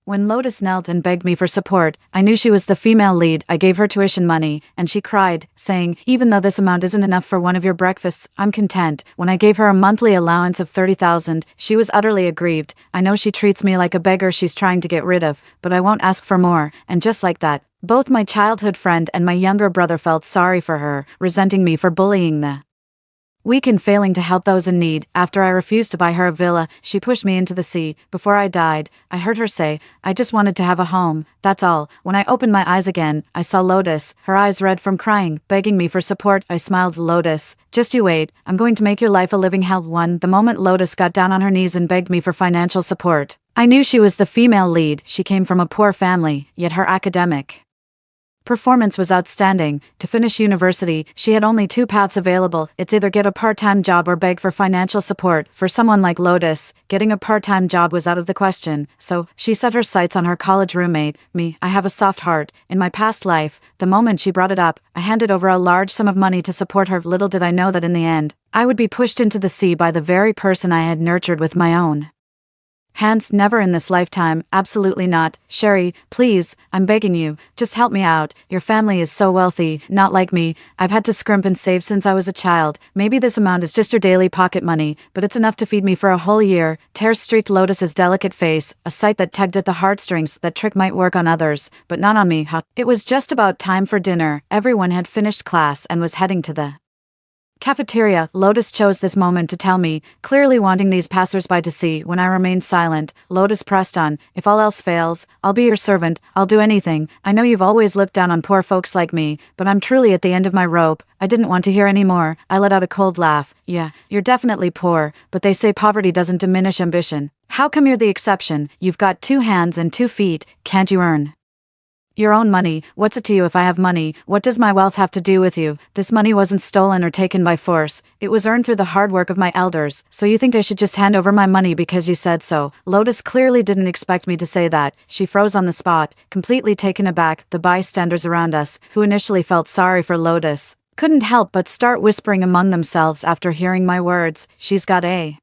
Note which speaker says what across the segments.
Speaker 1: When Lotus knelt and begged me for support, I knew she was the female lead. I gave her tuition money, and she cried, saying, "Even though this amount isn't enough for one of your breakfasts, I'm content." When I gave her a monthly allowance of 30,000, she was utterly aggrieved. I know she treats me like a beggar she's trying to get rid of, but I won't ask for more. And just like that, both my childhood friend and my younger brother felt sorry for her, resenting me for bullying the weak and failing to help those in need. After I refused to buy her a villa, she pushed me into the sea. Before I died, I heard her say, "I just wanted to have a home, that's all." When I opened my eyes again, I saw Lotus, her eyes red from crying, begging me for support. I smiled. "Lotus, just you wait, I'm going to make your life a living hell." The moment Lotus got down on her knees and begged me for financial support, I knew she was the female lead. She came from a poor family, yet her academic performance was outstanding. To finish university, she had only two paths available. It's either get a part-time job or beg for financial support. For someone like Lotus, getting a part-time job was out of the question, so she set her sights on her college roommate, me. I have a soft heart. In my past life, the moment she brought it up, I handed over a large sum of money to support her. Little did I know that in the end, I would be pushed into the sea by the very person I had nurtured with my own hands. Never in this lifetime, absolutely not. Sherry, please, I'm begging you, just help me out. Your family is so wealthy, not like me. I've had to scrimp and save since I was a child. Maybe this amount is just your daily pocket money, but it's enough to feed me for a whole year. Tears streaked Lotus's delicate face, a sight that tugged at the heartstrings. That trick might work on others, but not on me. It was just about time for dinner. Everyone had finished class and was heading to the cafeteria. Lotus chose this moment to tell me, clearly wanting these passers-by to see. When I remained silent, Lotus pressed on, "If all else fails, I'll be your servant. I'll do anything. I know you've always looked down on poor folks like me, but I'm truly at the end of my rope." I didn't want to hear any more. I let out a cold laugh. "Yeah, you're definitely poor, but they say poverty doesn't diminish ambition. How come you're the exception? You've got 2 hands and 2 feet. Can't you earn your own money? What's it to you if I have money? What does my wealth have to do with you? This money wasn't stolen or taken by force. It was earned through the hard work of my elders. So you think I should just hand over my money because you said so?" Lotus clearly didn't expect me to say that. She froze on the spot, completely taken aback. The bystanders around us, who initially felt sorry for Lotus, couldn't help but start whispering among themselves after hearing my words. "She's got a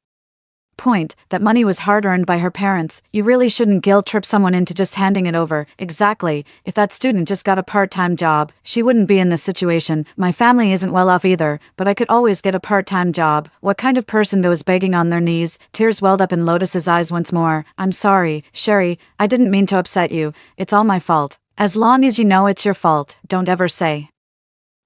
Speaker 1: point. That money was hard-earned by her parents. You really shouldn't guilt-trip someone into just handing it over." "Exactly. If that student just got a part-time job, she wouldn't be in this situation. My family isn't well off either, but I could always get a part-time job." What kind of person was begging on their knees? Tears welled up in Lotus's eyes once more. "I'm sorry, Sherry. I didn't mean to upset you. It's all my fault." "As long as you know it's your fault, don't ever say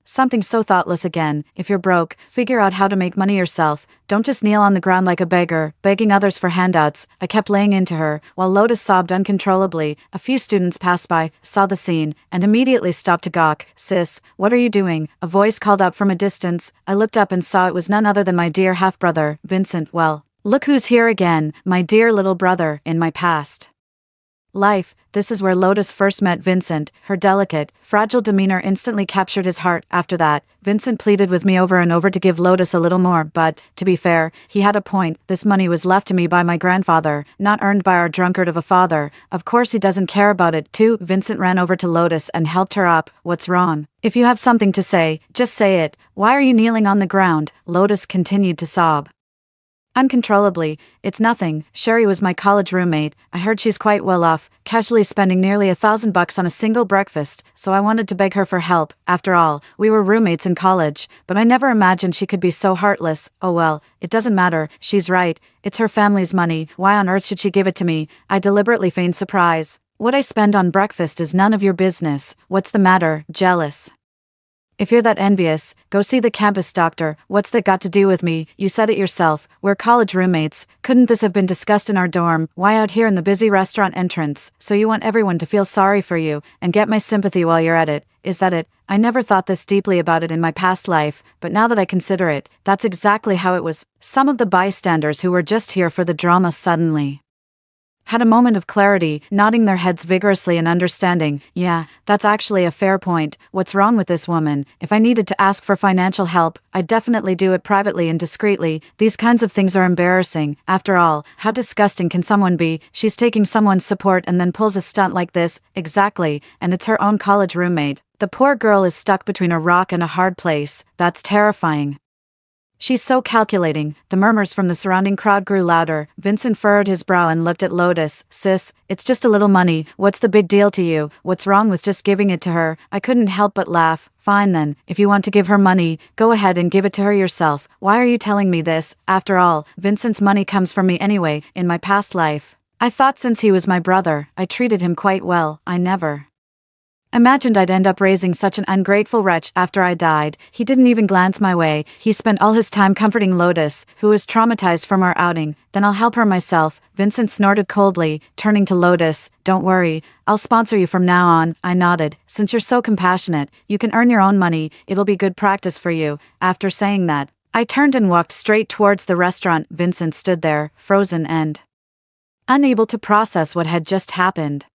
Speaker 1: something so thoughtless again. If you're broke, figure out how to make money yourself. Don't just kneel on the ground like a beggar, begging others for handouts." I kept laying into her, while Lotus sobbed uncontrollably. A few students passed by, saw the scene, and immediately stopped to gawk. "Sis, what are you doing?" a voice called out from a distance. I looked up and saw it was none other than my dear half-brother, Vincent. "Well, look who's here again, my dear little brother." In my past life, this is where Lotus first met Vincent. Her delicate, fragile demeanor instantly captured his heart. After that, Vincent pleaded with me over and over to give Lotus a little more, but, to be fair, he had a point. This money was left to me by my grandfather, not earned by our drunkard of a father. Of course he doesn't care about it, too. Vincent ran over to Lotus and helped her up. "What's wrong? If you have something to say, just say it. Why are you kneeling on the ground?" Lotus continued to sob uncontrollably. "It's nothing. Sherry was my college roommate. I heard she's quite well off, casually spending nearly $1,000 on a single breakfast, so I wanted to beg her for help. After all, we were roommates in college, but I never imagined she could be so heartless. Oh well, it doesn't matter. She's right. It's her family's money. Why on earth should she give it to me?" I deliberately feigned surprise. "What I spend on breakfast is none of your business. What's the matter? Jealous? If you're that envious, go see the campus doctor. What's that got to do with me? You said it yourself. We're college roommates. Couldn't this have been discussed in our dorm? Why out here in the busy restaurant entrance? So you want everyone to feel sorry for you and get my sympathy while you're at it. Is that it? I never thought this deeply about it in my past life, but now that I consider it, that's exactly how it was." Some of the bystanders who were just here for the drama suddenly had a moment of clarity, nodding their heads vigorously in understanding. "Yeah, that's actually a fair point. What's wrong with this woman? If I needed to ask for financial help, I'd definitely do it privately and discreetly. These kinds of things are embarrassing. After all, how disgusting can someone be? She's taking someone's support and then pulls a stunt like this." "Exactly, and it's her own college roommate. The poor girl is stuck between a rock and a hard place. That's terrifying." She's so calculating. The murmurs from the surrounding crowd grew louder. Vincent furrowed his brow and looked at Lotus. Sis, it's just a little money. What's the big deal to you? What's wrong with just giving it to her? I couldn't help but laugh. Fine then, if you want to give her money, go ahead and give it to her yourself. Why are you telling me this? After all, Vincent's money comes from me anyway, in my past life. I thought since he was my brother, I treated him quite well. I never imagined I'd end up raising such an ungrateful wretch after I died. He didn't even glance my way. He spent all his time comforting Lotus, who was traumatized from our outing. Then I'll help her myself. Vincent snorted coldly, turning to Lotus. Don't worry, I'll sponsor you from now on. I nodded. Since you're so compassionate, you can earn your own money. It'll be good practice for you. After saying that, I turned and walked straight towards the restaurant. Vincent stood there, frozen and unable to process what had just happened.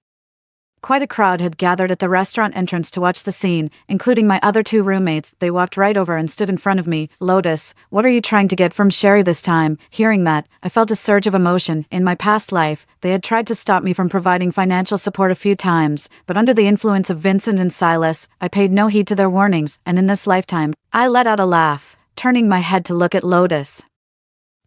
Speaker 1: Quite a crowd had gathered at the restaurant entrance to watch the scene, including my other two roommates. They walked right over and stood in front of me. Lotus, what are you trying to get from Sherry this time? Hearing that, I felt a surge of emotion. In my past life, they had tried to stop me from providing financial support a few times, but under the influence of Vincent and Silas, I paid no heed to their warnings, and in this lifetime, I let out a laugh, turning my head to look at Lotus,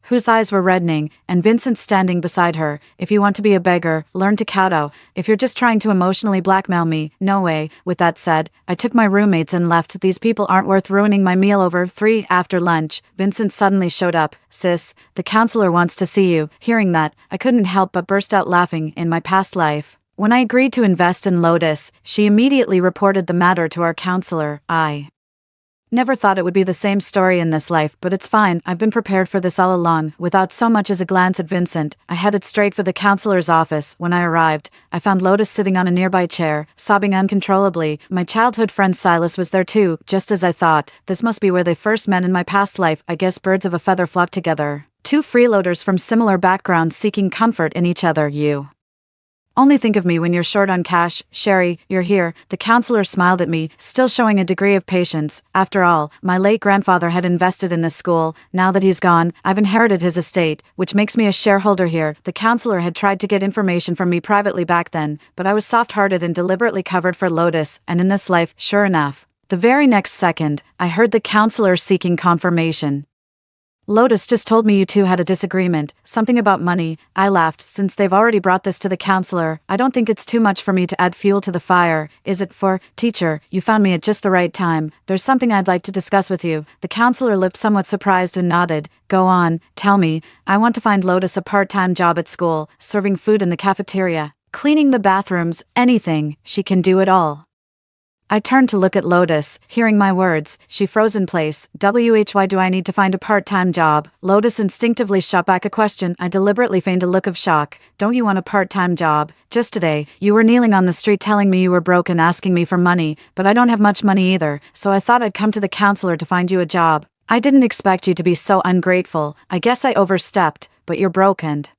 Speaker 1: whose eyes were reddening, and Vincent standing beside her. If you want to be a beggar, learn to kowtow. If you're just trying to emotionally blackmail me, no way. With that said, I took my roommates and left. These people aren't worth ruining my meal over. 3 After lunch, Vincent suddenly showed up. Sis, the counselor wants to see you. Hearing that, I couldn't help but burst out laughing. In my past life, when I agreed to invest in Lotus, she immediately reported the matter to our counselor. I never thought it would be the same story in this life, but it's fine. I've been prepared for this all along. Without so much as a glance at Vincent, I headed straight for the counselor's office. When I arrived, I found Lotus sitting on a nearby chair, sobbing uncontrollably. My childhood friend Silas was there too, just as I thought. This must be where they first met in my past life. I guess birds of a feather flock together. Two freeloaders from similar backgrounds seeking comfort in each other. You only think of me when you're short on cash. Sherry, you're here. The counselor smiled at me, still showing a degree of patience. After all, my late grandfather had invested in this school. Now that he's gone, I've inherited his estate, which makes me a shareholder here. The counselor had tried to get information from me privately back then, but I was soft-hearted and deliberately covered for Lotus, and in this life, sure enough, the very next second, I heard the counselor seeking confirmation. Lotus just told me you two had a disagreement, something about money. I laughed. Since they've already brought this to the counselor, I don't think it's too much for me to add fuel to the fire. Is it? For teacher, you found me at just the right time. There's something I'd like to discuss with you. The counselor looked somewhat surprised and nodded. Go on, tell me. I want to find Lotus a part-time job at school, serving food in the cafeteria, cleaning the bathrooms, anything. She can do it all. I turned to look at Lotus. Hearing my words, she froze in place. Why do I need to find a part-time job? Lotus instinctively shot back a question. I deliberately feigned a look of shock. Don't you want a part-time job? Just today, you were kneeling on the street telling me you were broke and asking me for money, but I don't have much money either, so I thought I'd come to the counselor to find you a job. I didn't expect you to be so ungrateful. I guess I overstepped, but you're broke and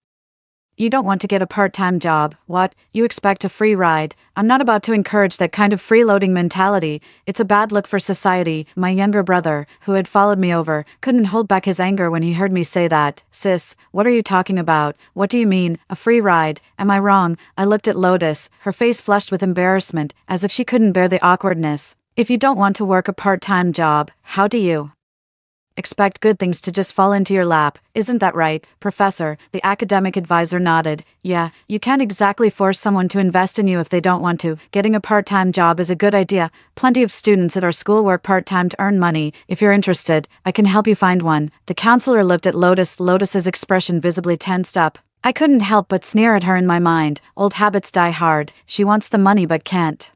Speaker 1: you don't want to get a part-time job. What? You expect a free ride? I'm not about to encourage that kind of freeloading mentality. It's a bad look for society. My younger brother, who had followed me over, couldn't hold back his anger when he heard me say that. Sis, what are you talking about? What do you mean, a free ride? Am I wrong? I looked at Lotus, her face flushed with embarrassment, as if she couldn't bear the awkwardness. If you don't want to work a part-time job, how do you expect good things to just fall into your lap? Isn't that right, Professor? The academic advisor nodded. Yeah, you can't exactly force someone to invest in you if they don't want to. Getting a part-time job is a good idea. Plenty of students at our school work part-time to earn money. If you're interested, I can help you find one. The counselor looked at Lotus. Lotus's expression visibly tensed up. I couldn't help but sneer at her in my mind. Old habits die hard. She wants the money but can't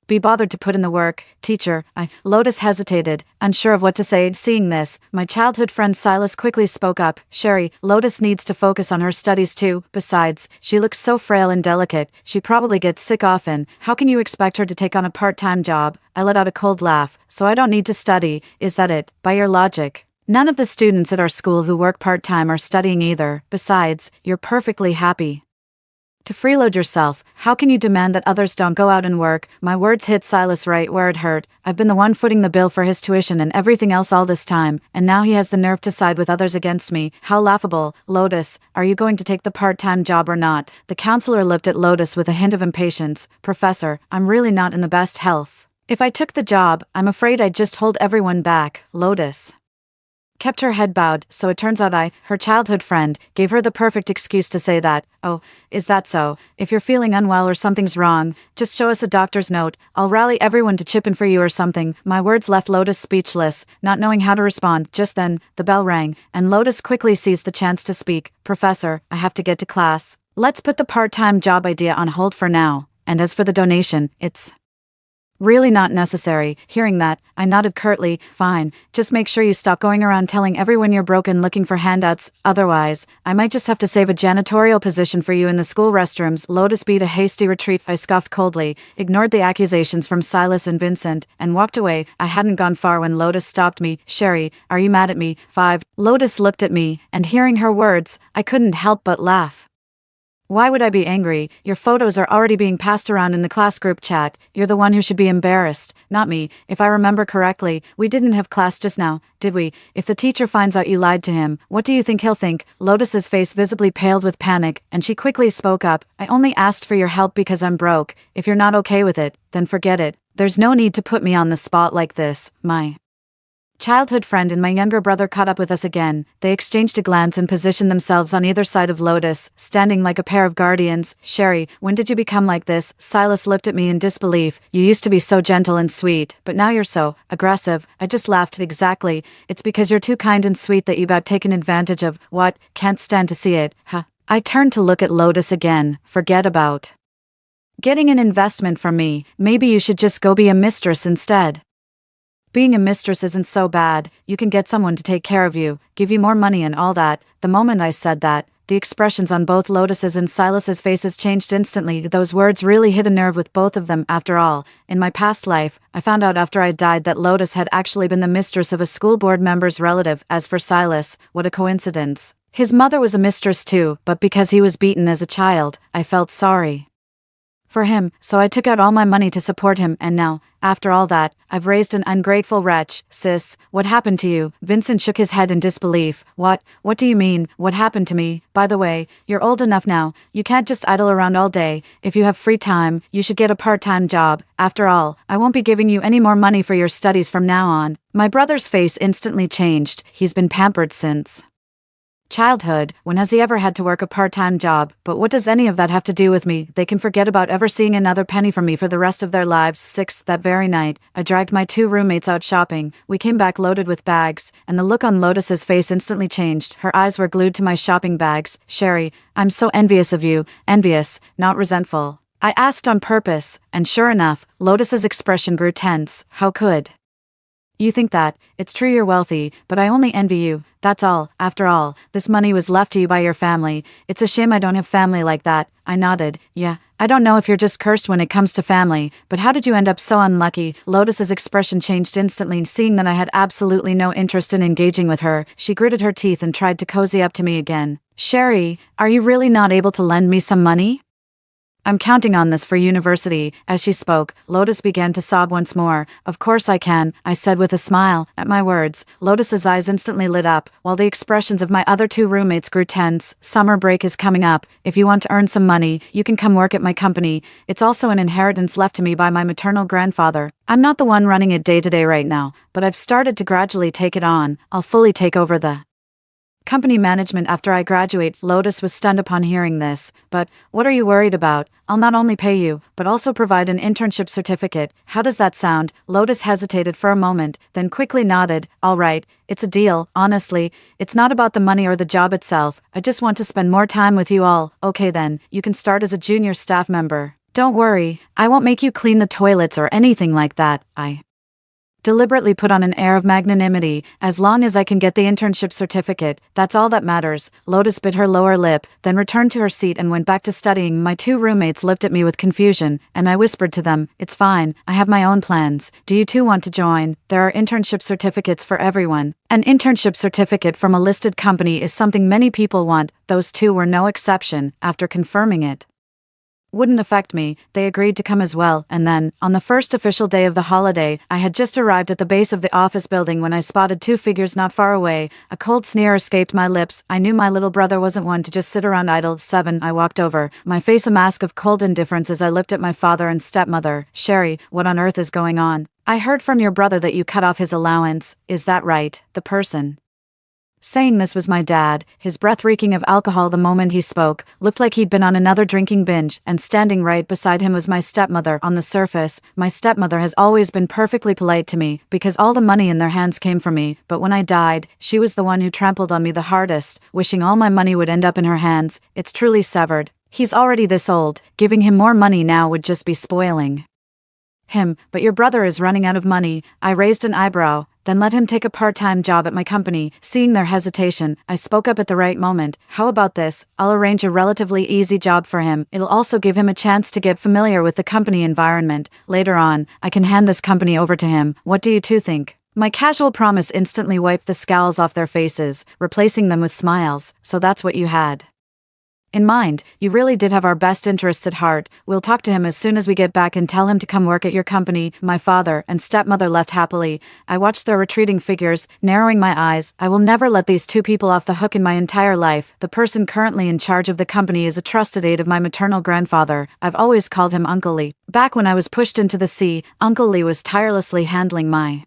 Speaker 1: be bothered to put in the work. Teacher, Lotus hesitated, unsure of what to say. Seeing this, my childhood friend Silas quickly spoke up. Sherry, Lotus needs to focus on her studies too. Besides, she looks so frail and delicate, she probably gets sick often. How can you expect her to take on a part-time job? I let out a cold laugh. So I don't need to study, is that it? By your logic, none of the students at our school who work part-time are studying either. Besides, you're perfectly happy to freeload yourself. How can you demand that others don't go out and work? My words hit Silas right where it hurt. I've been the one footing the bill for his tuition and everything else all this time, and now he has the nerve to side with others against me. How laughable. Lotus, are you going to take the part-time job or not? The counselor looked at Lotus with a hint of impatience. Professor, I'm really not in the best health. If I took the job, I'm afraid I'd just hold everyone back. Lotus kept her head bowed, so it turns out I, her childhood friend, gave her the perfect excuse to say that. Oh, is that so? If you're feeling unwell or something's wrong, just show us a doctor's note. I'll rally everyone to chip in for you or something. My words left Lotus speechless, not knowing how to respond. Just then, the bell rang, and Lotus quickly seized the chance to speak. Professor, I have to get to class. Let's put the part-time job idea on hold for now. And as for the donation, it's really not necessary. Hearing that, I nodded curtly. Fine, just make sure you stop going around telling everyone you're broke and looking for handouts, otherwise, I might just have to save a janitorial position for you in the school restrooms. Lotus beat a hasty retreat. I scoffed coldly, ignored the accusations from Silas and Vincent, and walked away. I hadn't gone far when Lotus stopped me. Sherry, are you mad at me? 5. Lotus looked at me, and hearing her words, I couldn't help but laugh. Why would I be angry? Your photos are already being passed around in the class group chat. You're the one who should be embarrassed, not me. If I remember correctly, we didn't have class just now, did we? If the teacher finds out you lied to him, what do you think he'll think? Lotus's face visibly paled with panic, and she quickly spoke up. I only asked for your help because I'm broke. If you're not okay with it, then forget it. There's no need to put me on the spot like this. My childhood friend and my younger brother caught up with us again. They exchanged a glance and positioned themselves on either side of Lotus, standing like a pair of guardians. Sherry, when did you become like this? Silas looked at me in disbelief. You used to be so gentle and sweet, but now you're so aggressive. I just laughed. Exactly. It's because you're too kind and sweet that you got taken advantage of. What? Can't stand to see it. Huh? I turned to look at Lotus again. Forget about getting an investment from me. Maybe you should just go be a mistress instead. Being a mistress isn't so bad. You can get someone to take care of you, give you more money and all that. The moment I said that, the expressions on both Lotus's and Silas's faces changed instantly. Those words really hit a nerve with both of them. After all, in my past life, I found out after I died that Lotus had actually been the mistress of a school board member's relative. As for Silas, what a coincidence. His mother was a mistress too, but because he was beaten as a child, I felt sorry for him, so I took out all my money to support him, and now, after all that, I've raised an ungrateful wretch. Sis, what happened to you? Vincent shook his head in disbelief. What do you mean, what happened to me? By the way, you're old enough now, you can't just idle around all day. If you have free time, you should get a part-time job. After all, I won't be giving you any more money for your studies from now on. My brother's face instantly changed. He's been pampered since childhood. When has he ever had to work a part-time job? But what does any of that have to do with me? They can forget about ever seeing another penny from me for the rest of their lives. 6. That very night, I dragged my 2 roommates out shopping. We came back loaded with bags, and the look on Lotus's face instantly changed. Her eyes were glued to my shopping bags. Sherry, I'm so envious of you. Envious, not resentful. I asked on purpose, and sure enough, Lotus's expression grew tense. How could you think that? It's true you're wealthy, but I only envy you, that's all. After all, this money was left to you by your family. It's a shame I don't have family like that. I nodded. Yeah, I don't know if you're just cursed when it comes to family, but how did you end up so unlucky? Lotus's expression changed instantly, seeing that I had absolutely no interest in engaging with her. She gritted her teeth and tried to cozy up to me again. Sherry, are you really not able to lend me some money? I'm counting on this for university. As she spoke, Lotus began to sob once more. Of course I can, I said with a smile. At my words, Lotus's eyes instantly lit up, while the expressions of my other 2 roommates grew tense. Summer break is coming up. If you want to earn some money, you can come work at my company. It's also an inheritance left to me by my maternal grandfather. I'm not the one running it day to day right now, but I've started to gradually take it on. I'll fully take over the company management after I graduate. Lotus was stunned upon hearing this. But what are you worried about? I'll not only pay you, but also provide an internship certificate. How does that sound? Lotus hesitated for a moment, then quickly nodded. All right, it's a deal. Honestly, it's not about the money or the job itself. I just want to spend more time with you all. Okay then, you can start as a junior staff member. Don't worry, I won't make you clean the toilets or anything like that. I deliberately put on an air of magnanimity. As long as I can get the internship certificate, that's all that matters. Lotus bit her lower lip, then returned to her seat and went back to studying. My 2 roommates looked at me with confusion, and I whispered to them, it's fine, I have my own plans. Do you too want to join? There are internship certificates for everyone. An internship certificate from a listed company is something many people want. Those 2 were no exception. After confirming it wouldn't affect me, they agreed to come as well. And then, on the first official day of the holiday, I had just arrived at the base of the office building when I spotted 2 figures not far away. A cold sneer escaped my lips. I knew my little brother wasn't one to just sit around idle. 7. I walked over, my face a mask of cold indifference as I looked at my father and stepmother. Sherry, what on earth is going on? I heard from your brother that you cut off his allowance. Is that right? The person Saying this was my dad, his breath reeking of alcohol the moment he spoke, looked like he'd been on another drinking binge, and standing right beside him was my stepmother. On the surface, my stepmother has always been perfectly polite to me, because all the money in their hands came from me, but when I died, she was the one who trampled on me the hardest, wishing all my money would end up in her hands. It's truly severed. He's already this old, giving him more money now would just be spoiling him. But your brother is running out of money. I raised an eyebrow. Then let him take a part-time job at my company. Seeing their hesitation, I spoke up at the right moment. How about this? I'll arrange a relatively easy job for him. It'll also give him a chance to get familiar with the company environment. Later on, I can hand this company over to him. What do you two think? My casual promise instantly wiped the scowls off their faces, replacing them with smiles. So that's what you had in mind. You really did have our best interests at heart. We'll talk to him as soon as we get back and tell him to come work at your company. My father and stepmother left happily. I watched their retreating figures, narrowing my eyes. I will never let these two people off the hook in my entire life. The person currently in charge of the company is a trusted aide of my maternal grandfather. I've always called him Uncle Lee. Back when I was pushed into the sea, Uncle Lee was tirelessly handling my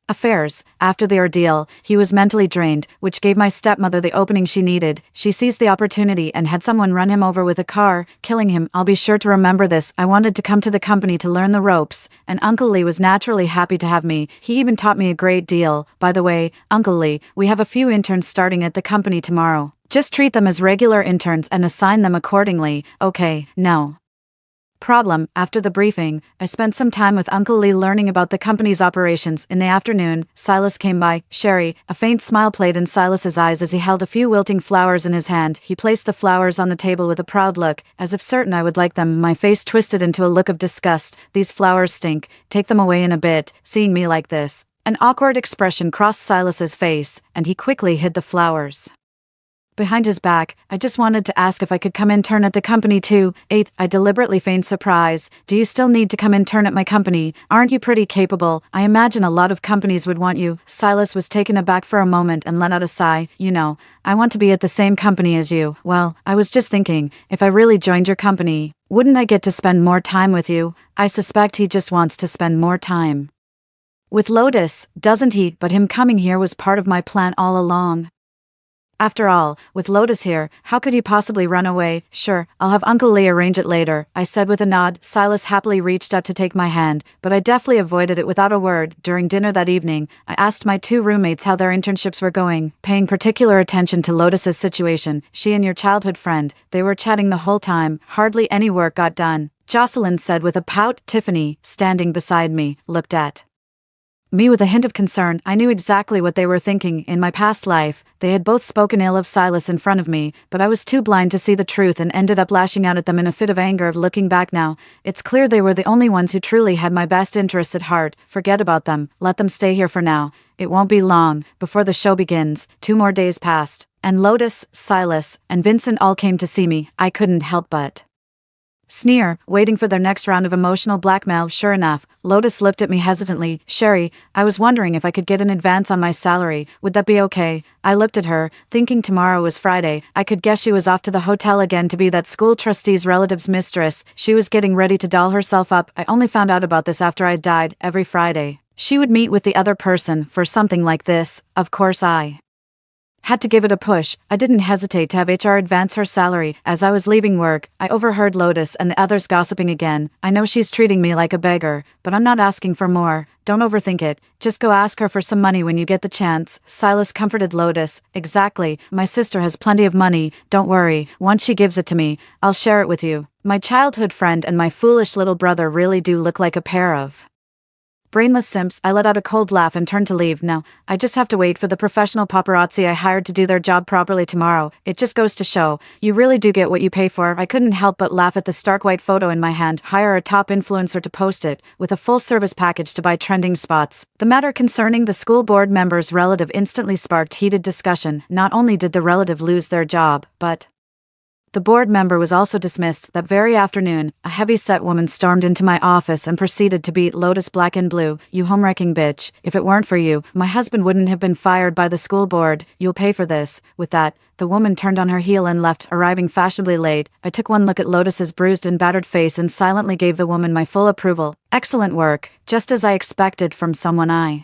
Speaker 1: affairs. After the ordeal, he was mentally drained, which gave my stepmother the opening she needed. She seized the opportunity and had someone run him over with a car, killing him. I'll be sure to remember this. I wanted to come to the company to learn the ropes, and Uncle Lee was naturally happy to have me. He even taught me a great deal. By the way, Uncle Lee, we have a few interns starting at the company tomorrow. Just treat them as regular interns and assign them accordingly. Okay, no problem. After the briefing, I spent some time with Uncle Lee learning about the company's operations. In the afternoon, Silas came by. Sherry, a faint smile played in Silas's eyes as he held a few wilting flowers in his hand. He placed the flowers on the table with a proud look, as if certain I would like them. My face twisted into a look of disgust. These flowers stink. Take them away in a bit. Seeing me like this, an awkward expression crossed Silas's face, and he quickly hid the flowers behind his back. I just wanted to ask if I could come intern at the company too. 8. I deliberately feigned surprise. Do you still need to come intern at my company? Aren't you pretty capable? I imagine a lot of companies would want you. Silas was taken aback for a moment and let out a sigh. You know, I want to be at the same company as you. Well, I was just thinking, if I really joined your company, wouldn't I get to spend more time with you? I suspect he just wants to spend more time with Lotus, doesn't he? But him coming here was part of my plan all along. After all, with Lotus here, how could he possibly run away? Sure, I'll have Uncle Lee arrange it later, I said with a nod. Silas happily reached out to take my hand, but I deftly avoided it without a word. During dinner that evening, I asked my two roommates how their internships were going, paying particular attention to Lotus's situation. She and your childhood friend, they were chatting the whole time. Hardly any work got done, Jocelyn said with a pout. Tiffany, standing beside me, looked at me with a hint of concern. I knew exactly what they were thinking. In my past life, they had both spoken ill of Silas in front of me, but I was too blind to see the truth and ended up lashing out at them in a fit of anger. Looking back now, it's clear they were the only ones who truly had my best interests at heart. Forget about them. Let them stay here for now. It won't be long before the show begins. 2 more days passed, and Lotus, Silas, and Vincent all came to see me. I couldn't help but sneer, waiting for their next round of emotional blackmail. Sure enough, Lotus looked at me hesitantly. Sherry, I was wondering if I could get an advance on my salary. Would that be okay? I looked at her, thinking tomorrow was Friday. I could guess she was off to the hotel again to be that school trustee's relative's mistress. She was getting ready to doll herself up. I only found out about this after I died. Every Friday, she would meet with the other person for something like this. Of course I had to give it a push. I didn't hesitate to have HR advance her salary. As I was leaving work, I overheard Lotus and the others gossiping again. I know she's treating me like a beggar, but I'm not asking for more. Don't overthink it. Just go ask her for some money when you get the chance. Silas comforted Lotus. Exactly. My sister has plenty of money. Don't worry. Once she gives it to me, I'll share it with you. My childhood friend and my foolish little brother really do look like a pair of brainless simps. I let out a cold laugh and turned to leave. Now, I just have to wait for the professional paparazzi I hired to do their job properly tomorrow. It just goes to show, you really do get what you pay for. I couldn't help but laugh at the stark white photo in my hand. Hire a top influencer to post it, with a full service package to buy trending spots. The matter concerning the school board member's relative instantly sparked heated discussion. Not only did the relative lose their job, but the board member was also dismissed. That very afternoon, a heavy-set woman stormed into my office and proceeded to beat Lotus black and blue. You home-wrecking bitch. If it weren't for you, my husband wouldn't have been fired by the school board. You'll pay for this. With that, the woman turned on her heel and left, arriving fashionably late. I took one look at Lotus's bruised and battered face and silently gave the woman my full approval. Excellent work, just as I expected from someone I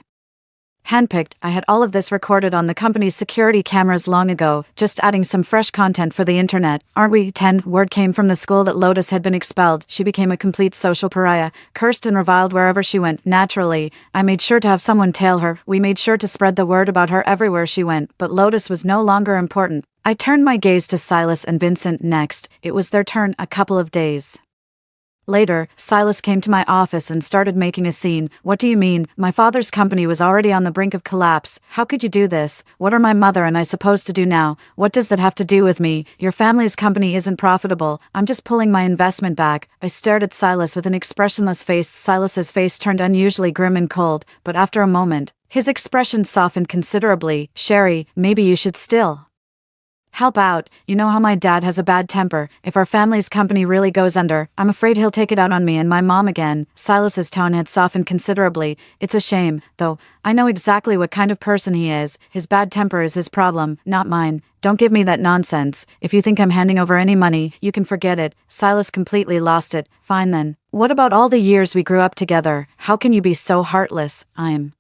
Speaker 1: Handpicked, I had all of this recorded on the company's security cameras long ago, just adding some fresh content for the internet. Aren't we? 10. Word came from the school that Lotus had been expelled. She became a complete social pariah, cursed and reviled wherever she went. Naturally, I made sure to have someone tail her. We made sure to spread the word about her everywhere she went, but Lotus was no longer important. I turned my gaze to Silas and Vincent next. It was their turn a couple of days later. Silas came to my office and started making a scene. What do you mean? My father's company was already on the brink of collapse. How could you do this? What are my mother and I supposed to do now? What does that have to do with me? Your family's company isn't profitable. I'm just pulling my investment back. I stared at Silas with an expressionless face. Silas's face turned unusually grim and cold, but after a moment, his expression softened considerably. Sherry, maybe you should still help out. You know how my dad has a bad temper. If our family's company really goes under, I'm afraid he'll take it out on me and my mom again. Silas's tone had softened considerably. It's a shame, though. I know exactly what kind of person he is. His bad temper is his problem, not mine. Don't give me that nonsense. If you think I'm handing over any money, you can forget it. Silas completely lost it. Fine then. What about all the years we grew up together? How can you be so heartless? I'm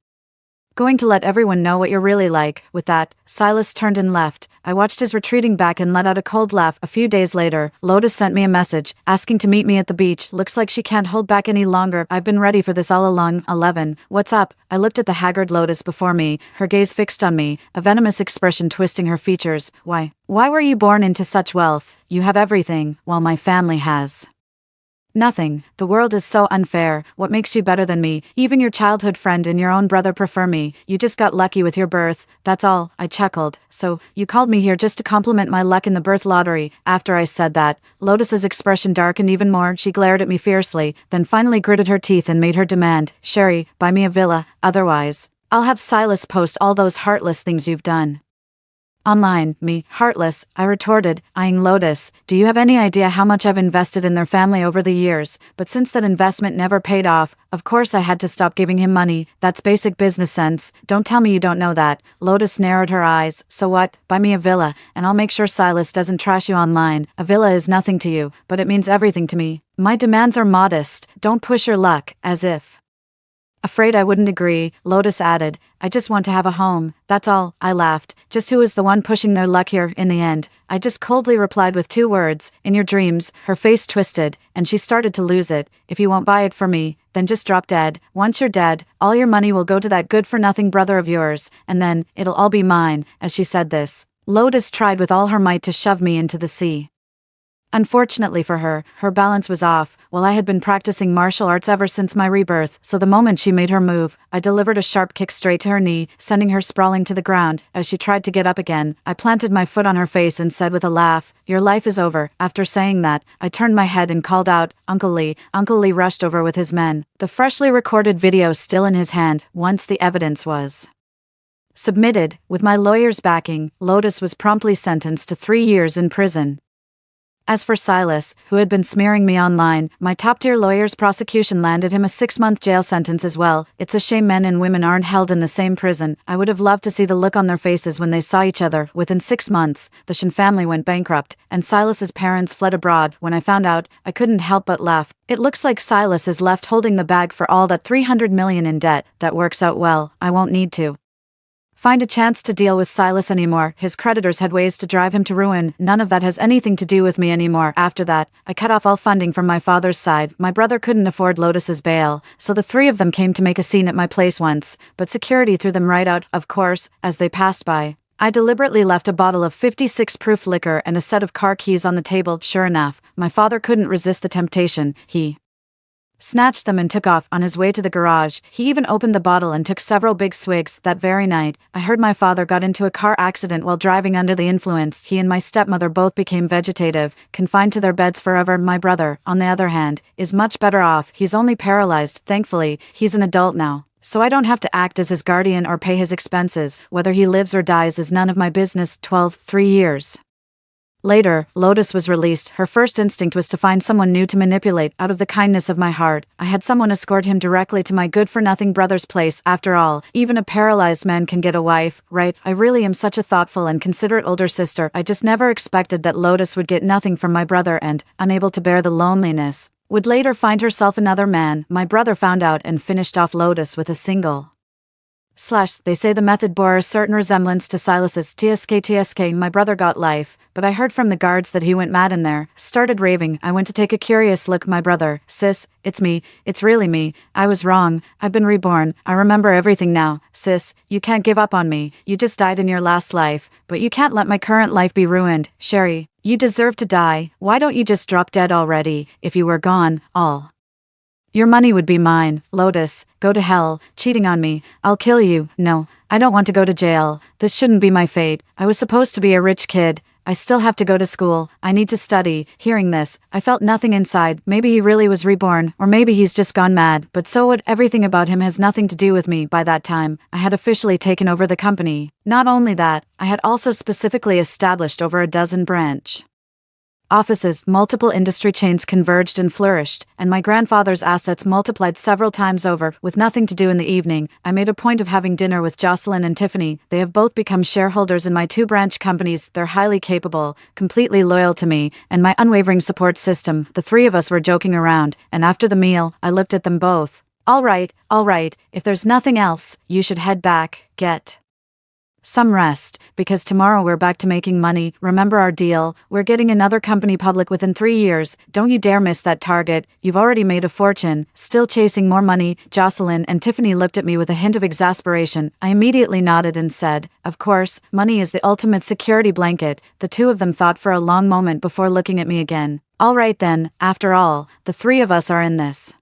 Speaker 1: going to let everyone know what you're really like. With that, Silas turned and left. I watched his retreating back and let out a cold laugh. A few days later, Lotus sent me a message, asking to meet me at the beach. Looks like she can't hold back any longer. I've been ready for this all along. 11. What's up? I looked at the haggard Lotus before me, her gaze fixed on me, a venomous expression twisting her features. Why were you born into such wealth? You have everything, while my family has nothing. The world is so unfair. What makes you better than me? Even your childhood friend and your own brother prefer me. You just got lucky with your birth. That's all. I chuckled. So, you called me here just to compliment my luck in the birth lottery. After I said that, Lotus's expression darkened even more. She glared at me fiercely, then finally gritted her teeth and made her demand. Sherry, buy me a villa. Otherwise, I'll have Silas post all those heartless things you've done online. Me, heartless, I retorted, eyeing Lotus. Do you have any idea how much I've invested in their family over the years? But since that investment never paid off, of course I had to stop giving him money. That's basic business sense. Don't tell me you don't know that. Lotus narrowed her eyes. So what? Buy me a villa, and I'll make sure Silas doesn't trash you online. A villa is nothing to you, but it means everything to me. My demands are modest. Don't push your luck, as if afraid I wouldn't agree. Lotus added, I just want to have a home, that's all. I laughed. Just who is the one pushing their luck here, in the end? I just coldly replied with 2 words, in your dreams. Her face twisted, and she started to lose it. If you won't buy it for me, then just drop dead. Once you're dead, all your money will go to that good-for-nothing brother of yours, and then, it'll all be mine. As she said this, Lotus tried with all her might to shove me into the sea. Unfortunately for her, her balance was off. While I had been practicing martial arts ever since my rebirth, so the moment she made her move, I delivered a sharp kick straight to her knee, sending her sprawling to the ground. As she tried to get up again, I planted my foot on her face and said with a laugh, your life is over. After saying that, I turned my head and called out, Uncle Lee. Uncle Lee rushed over with his men, the freshly recorded video still in his hand. Once the evidence was submitted, with my lawyer's backing, Lotus was promptly sentenced to 3 years in prison. As for Silas, who had been smearing me online, my top-tier lawyer's prosecution landed him a 6-month jail sentence as well. It's a shame men and women aren't held in the same prison. I would have loved to see the look on their faces when they saw each other. Within 6 months, the Shin family went bankrupt, and Silas's parents fled abroad. When I found out, I couldn't help but laugh. It looks like Silas is left holding the bag for all that 300 million in debt. That works out well. I won't need to find a chance to deal with Silas anymore. His creditors had ways to drive him to ruin. None of that has anything to do with me anymore. After that, I cut off all funding from my father's side. My brother couldn't afford Lotus's bail, so the 3 of them came to make a scene at my place once, but security threw them right out, of course, as they passed by. I deliberately left a bottle of 56 proof liquor and a set of car keys on the table. Sure enough, my father couldn't resist the temptation. He snatched them and took off. On his way to the garage, he even opened the bottle and took several big swigs. That very night, I heard my father got into a car accident while driving under the influence. He and my stepmother both became vegetative, confined to their beds forever. My brother, on the other hand, is much better off. He's only paralyzed. Thankfully, he's an adult now, so I don't have to act as his guardian or pay his expenses. Whether he lives or dies is none of my business. 3 years later, Lotus was released. Her first instinct was to find someone new to manipulate. Out of the kindness of my heart, I had someone escort him directly to my good-for-nothing brother's place. After all, even a paralyzed man can get a wife, right? I really am such a thoughtful and considerate older sister. I just never expected that Lotus would get nothing from my brother and, unable to bear the loneliness, would later find herself another man. My brother found out and finished off Lotus with a single They say the method bore a certain resemblance to Silas's tsk. My brother got life, but I heard from the guards that he went mad in there, started raving. I went to take a curious look. My brother, sis, it's me, it's really me. I was wrong, I've been reborn, I remember everything now. Sis, you can't give up on me, you just died in your last life, but you can't let my current life be ruined. Sherry, you deserve to die, why don't you just drop dead already? If you were gone, all your money would be mine. Lotus, go to hell, cheating on me, I'll kill you. No, I don't want to go to jail, this shouldn't be my fate. I was supposed to be a rich kid, I still have to go to school, I need to study. Hearing this, I felt nothing inside. Maybe he really was reborn, or maybe he's just gone mad, but so what? Everything about him has nothing to do with me. By that time, I had officially taken over the company. Not only that, I had also specifically established over a dozen branch offices. Multiple industry chains converged and flourished, and my grandfather's assets multiplied several times over. With nothing to do in the evening, I made a point of having dinner with Jocelyn and Tiffany. They have both become shareholders in my two branch companies. They're highly capable, completely loyal to me, and my unwavering support system. The three of us were joking around, and after the meal, I looked at them both. All right, if there's nothing else, you should head back, get some rest, because tomorrow we're back to making money. Remember our deal, we're getting another company public within 3 years. Don't you dare miss that target, you've already made a fortune, still chasing more money. Jocelyn and Tiffany looked at me with a hint of exasperation. I immediately nodded and said, of course, money is the ultimate security blanket. The two of them thought for a long moment before looking at me again. All right then, after all, the three of us are in this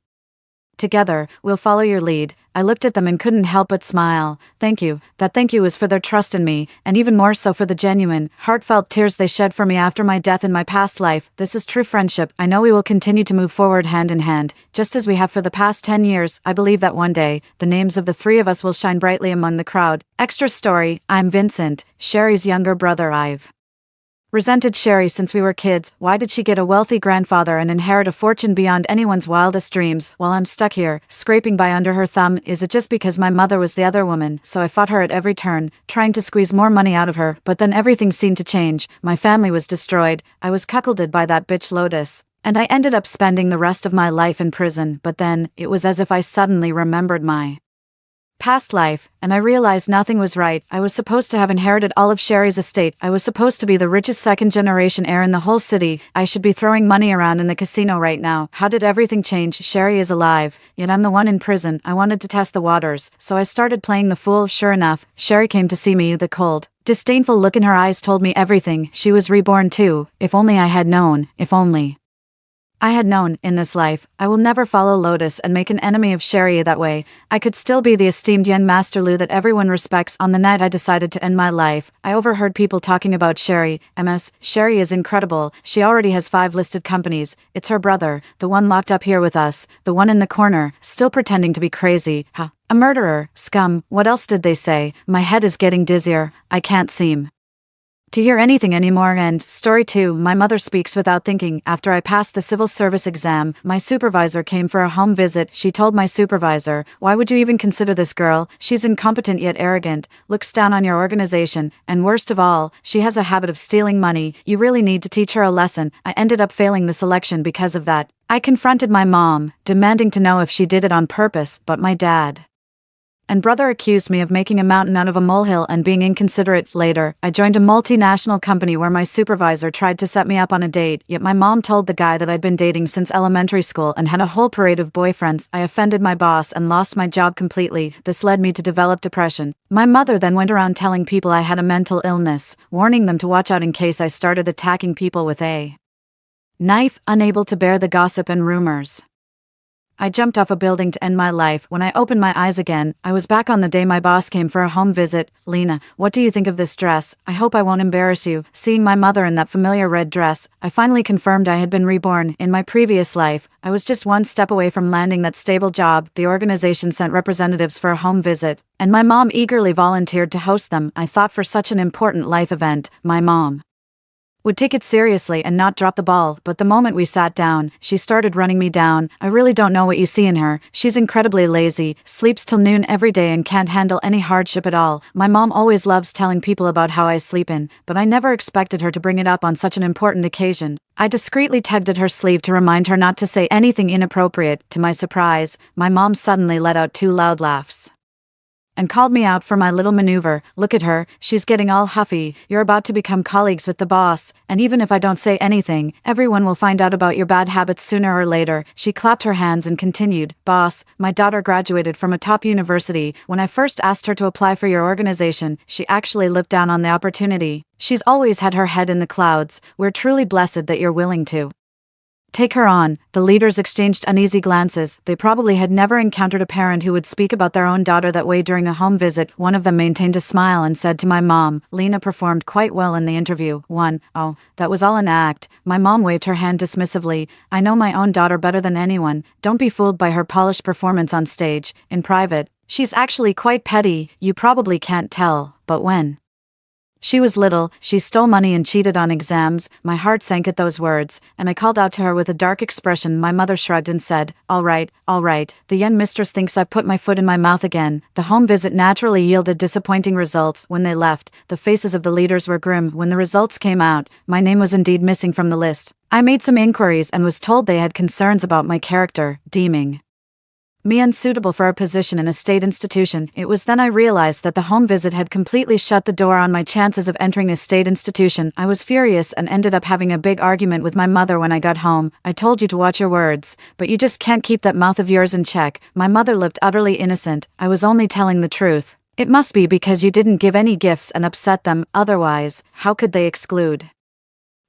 Speaker 1: together, we'll follow your lead. I looked at them and couldn't help but smile. Thank you. That thank you was for their trust in me, and even more so for the genuine, heartfelt tears they shed for me after my death in my past life. This is true friendship. I know we will continue to move forward hand in hand, just as we have for the past 10 years. I believe that one day, the names of the three of us will shine brightly among the crowd. Extra story, I'm Vincent, Sherry's younger brother. I've resented Sherry since we were kids. Why did she get a wealthy grandfather and inherit a fortune beyond anyone's wildest dreams, while I'm stuck here, scraping by under her thumb? Is it just because my mother was the other woman? So I fought her at every turn, trying to squeeze more money out of her, but then everything seemed to change. My family was destroyed, I was cuckolded by that bitch Lotus, and I ended up spending the rest of my life in prison. But then, it was as if I suddenly remembered my past life, and I realized nothing was right. I was supposed to have inherited all of Sherry's estate. I was supposed to be the richest second-generation heir in the whole city. I should be throwing money around in the casino right now. How did everything change? Sherry is alive, yet I'm the one in prison. I wanted to test the waters, so I started playing the fool. Sure enough, Sherry came to see me. The cold, disdainful look in her eyes told me everything. She was reborn too. If only I had known. If only I had known. In this life, I will never follow Lotus and make an enemy of Sherry that way. I could still be the esteemed young Master Lu that everyone respects. On the night I decided to end my life, I overheard people talking about Sherry. Sherry is incredible. She already has 5 listed companies. It's her brother, the one locked up here with us, the one in the corner, still pretending to be crazy. A murderer. Scum. What else did they say? My head is getting dizzier. I can't seem to hear anything anymore. And story 2, my mother speaks without thinking. After I passed the civil service exam, my supervisor came for a home visit. She told my supervisor, why would you even consider this girl? She's incompetent yet arrogant, looks down on your organization, and worst of all, she has a habit of stealing money. You really need to teach her a lesson. I ended up failing the selection because of that. I confronted my mom, demanding to know if she did it on purpose, but my dad and brother accused me of making a mountain out of a molehill and being inconsiderate. Later, I joined a multinational company where my supervisor tried to set me up on a date, yet my mom told the guy that I'd been dating since elementary school and had a whole parade of boyfriends. I offended my boss and lost my job completely. This led me to develop depression. My mother then went around telling people I had a mental illness, warning them to watch out in case I started attacking people with a knife. Unable to bear the gossip and rumors, I jumped off a building to end my life. When I opened my eyes again, I was back on the day my boss came for a home visit. Lena, what do you think of this dress? I hope I won't embarrass you. Seeing my mother in that familiar red dress, I finally confirmed I had been reborn. In my previous life, I was just one step away from landing that stable job. The organization sent representatives for a home visit, and my mom eagerly volunteered to host them. I thought for such an important life event, my mom would take it seriously and not drop the ball, but the moment we sat down, she started running me down. I really don't know what you see in her. She's incredibly lazy, sleeps till noon every day and can't handle any hardship at all. My mom always loves telling people about how I sleep in, but I never expected her to bring it up on such an important occasion. I discreetly tugged at her sleeve to remind her not to say anything inappropriate. To my surprise, my mom suddenly let out 2 loud laughs. and called me out for my little maneuver. Look at her, she's getting all huffy. You're about to become colleagues with the boss, and even if I don't say anything, everyone will find out about your bad habits sooner or later. She clapped her hands and continued, Boss, my daughter graduated from a top university. When I first asked her to apply for your organization, she actually looked down on the opportunity. She's always had her head in the clouds. We're truly blessed that you're willing to take her on. The leaders exchanged uneasy glances. They probably had never encountered a parent who would speak about their own daughter that way during a home visit. One of them maintained a smile and said to my mom, Lena performed quite well in the interview. Oh, that was all an act. My mom waved her hand dismissively. I know my own daughter better than anyone. Don't be fooled by her polished performance on stage. In private, she's actually quite petty. You probably can't tell, but when she was little, she stole money and cheated on exams. My heart sank at those words, and I called out to her with a dark expression. My mother shrugged and said, all right. The young mistress thinks I've put my foot in my mouth again. The home visit naturally yielded disappointing results. When they left, the faces of the leaders were grim. When the results came out, my name was indeed missing from the list. I made some inquiries and was told they had concerns about my character, deeming me unsuitable for a position in a state institution. It was then I realized that the home visit had completely shut the door on my chances of entering a state institution. I was furious and ended up having a big argument with my mother when I got home. I told you to watch your words, but you just can't keep that mouth of yours in check. My mother looked utterly innocent. I was only telling the truth. It must be because you didn't give any gifts and upset them, otherwise, how could they exclude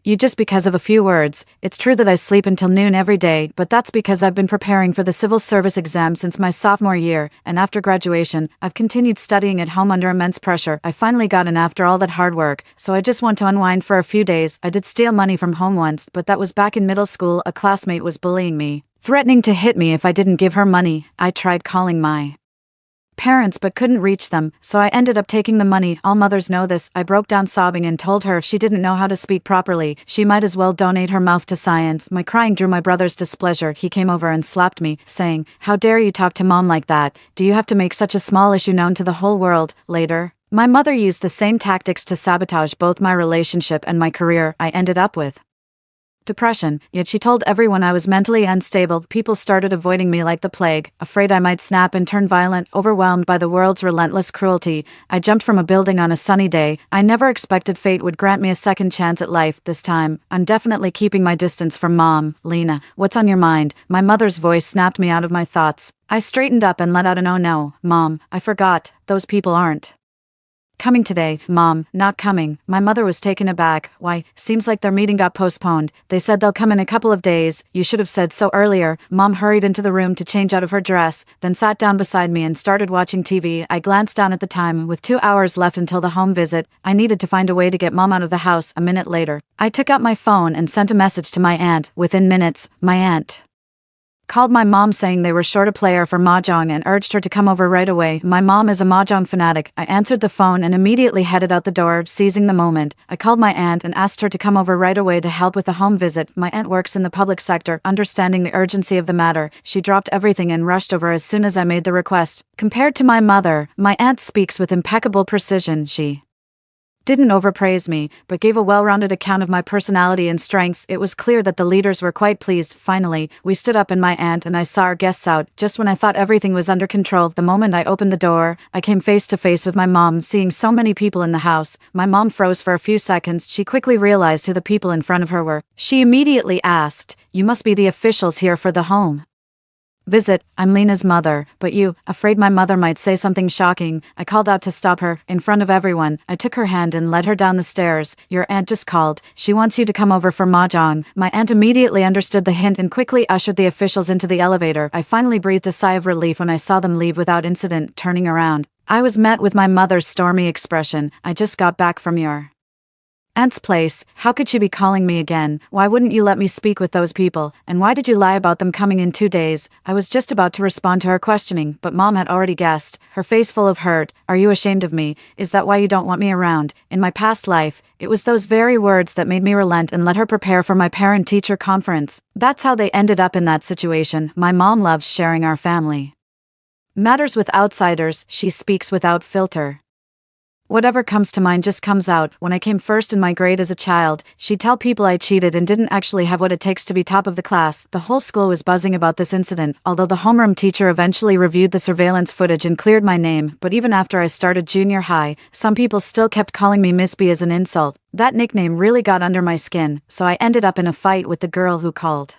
Speaker 1: you just because of a few words? It's true that I sleep until noon every day, but that's because I've been preparing for the civil service exam since my sophomore year, and after graduation, I've continued studying at home under immense pressure. I finally got in after all that hard work, so I just want to unwind for a few days. I did steal money from home once, but that was back in middle school. A classmate was bullying me, threatening to hit me if I didn't give her money. I tried calling my parents but couldn't reach them, so I ended up taking the money. All mothers know this. I broke down sobbing and told her if she didn't know how to speak properly, she might as well donate her mouth to science. My crying drew my brother's displeasure. He came over and slapped me, saying, How dare you talk to mom like that? Do you have to make such a small issue known to the whole world? Later, my mother used the same tactics to sabotage both my relationship and my career. I ended up with depression, yet she told everyone I was mentally unstable. People started avoiding me like the plague, afraid I might snap and turn violent. Overwhelmed by the world's relentless cruelty, I jumped from a building on a sunny day. I never expected fate would grant me a second chance at life. This time, I'm definitely keeping my distance from mom. Lena, what's on your mind? My mother's voice snapped me out of my thoughts. I straightened up and let out an oh no. Mom, I forgot, those people aren't coming today. Mom, not coming. My mother was taken aback. Why, seems like their meeting got postponed. They said they'll come in a couple of days. You should have said so earlier. Mom hurried into the room to change out of her dress, then sat down beside me and started watching TV. I glanced down at the time. With 2 hours left until the home visit, I needed to find a way to get mom out of the house. A minute later, I took out my phone and sent a message to my aunt. Within minutes, my aunt called my mom saying they were short a player for mahjong and urged her to come over right away. My mom is a mahjong fanatic. I answered the phone and immediately headed out the door. Seizing the moment, I called my aunt and asked her to come over right away to help with the home visit. My aunt works in the public sector. Understanding the urgency of the matter, she dropped everything and rushed over as soon as I made the request. Compared to my mother, my aunt speaks with impeccable precision. She didn't overpraise me, but gave a well-rounded account of my personality and strengths. It was clear that the leaders were quite pleased. Finally, we stood up and my aunt and I saw our guests out. Just when I thought everything was under control, the moment I opened the door, I came face to face with my mom. Seeing so many people in the house, my mom froze for a few seconds. She quickly realized who the people in front of her were. She immediately asked, "You must be the officials here for the home visit. I'm Lena's mother, but you," afraid my mother might say something shocking. I called out to stop her. In front of everyone, I took her hand and led her down the stairs. "Your aunt just called. She wants you to come over for mahjong." My aunt immediately understood the hint and quickly ushered the officials into the elevator. I finally breathed a sigh of relief when I saw them leave without incident. Turning around, I was met with my mother's stormy expression. "I just got back from your aunt's place. How could she be calling me again? Why wouldn't you let me speak with those people? And why did you lie about them coming in 2 days?" I was just about to respond to her questioning, but mom had already guessed, her face full of hurt. "Are you ashamed of me? Is that why you don't want me around? In my past life, it was those very words that made me relent and let her prepare for my parent-teacher conference. That's how they ended up in that situation." My mom loves sharing our family matters with outsiders. She speaks without filter. Whatever comes to mind just comes out. When I came first in my grade as a child, she'd tell people I cheated and didn't actually have what it takes to be top of the class. The whole school was buzzing about this incident, although the homeroom teacher eventually reviewed the surveillance footage and cleared my name. But even after I started junior high, some people still kept calling me Miss B as an insult. That nickname really got under my skin, so I ended up in a fight with the girl who called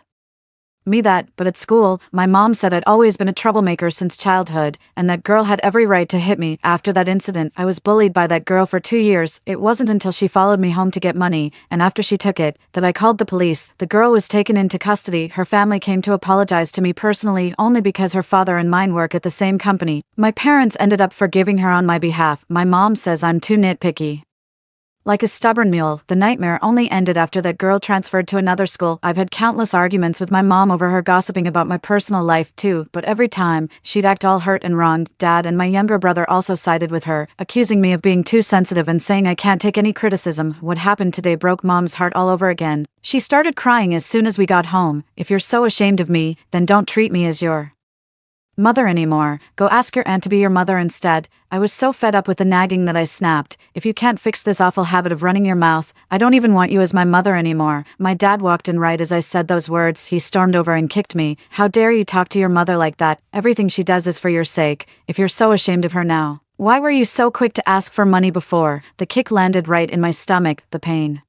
Speaker 1: me that. But at school, my mom said I'd always been a troublemaker since childhood, and that girl had every right to hit me. After that incident, I was bullied by that girl for 2 years. It wasn't until she followed me home to get money, and after she took it, that I called the police. The girl was taken into custody. Her family came to apologize to me personally only because her father and mine work at the same company. My parents ended up forgiving her on my behalf. My mom says I'm too nitpicky. Like a stubborn mule. The nightmare only ended after that girl transferred to another school. I've had countless arguments with my mom over her gossiping about my personal life too, but every time, she'd act all hurt and wronged. Dad and my younger brother also sided with her, accusing me of being too sensitive and saying I can't take any criticism. What happened today broke Mom's heart all over again. She started crying as soon as we got home. If you're so ashamed of me, then don't treat me as your mother anymore. Go ask your aunt to be your mother instead. I was so fed up with the nagging that I snapped. If you can't fix this awful habit of running your mouth, I don't even want you as my mother anymore. My dad walked in right as I said those words. He stormed over and kicked me. How dare you talk to your mother like that? Everything she does is for your sake. If you're so ashamed of her now, why were you so quick to ask for money before? The kick landed right in my stomach. The pain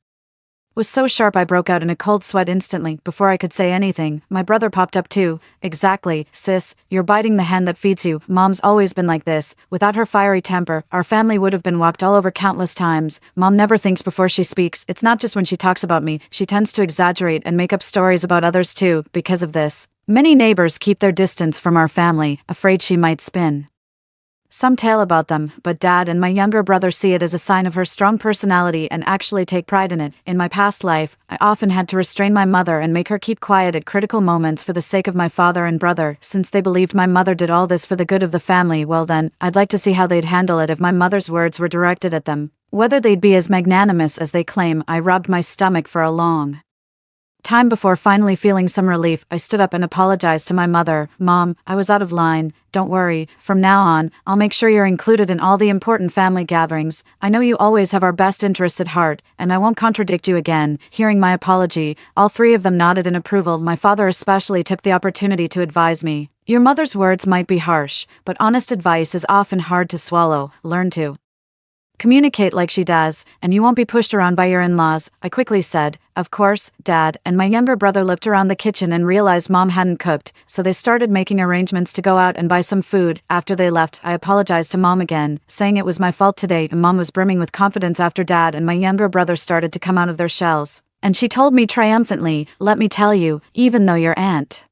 Speaker 1: was so sharp I broke out in a cold sweat instantly. Before I could say anything, my brother popped up too. Exactly, sis, you're biting the hand that feeds you. Mom's always been like this. Without her fiery temper, our family would have been walked all over countless times. Mom never thinks before she speaks. It's not just when she talks about me. She tends to exaggerate and make up stories about others too. Because of this, many neighbors keep their distance from our family, afraid she might spin some tale about them, but Dad and my younger brother see it as a sign of her strong personality and actually take pride in it. In my past life, I often had to restrain my mother and make her keep quiet at critical moments for the sake of my father and brother. Since they believed my mother did all this for the good of the family, well then, I'd like to see how they'd handle it if my mother's words were directed at them. Whether they'd be as magnanimous as they claim. I rubbed my stomach for a long time before finally feeling some relief. I stood up and apologized to my mother. Mom, I was out of line. Don't worry. From now on, I'll make sure you're included in all the important family gatherings. I know you always have our best interests at heart, and I won't contradict you again. Hearing my apology, all three of them nodded in approval. My father especially took the opportunity to advise me. Your mother's words might be harsh, but honest advice is often hard to swallow. Learn to communicate like she does, and you won't be pushed around by your in-laws. I quickly said, of course, Dad, and my younger brother looked around the kitchen and realized Mom hadn't cooked, so they started making arrangements to go out and buy some food. After they left, I apologized to Mom again, saying it was my fault today, and Mom was brimming with confidence after Dad and my younger brother started to come out of their shells. And she told me triumphantly, let me tell you, even though your aunt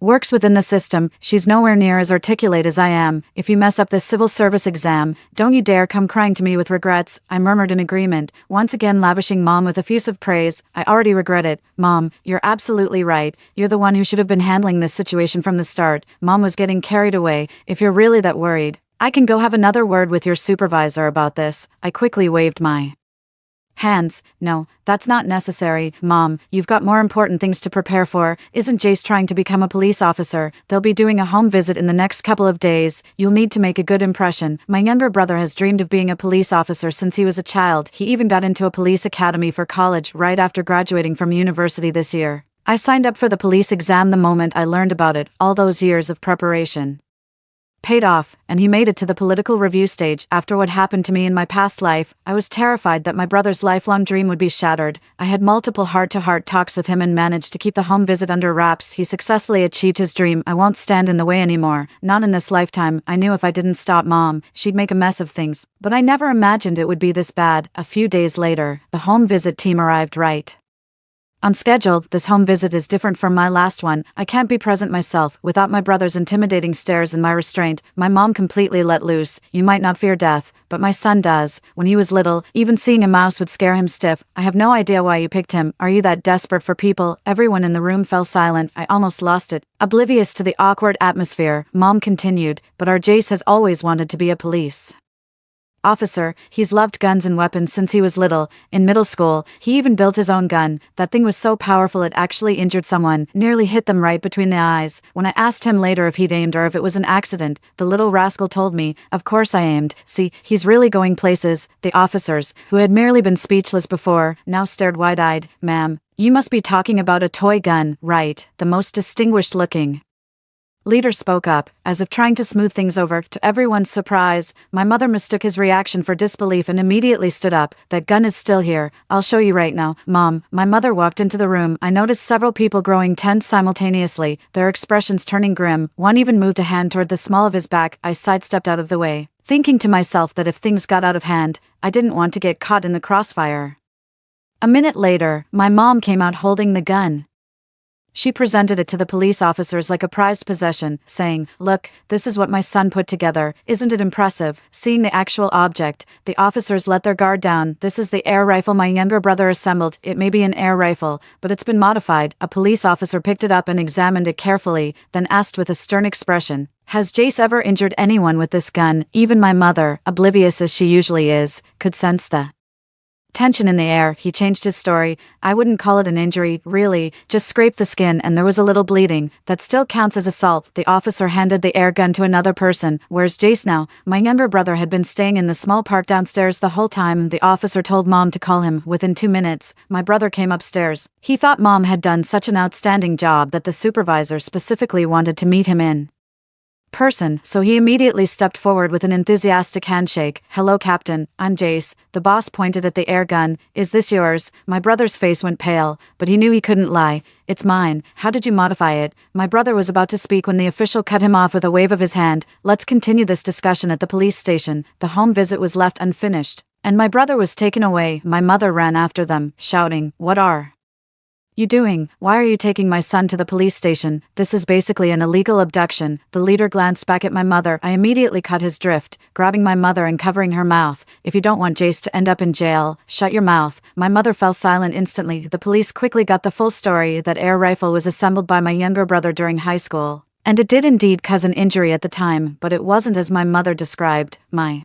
Speaker 1: works within the system, she's nowhere near as articulate as I am. If you mess up this civil service exam, don't you dare come crying to me with regrets. I murmured in agreement, once again lavishing Mom with effusive praise. I already regret it. Mom, you're absolutely right. You're the one who should have been handling this situation from the start. Mom was getting carried away. If you're really that worried, I can go have another word with your supervisor about this. I quickly waved my hands. No, that's not necessary. Mom, you've got more important things to prepare for. Isn't Jace trying to become a police officer? They'll be doing a home visit in the next couple of days. You'll need to make a good impression. My younger brother has dreamed of being a police officer since he was a child. He even got into a police academy for college right after graduating from university this year. I signed up for the police exam the moment I learned about it. All those years of preparation paid off, and he made it to the political review stage. After what happened to me in my past life, I was terrified that my brother's lifelong dream would be shattered. I had multiple heart-to-heart talks with him and managed to keep the home visit under wraps. He successfully achieved his dream. I won't stand in the way anymore. Not in this lifetime. I knew if I didn't stop Mom, she'd make a mess of things, but I never imagined it would be this bad. A few days later, the home visit team arrived right on schedule. This home visit is different from my last one. I can't be present myself without my brother's intimidating stares and my restraint. My mom completely let loose. You might not fear death, but my son does. When he was little, even seeing a mouse would scare him stiff. I have no idea why you picked him. Are you that desperate for people? Everyone in the room fell silent. I almost lost it. Oblivious to the awkward atmosphere, Mom continued, but our Jace has always wanted to be a police Officer, he's loved guns and weapons since he was little. In middle school, he even built his own gun. That thing was so powerful it actually injured someone, nearly hit them right between the eyes. When I asked him later if he'd aimed or if it was an accident, the little rascal told me, "Of course I aimed. See, he's really going places." The officers, who had merely been speechless before, now stared wide-eyed. "Ma'am, you must be talking about a toy gun, right? The most distinguished looking." Leader spoke up, as if trying to smooth things over. To everyone's surprise, my mother mistook his reaction for disbelief and immediately stood up. "That gun is still here. I'll show you right now." "Mom." My mother walked into the room. I noticed several people growing tense simultaneously, their expressions turning grim. One even moved a hand toward the small of his back. I sidestepped out of the way, thinking to myself that if things got out of hand, I didn't want to get caught in the crossfire. A minute later, my mom came out holding the gun. She presented it to the police officers like a prized possession, saying, "Look, this is what my son put together. Isn't it impressive?" Seeing the actual object, the officers let their guard down. "This is the air rifle my younger brother assembled. It may be an air rifle, but it's been modified." A police officer picked it up and examined it carefully, then asked with a stern expression, "Has Jace ever injured anyone with this gun?" Even my mother, oblivious as she usually is, could sense the tension in the air. He changed his story. "I wouldn't call it an injury, really, just scraped the skin and there was a little bleeding. That still counts as assault." The officer handed the air gun to another person. "Where's Jace now?" My younger brother had been staying in the small park downstairs the whole time. The officer told Mom to call him. Within 2 minutes, my brother came upstairs. He thought Mom had done such an outstanding job that the supervisor specifically wanted to meet him in person, so he immediately stepped forward with an enthusiastic handshake. "Hello, Captain, I'm Jace." The boss pointed at the air gun. "Is this yours?" My brother's face went pale, but he knew he couldn't lie. "It's mine. How did you modify it?" My brother was about to speak when the official cut him off with a wave of his hand. "Let's continue this discussion at the police station." The home visit was left unfinished, and my brother was taken away. My mother ran after them, shouting, "What are you doing? Why are you taking my son to the police station? This is basically an illegal abduction." The leader glanced back at my mother. I immediately cut his drift, grabbing my mother and covering her mouth. "If you don't want Jace to end up in jail, shut your mouth." My mother fell silent instantly. The police quickly got the full story. That air rifle was assembled by my younger brother during high school, and it did indeed cause an injury at the time, but it wasn't as my mother described. My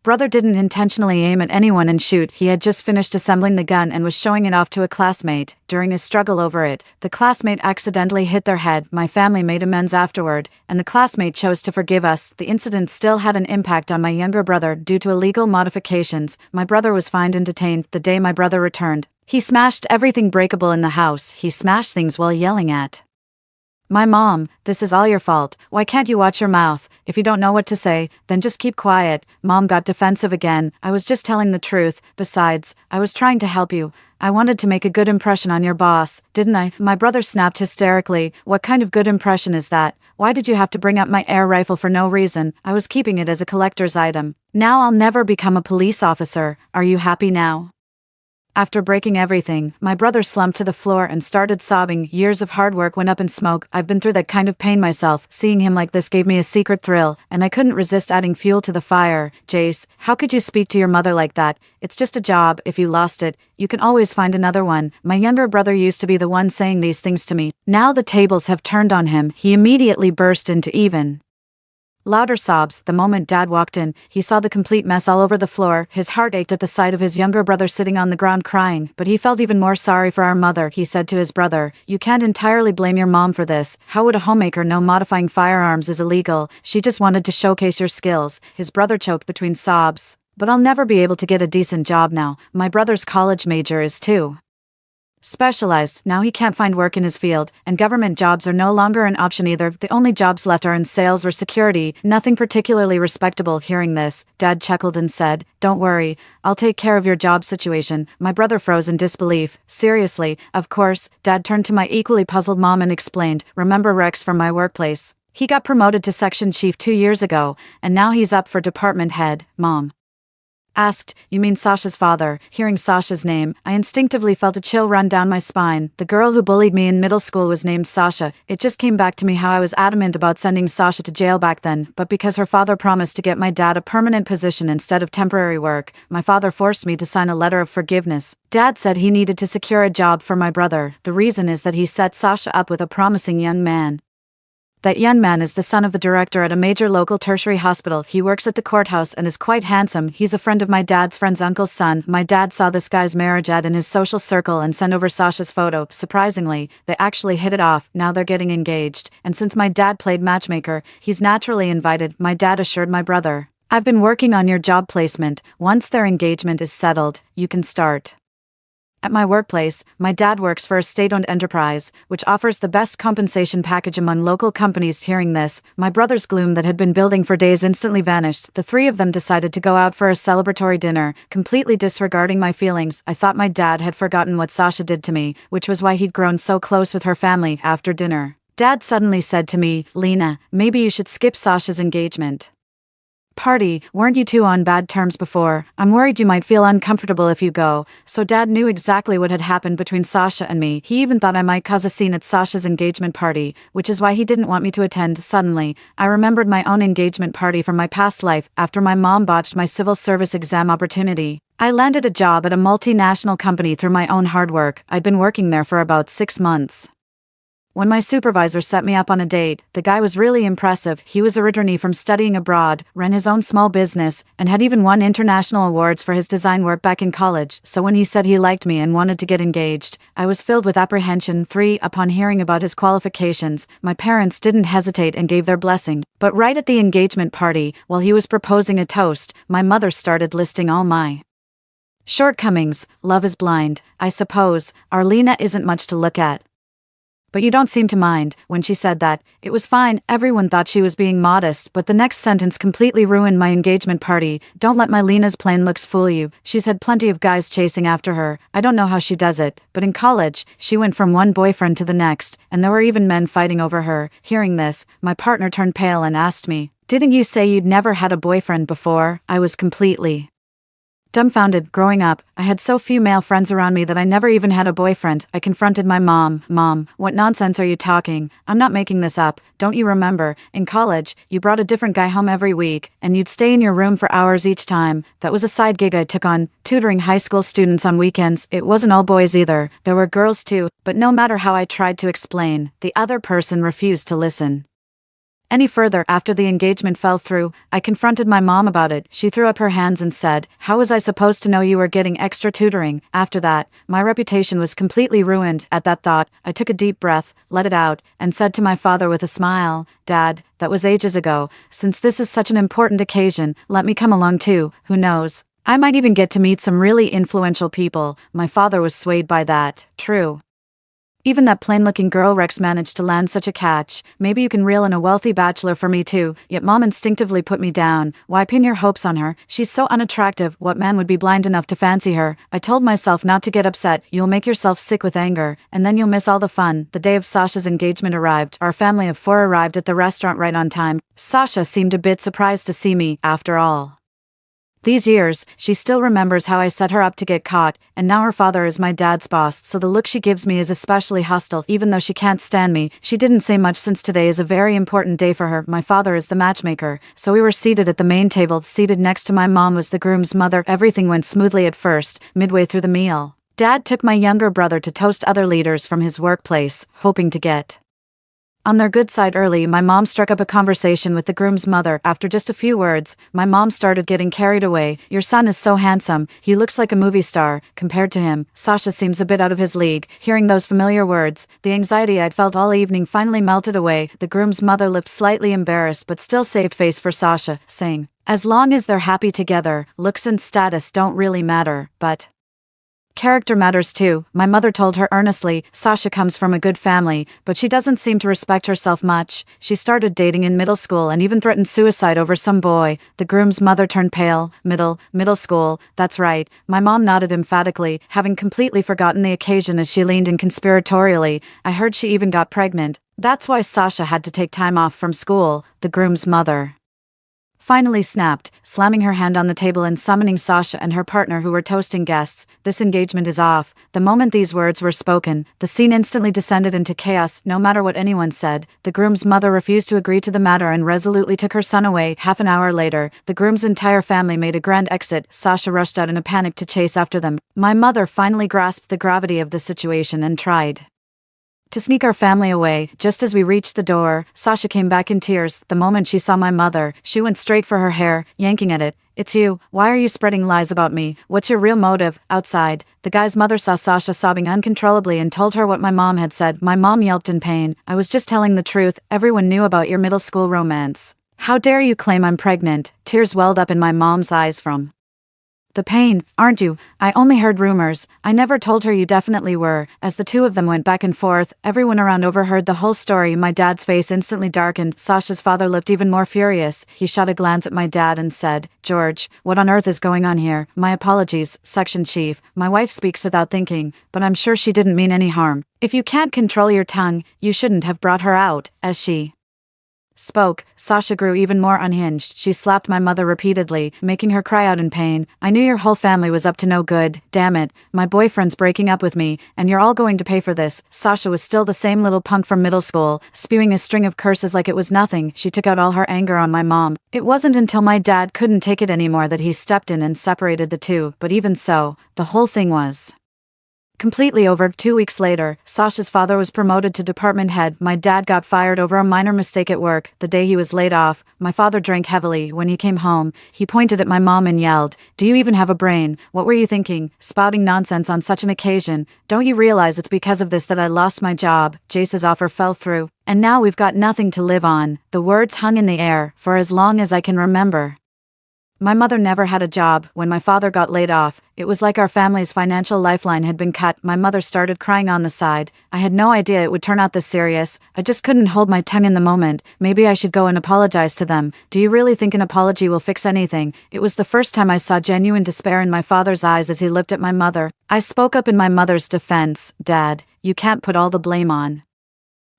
Speaker 1: brother didn't intentionally aim at anyone and shoot. He had just finished assembling the gun and was showing it off to a classmate. During a struggle over it, the classmate accidentally hit their head. My family made amends afterward, and the classmate chose to forgive us. The incident still had an impact on my younger brother due to illegal modifications. My brother was fined and detained. The day my brother returned, he smashed everything breakable in the house. He smashed things while yelling at my mom, "This is all your fault. Why can't you watch your mouth? If you don't know what to say, then just keep quiet." Mom got defensive again. "I was just telling the truth. Besides, I was trying to help you. I wanted to make a good impression on your boss, didn't I?" My brother snapped hysterically. "What kind of good impression is that? Why did you have to bring up my air rifle for no reason? I was keeping it as a collector's item. Now I'll never become a police officer. Are you happy now?" After breaking everything, my brother slumped to the floor and started sobbing. Years of hard work went up in smoke. I've been through that kind of pain myself. Seeing him like this gave me a secret thrill, and I couldn't resist adding fuel to the fire. "Jace, how could you speak to your mother like that? It's just a job. If you lost it, you can always find another one." My younger brother used to be the one saying these things to me. Now the tables have turned on him. He immediately burst into even louder sobs. The moment Dad walked in, he saw the complete mess all over the floor. His heart ached at the sight of his younger brother sitting on the ground crying, but he felt even more sorry for our mother. He said to his brother, "You can't entirely blame your mom for this. How would a homemaker know modifying firearms is illegal? She just wanted to showcase your skills." His brother choked between sobs. "But I'll never be able to get a decent job now. My brother's college major is too specialized. Now he can't find work in his field, and government jobs are no longer an option either. The only jobs left are in sales or security, nothing particularly respectable." Hearing this, Dad chuckled and said, "Don't worry, I'll take care of your job situation." My brother froze in disbelief. "Seriously?" "Of course." Dad turned to my equally puzzled mom and explained, "Remember Rex from my workplace? He got promoted to section chief 2 years ago, and now he's up for department head." Mom asked, "You mean Sasha's father?" Hearing Sasha's name, I instinctively felt a chill run down my spine. The girl who bullied me in middle school was named Sasha. It just came back to me how I was adamant about sending Sasha to jail back then, but because her father promised to get my dad a permanent position instead of temporary work, my father forced me to sign a letter of forgiveness. Dad said he needed to secure a job for my brother. The reason is that he set Sasha up with a promising young man. That young man is the son of the director at a major local tertiary hospital. He works at the courthouse and is quite handsome. He's a friend of my dad's friend's uncle's son. My dad saw this guy's marriage ad in his social circle and sent over Sasha's photo. Surprisingly, they actually hit it off. Now they're getting engaged. And since my dad played matchmaker, he's naturally invited. My dad assured my brother, "I've been working on your job placement. Once their engagement is settled, you can start." At my workplace, my dad works for a state-owned enterprise, which offers the best compensation package among local companies. Hearing this, my brother's gloom that had been building for days instantly vanished. The three of them decided to go out for a celebratory dinner, completely disregarding my feelings. I thought my dad had forgotten what Sasha did to me, which was why he'd grown so close with her family. After dinner, Dad suddenly said to me, "Lena, maybe you should skip Sasha's engagement party. Weren't you two on bad terms before? I'm worried you might feel uncomfortable if you go." So Dad knew exactly what had happened between Sasha and me. He even thought I might cause a scene at Sasha's engagement party, which is why he didn't want me to attend. Suddenly, I remembered my own engagement party from my past life after my mom botched my civil service exam opportunity. I landed a job at a multinational company through my own hard work. I'd been working there for about 6 months. When my supervisor set me up on a date, the guy was really impressive. He was a returnee from studying abroad, ran his own small business, and had even won international awards for his design work back in college. So when he said he liked me and wanted to get engaged, I was filled with apprehension. 3. Upon hearing about his qualifications, my parents didn't hesitate and gave their blessing. But right at the engagement party, while he was proposing a toast, my mother started listing all my shortcomings. Love is blind, I suppose. Our Lena isn't much to look at. But you don't seem to mind. When she said that, it was fine. Everyone thought she was being modest, but the next sentence completely ruined my engagement party. "Don't let my Lena's plain looks fool you. She's had plenty of guys chasing after her. I don't know how she does it, but in college, she went from one boyfriend to the next, and there were even men fighting over her." Hearing this, my partner turned pale and asked me, "Didn't you say you'd never had a boyfriend before?" I was completely dumbfounded. Growing up, I had so few male friends around me that I never even had a boyfriend. I confronted my mom. "Mom, what nonsense are you talking? I'm not making this up. Don't you remember, in college, you brought a different guy home every week, and you'd stay in your room for hours each time? That was a side gig I took on, tutoring high school students on weekends. It wasn't all boys either. There were girls too." But no matter how I tried to explain, the other person refused to listen any further. After the engagement fell through, I confronted my mom about it. She threw up her hands and said, "How was I supposed to know you were getting extra tutoring?" After that, my reputation was completely ruined. At that thought, I took a deep breath, let it out, and said to my father with a smile, "Dad, that was ages ago. Since this is such an important occasion, let me come along too. Who knows? I might even get to meet some really influential people." My father was swayed by that. "True. Even that plain-looking girl Rex managed to land such a catch. Maybe you can reel in a wealthy bachelor for me too." Yet Mom instinctively put me down. "Why pin your hopes on her? She's so unattractive. What man would be blind enough to fancy her?" I told myself not to get upset. "You'll make yourself sick with anger, and then you'll miss all the fun." The day of Sasha's engagement arrived. Our family of 4 arrived at the restaurant right on time. Sasha seemed a bit surprised to see me. After all these years, she still remembers how I set her up to get caught, and now her father is my dad's boss, so the look she gives me is especially hostile. Even though she can't stand me, she didn't say much since today is a very important day for her. My father is the matchmaker, so we were seated at the main table. Seated next to my mom was the groom's mother. Everything went smoothly at first. Midway through the meal, Dad took my younger brother to toast other leaders from his workplace, hoping to get on their good side early. My mom struck up a conversation with the groom's mother. After just a few words, my mom started getting carried away. "Your son is so handsome. He looks like a movie star. Compared to him, Sasha seems a bit out of his league." Hearing those familiar words, the anxiety I'd felt all evening finally melted away. The groom's mother looked slightly embarrassed but still saved face for Sasha, saying, "As long as they're happy together, looks and status don't really matter, but character matters too." My mother told her earnestly, "Sasha comes from a good family, but she doesn't seem to respect herself much. She started dating in middle school and even threatened suicide over some boy." The groom's mother turned pale. Middle school, that's right." My mom nodded emphatically, having completely forgotten the occasion as she leaned in conspiratorially. "I heard she even got pregnant. That's why Sasha had to take time off from school." The groom's mother finally snapped, slamming her hand on the table and summoning Sasha and her partner who were toasting guests. "This engagement is off." The moment these words were spoken, the scene instantly descended into chaos. No matter what anyone said, the groom's mother refused to agree to the matter and resolutely took her son away. Half an hour later, the groom's entire family made a grand exit. Sasha rushed out in a panic to chase after them. My mother finally grasped the gravity of the situation and tried to sneak our family away. Just as we reached the door, Sasha came back in tears. The moment she saw my mother, she went straight for her hair, yanking at it. It's you. Why are you spreading lies about me? What's your real motive? Outside, the guy's mother saw Sasha sobbing uncontrollably and told her what my mom had said. My mom yelped in pain. I was just telling the truth. Everyone knew about your middle school romance. How dare you claim I'm pregnant? Tears welled up in my mom's eyes from the pain. Aren't you? I only heard rumors. I never told her you definitely were. As the two of them went back and forth, everyone around overheard the whole story. My dad's face instantly darkened. Sasha's father looked even more furious. He shot a glance at my dad and said, George, what on earth is going on here? My apologies, Section Chief. My wife speaks without thinking, but I'm sure she didn't mean any harm. If you can't control your tongue, you shouldn't have brought her out. As she spoke, Sasha grew even more unhinged. She slapped my mother repeatedly, making her cry out in pain. I knew your whole family was up to no good. Damn it. My boyfriend's breaking up with me, and you're all going to pay for this. Sasha was still the same little punk from middle school, spewing a string of curses like it was nothing. She took out all her anger on my mom. It wasn't until my dad couldn't take it anymore that he stepped in and separated the two, but even so, the whole thing was completely over. 2 weeks later, Sasha's father was promoted to department head. My dad got fired over a minor mistake at work. The day he was laid off, my father drank heavily. When he came home, he pointed at my mom and yelled, Do you even have a brain? What were you thinking, spouting nonsense on such an occasion? Don't you realize it's because of this that I lost my job? Jace's offer fell through, and now we've got nothing to live on. The words hung in the air for as long as I can remember. My mother never had a job. When my father got laid off, it was like our family's financial lifeline had been cut. My mother started crying on the side. I had no idea it would turn out this serious. I just couldn't hold my tongue in the moment. Maybe I should go and apologize to them. Do you really think an apology will fix anything? It was the first time I saw genuine despair in my father's eyes as he looked at my mother. I spoke up in my mother's defense. Dad, you can't put all the blame on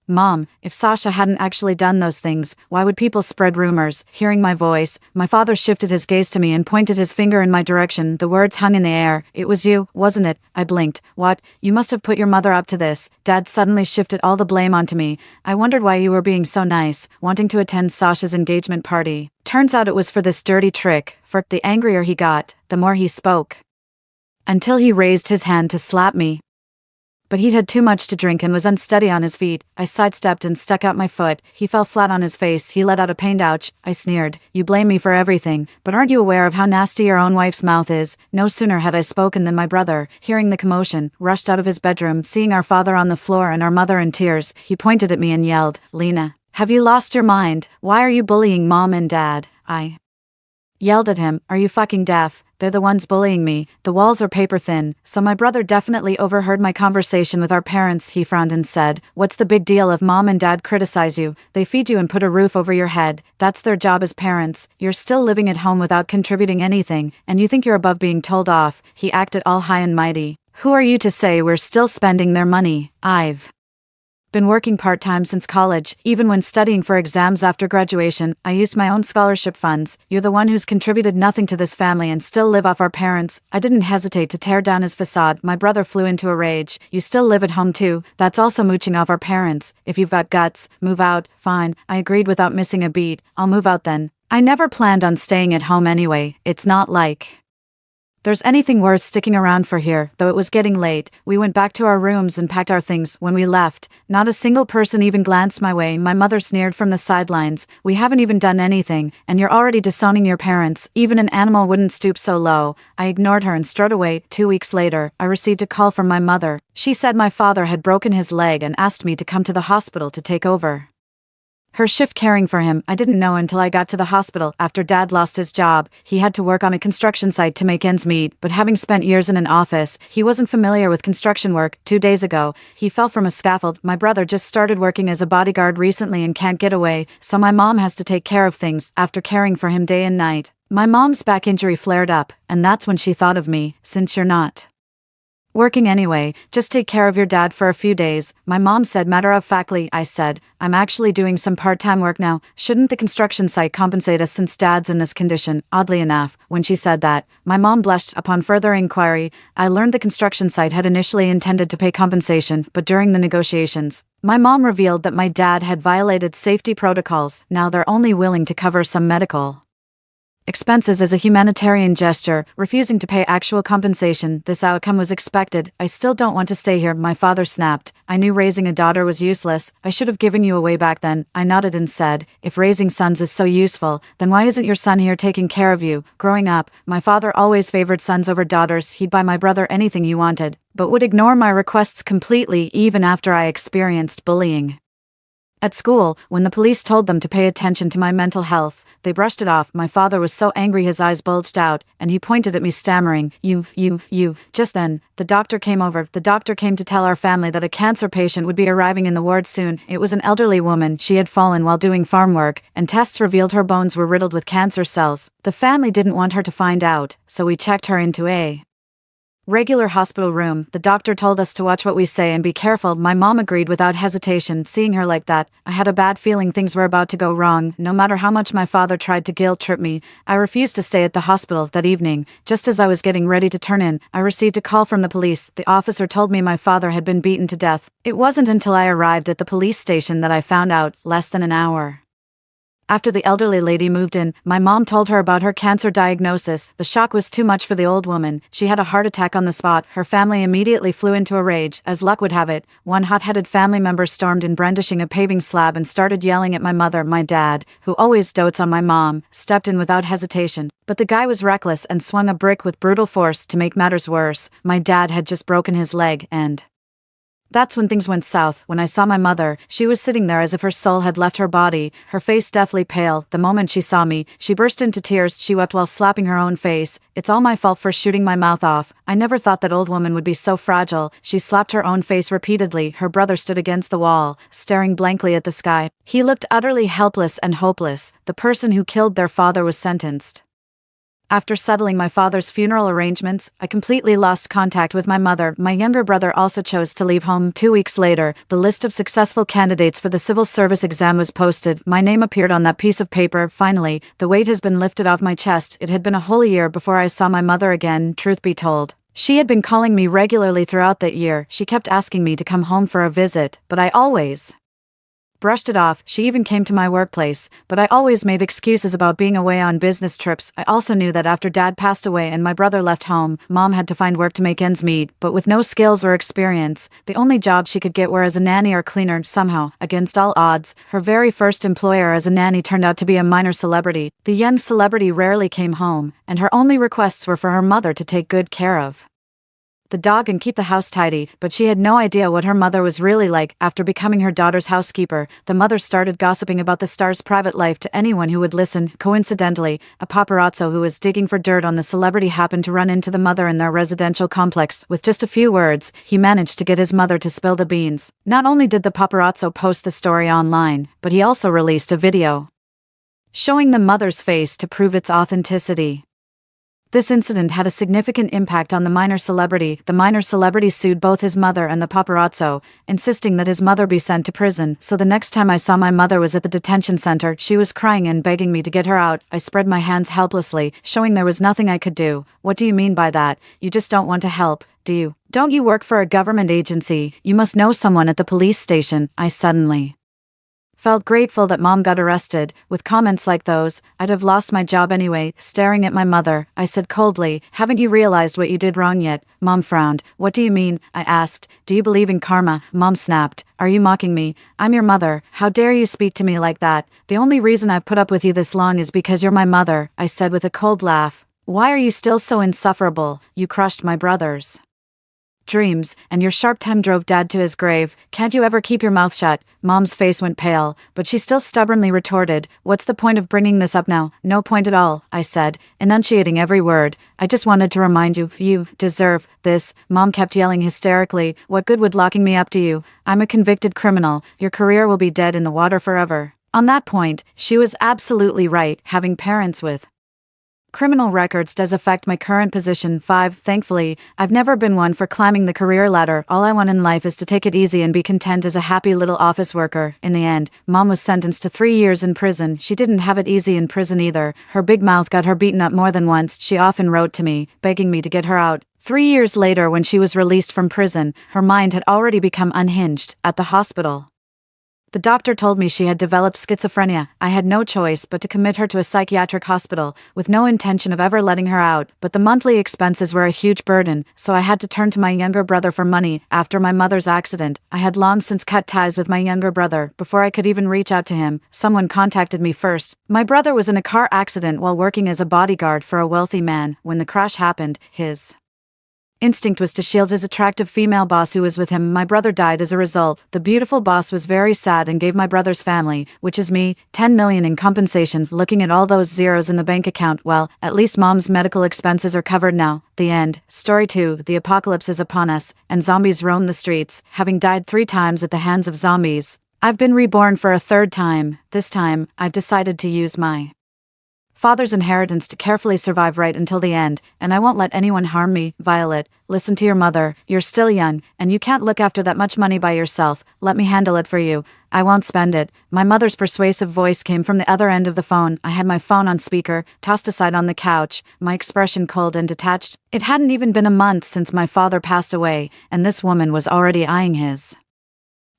Speaker 1: Mom. If Sasha hadn't actually done those things, why would people spread rumors? Hearing my voice, my father shifted his gaze to me and pointed his finger in my direction. The words hung in the air. It was you, wasn't it? I blinked. What? You must have put your mother up to this. Dad suddenly shifted all the blame onto me. I wondered why you were being so nice, wanting to attend Sasha's engagement party. Turns out it was for this dirty trick. For the angrier he got, the more he spoke, until he raised his hand to slap me. But he'd had too much to drink and was unsteady on his feet. I sidestepped and stuck out my foot. He fell flat on his face. He let out a pained ouch. I sneered. You blame me for everything, but aren't you aware of how nasty your own wife's mouth is? No sooner had I spoken than my brother, hearing the commotion, rushed out of his bedroom. Seeing our father on the floor and our mother in tears, he pointed at me and yelled, Lena, have you lost your mind? Why are you bullying Mom and Dad? I yelled at him, are you fucking deaf? They're the ones bullying me. The walls are paper thin. So my brother definitely overheard my conversation with our parents. He frowned and said, what's the big deal if Mom and Dad criticize you? They feed you and put a roof over your head. That's their job as parents. You're still living at home without contributing anything, and you think you're above being told off. He acted all high and mighty. Who are you to say we're still spending their money? I've been working part-time since college. Even when studying for exams after graduation, I used my own scholarship funds. You're the one who's contributed nothing to this family and still live off our parents. I didn't hesitate to tear down his facade. My brother flew into a rage. You still live at home too. That's also mooching off our parents. If you've got guts, move out. Fine. I agreed without missing a beat. I'll move out then. I never planned on staying at home anyway. It's not like there's anything worth sticking around for here. Though it was getting late, we went back to our rooms and packed our things. When we left, not a single person even glanced my way. My mother sneered from the sidelines. We haven't even done anything, and you're already disowning your parents. Even an animal wouldn't stoop so low. I ignored her and strode away. 2 weeks later, I received a call from my mother. She said my father had broken his leg and asked me to come to the hospital to take over her shift caring for him. I didn't know until I got to the hospital. After Dad lost his job, he had to work on a construction site to make ends meet, but having spent years in an office, he wasn't familiar with construction work. 2 days ago, he fell from a scaffold. My brother just started working as a bodyguard recently and can't get away, so my mom has to take care of things after caring for him day and night. My mom's back injury flared up, and that's when she thought of me. Since you're not working anyway, just take care of your dad for a few days, my mom said matter-of-factly. I said, I'm actually doing some part-time work now. Shouldn't the construction site compensate us since Dad's in this condition? Oddly enough, when she said that, my mom blushed. Upon further inquiry, I learned the construction site had initially intended to pay compensation, but during the negotiations, my mom revealed that my dad had violated safety protocols. Now they're only willing to cover some medical expenses as a humanitarian gesture, refusing to pay actual compensation. This outcome was expected. I still don't want to stay here, my father snapped. I knew raising a daughter was useless. I should have given you away back then. I nodded and said, if raising sons is so useful, then why isn't your son here taking care of you? Growing up, my father always favored sons over daughters. He'd buy my brother anything he wanted, but would ignore my requests completely even after I experienced bullying. At school, when the police told them to pay attention to my mental health, they brushed it off. My father was so angry his eyes bulged out, and he pointed at me stammering, you. Just then, the doctor came over. The doctor came to tell our family that a cancer patient would be arriving in the ward soon. It was an elderly woman. She had fallen while doing farm work, and tests revealed her bones were riddled with cancer cells. The family didn't want her to find out, so we checked her into a regular hospital room. The doctor told us to watch what we say and be careful. My mom agreed without hesitation. Seeing her like that, I had a bad feeling things were about to go wrong. No matter how much my father tried to guilt-trip me, I refused to stay at the hospital. That evening, just as I was getting ready to turn in, I received a call from the police. The officer told me my father had been beaten to death. It wasn't until I arrived at the police station that I found out, less than an hour after the elderly lady moved in. My mom told her about her cancer diagnosis. The shock was too much for the old woman. She had a heart attack on the spot. Her family immediately flew into a rage. As luck would have it, one hot-headed family member stormed in brandishing a paving slab and started yelling at my mother. My dad, who always dotes on my mom, stepped in without hesitation. But the guy was reckless and swung a brick with brutal force. To make matters worse, my dad had just broken his leg, and that's when things went south. When I saw my mother, she was sitting there as if her soul had left her body, her face deathly pale. The moment she saw me, she burst into tears. She wept while slapping her own face. It's all my fault for shooting my mouth off. I never thought that old woman would be so fragile. She slapped her own face repeatedly. Her brother stood against the wall, staring blankly at the sky. He looked utterly helpless and hopeless. The person who killed their father was sentenced. After settling my father's funeral arrangements, I completely lost contact with my mother. My younger brother also chose to leave home. 2 weeks later, the list of successful candidates for the civil service exam was posted. My name appeared on that piece of paper. Finally, the weight has been lifted off my chest. It had been a whole year before I saw my mother again. Truth be told, she had been calling me regularly throughout that year. She kept asking me to come home for a visit, but I always brushed it off. She even came to my workplace, but I always made excuses about being away on business trips. I also knew that after Dad passed away and my brother left home, Mom had to find work to make ends meet, but with no skills or experience, the only job she could get were as a nanny or cleaner. Somehow, against all odds, her very first employer as a nanny turned out to be a minor celebrity. The young celebrity rarely came home, and her only requests were for her mother to take good care of the dog and keep the house tidy, but she had no idea what her mother was really like. After becoming her daughter's housekeeper, the mother started gossiping about the star's private life to anyone who would listen. Coincidentally, a paparazzo who was digging for dirt on the celebrity happened to run into the mother in their residential complex. With just a few words, he managed to get his mother to spill the beans. Not only did the paparazzo post the story online, but he also released a video showing the mother's face to prove its authenticity. This incident had a significant impact on the minor celebrity. The minor celebrity sued both his mother and the paparazzo, insisting that his mother be sent to prison. So the next time I saw my mother was at the detention center. She was crying and begging me to get her out. I spread my hands helplessly, showing there was nothing I could do. What do you mean by that? You just don't want to help, do you? Don't you work for a government agency? You must know someone at the police station. I suddenly felt grateful that Mom got arrested. With comments like those, I'd have lost my job anyway. Staring at my mother, I said coldly, haven't you realized what you did wrong yet? Mom frowned. What do you mean? I asked. Do you believe in karma? Mom snapped. Are you mocking me? I'm your mother. How dare you speak to me like that? The only reason I've put up with you this long is because you're my mother, I said with a cold laugh. Why are you still so insufferable? You crushed my brothers' dreams, and your sharp tongue drove Dad to his grave. Can't you ever keep your mouth shut? Mom's face went pale, but she still stubbornly retorted, what's the point of bringing this up now? No point at all, I said, enunciating every word. I just wanted to remind you, you deserve this. Mom kept yelling hysterically, what good would locking me up do you? I'm a convicted criminal. Your career will be dead in the water forever. On that point, she was absolutely right. Having parents with criminal records does affect my current position. 5. Thankfully, I've never been one for climbing the career ladder. All I want in life is to take it easy and be content as a happy little office worker. In the end, Mom was sentenced to 3 years in prison. She didn't have it easy in prison either. Her big mouth got her beaten up more than once. She often wrote to me, begging me to get her out. 3 years later, when she was released from prison, her mind had already become unhinged. At the hospital, The doctor told me she had developed schizophrenia. I had no choice but to commit her to a psychiatric hospital, with no intention of ever letting her out, but the monthly expenses were a huge burden, so I had to turn to my younger brother for money. After my mother's accident, I had long since cut ties with my younger brother. Before I could even reach out to him, someone contacted me first. My brother was in a car accident while working as a bodyguard for a wealthy man. When the crash happened, his instinct was to shield his attractive female boss who was with him. My brother died as a result. The beautiful boss was very sad and gave my brother's family, which is me, 10 million in compensation. Looking at all those zeros in the bank account, well, at least mom's medical expenses are covered now. The end. Story 2. The apocalypse is upon us, and zombies roam the streets. Having died 3 times at the hands of zombies, I've been reborn for a 3rd time. This time, I've decided to use my father's inheritance to carefully survive right until the end, and I won't let anyone harm me. Violet, listen to your mother. You're still young, and you can't look after that much money by yourself. Let me handle it for you. I won't spend it. My mother's persuasive voice came from the other end of the phone. I had my phone on speaker, tossed aside on the couch, my expression cold and detached. It hadn't even been a month since my father passed away, and this woman was already eyeing his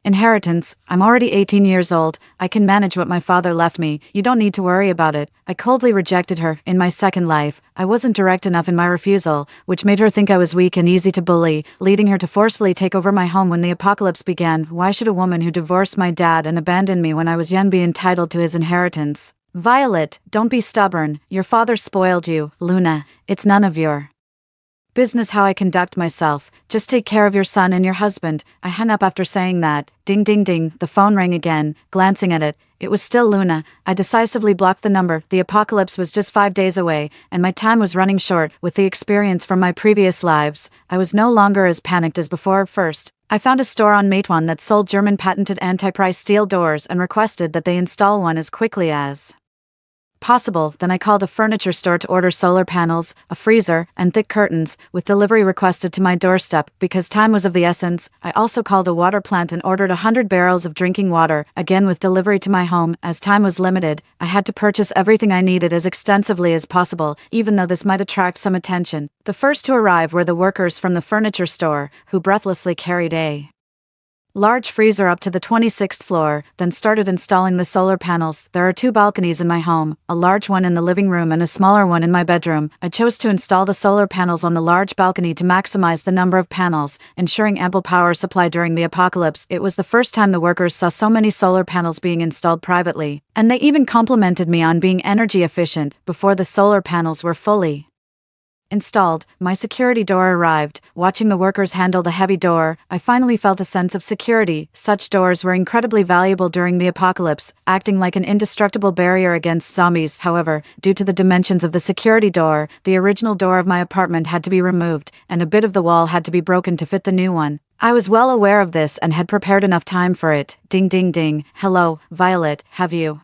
Speaker 1: inheritance. I'm already 18 years old. I can manage what my father left me. You don't need to worry about it. I coldly rejected her. In my second life, I wasn't direct enough in my refusal, which made her think I was weak and easy to bully, leading her to forcefully take over my home when the apocalypse began. Why should a woman who divorced my dad and abandoned me when I was young be entitled to his inheritance? Violet, don't be stubborn. Your father spoiled you. Luna, it's none of your business how I conduct myself. Just take care of your son and your husband. I hung up after saying that. Ding ding ding, the phone rang again. Glancing at it, it was still Luna. I decisively blocked the number. The apocalypse was just 5 days away, and my time was running short. With the experience from my previous lives, I was no longer as panicked as before. First, I found a store on Meituan that sold German patented anti-price steel doors and requested that they install one as quickly as possible. Then I called a furniture store to order solar panels, a freezer, and thick curtains, with delivery requested to my doorstep. Because time was of the essence, I also called a water plant and ordered 100 barrels of drinking water, again with delivery to my home. As time was limited, I had to purchase everything I needed as extensively as possible, even though this might attract some attention. The first to arrive were the workers from the furniture store, who breathlessly carried a large freezer up to the 26th floor, then started installing the solar panels. There are 2 balconies in my home, a large one in the living room and a smaller one in my bedroom. I chose to install the solar panels on the large balcony to maximize the number of panels, ensuring ample power supply during the apocalypse. It was the first time the workers saw so many solar panels being installed privately, and they even complimented me on being energy efficient. Before the solar panels were fully installed, my security door arrived. Watching the workers handle the heavy door, I finally felt a sense of security. Such doors were incredibly valuable during the apocalypse, acting like an indestructible barrier against zombies. However, due to the dimensions of the security door, the original door of my apartment had to be removed, and a bit of the wall had to be broken to fit the new one. I was well aware of this and had prepared enough time for it. Ding ding ding. Hello, Violet, have you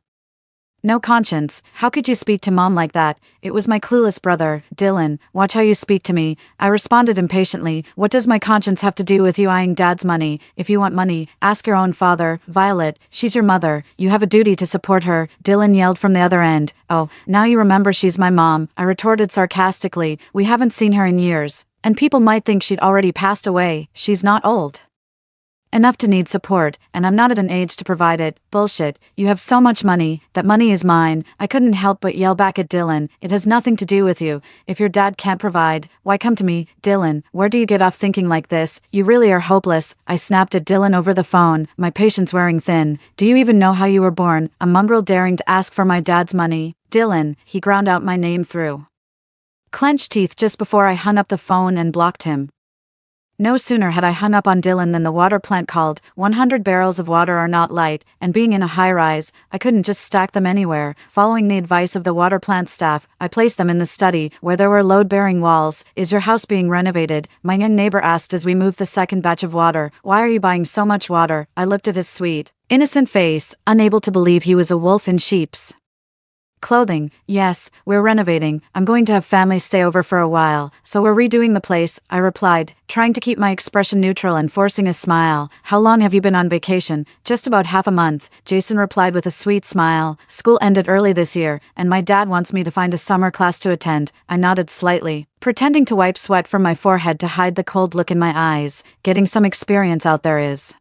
Speaker 1: no conscience? How could you speak to mom like that? It was my clueless brother, Dylan. Watch how you speak to me. I responded impatiently. What does my conscience have to do with you eyeing dad's money? If you want money, ask your own father. Violet, she's your mother. You have a duty to support her. Dylan yelled from the other end. Oh, now you remember she's my mom, I retorted sarcastically. We haven't seen her in years, and people might think she'd already passed away. She's not old enough to need support, and I'm not at an age to provide it. Bullshit. You have so much money. That money is mine. I couldn't help but yell back at Dylan. It has nothing to do with you. If your dad can't provide, why come to me? Dylan, where do you get off thinking like this? You really are hopeless. I snapped at Dylan over the phone, my patience wearing thin. Do you even know how you were born? A mongrel daring to ask for my dad's money. Dylan, he ground out my name through clenched teeth just before I hung up the phone and blocked him. No sooner had I hung up on Dylan than the water plant called. 100 barrels of water are not light, and being in a high-rise, I couldn't just stack them anywhere. Following the advice of the water plant staff, I placed them in the study, where there were load-bearing walls. Is your house being renovated? My young neighbor asked as we moved the second batch of water. Why are you buying so much water? I looked at his sweet, innocent face, unable to believe he was a wolf in sheep's clothing. Yes, we're renovating. I'm going to have family stay over for a while, so we're redoing the place, I replied, trying to keep my expression neutral and forcing a smile. How long have you been on vacation? Just about half a month, Jason replied with a sweet smile. School ended early this year, and my dad wants me to find a summer class to attend. I nodded slightly, pretending to wipe sweat from my forehead to hide the cold look in my eyes. Getting some experience out there is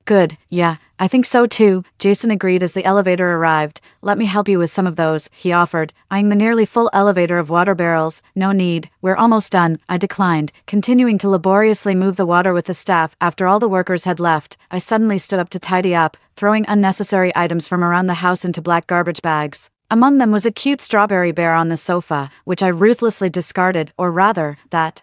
Speaker 1: Good, yeah, I think so too, Jason agreed as the elevator arrived. Let me help you with some of those, he offered, eyeing the nearly full elevator of water barrels. No need, we're almost done, I declined, continuing to laboriously move the water with the staff. After all the workers had left, I suddenly stood up to tidy up, throwing unnecessary items from around the house into black garbage bags. Among them was a cute strawberry bear on the sofa, which I ruthlessly discarded, or rather, that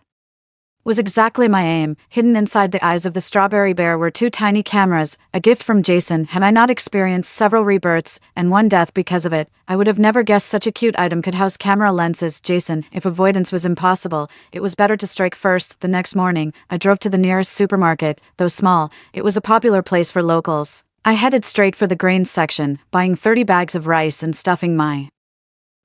Speaker 1: was exactly my aim. Hidden inside the eyes of the strawberry bear were two tiny cameras, a gift from Jason. Had I not experienced several rebirths, and one death because of it, I would have never guessed such a cute item could house camera lenses. Jason, if avoidance was impossible, it was better to strike first. The next morning, I drove to the nearest supermarket. Though small, it was a popular place for locals. I headed straight for the grains section, buying 30 bags of rice and stuffing my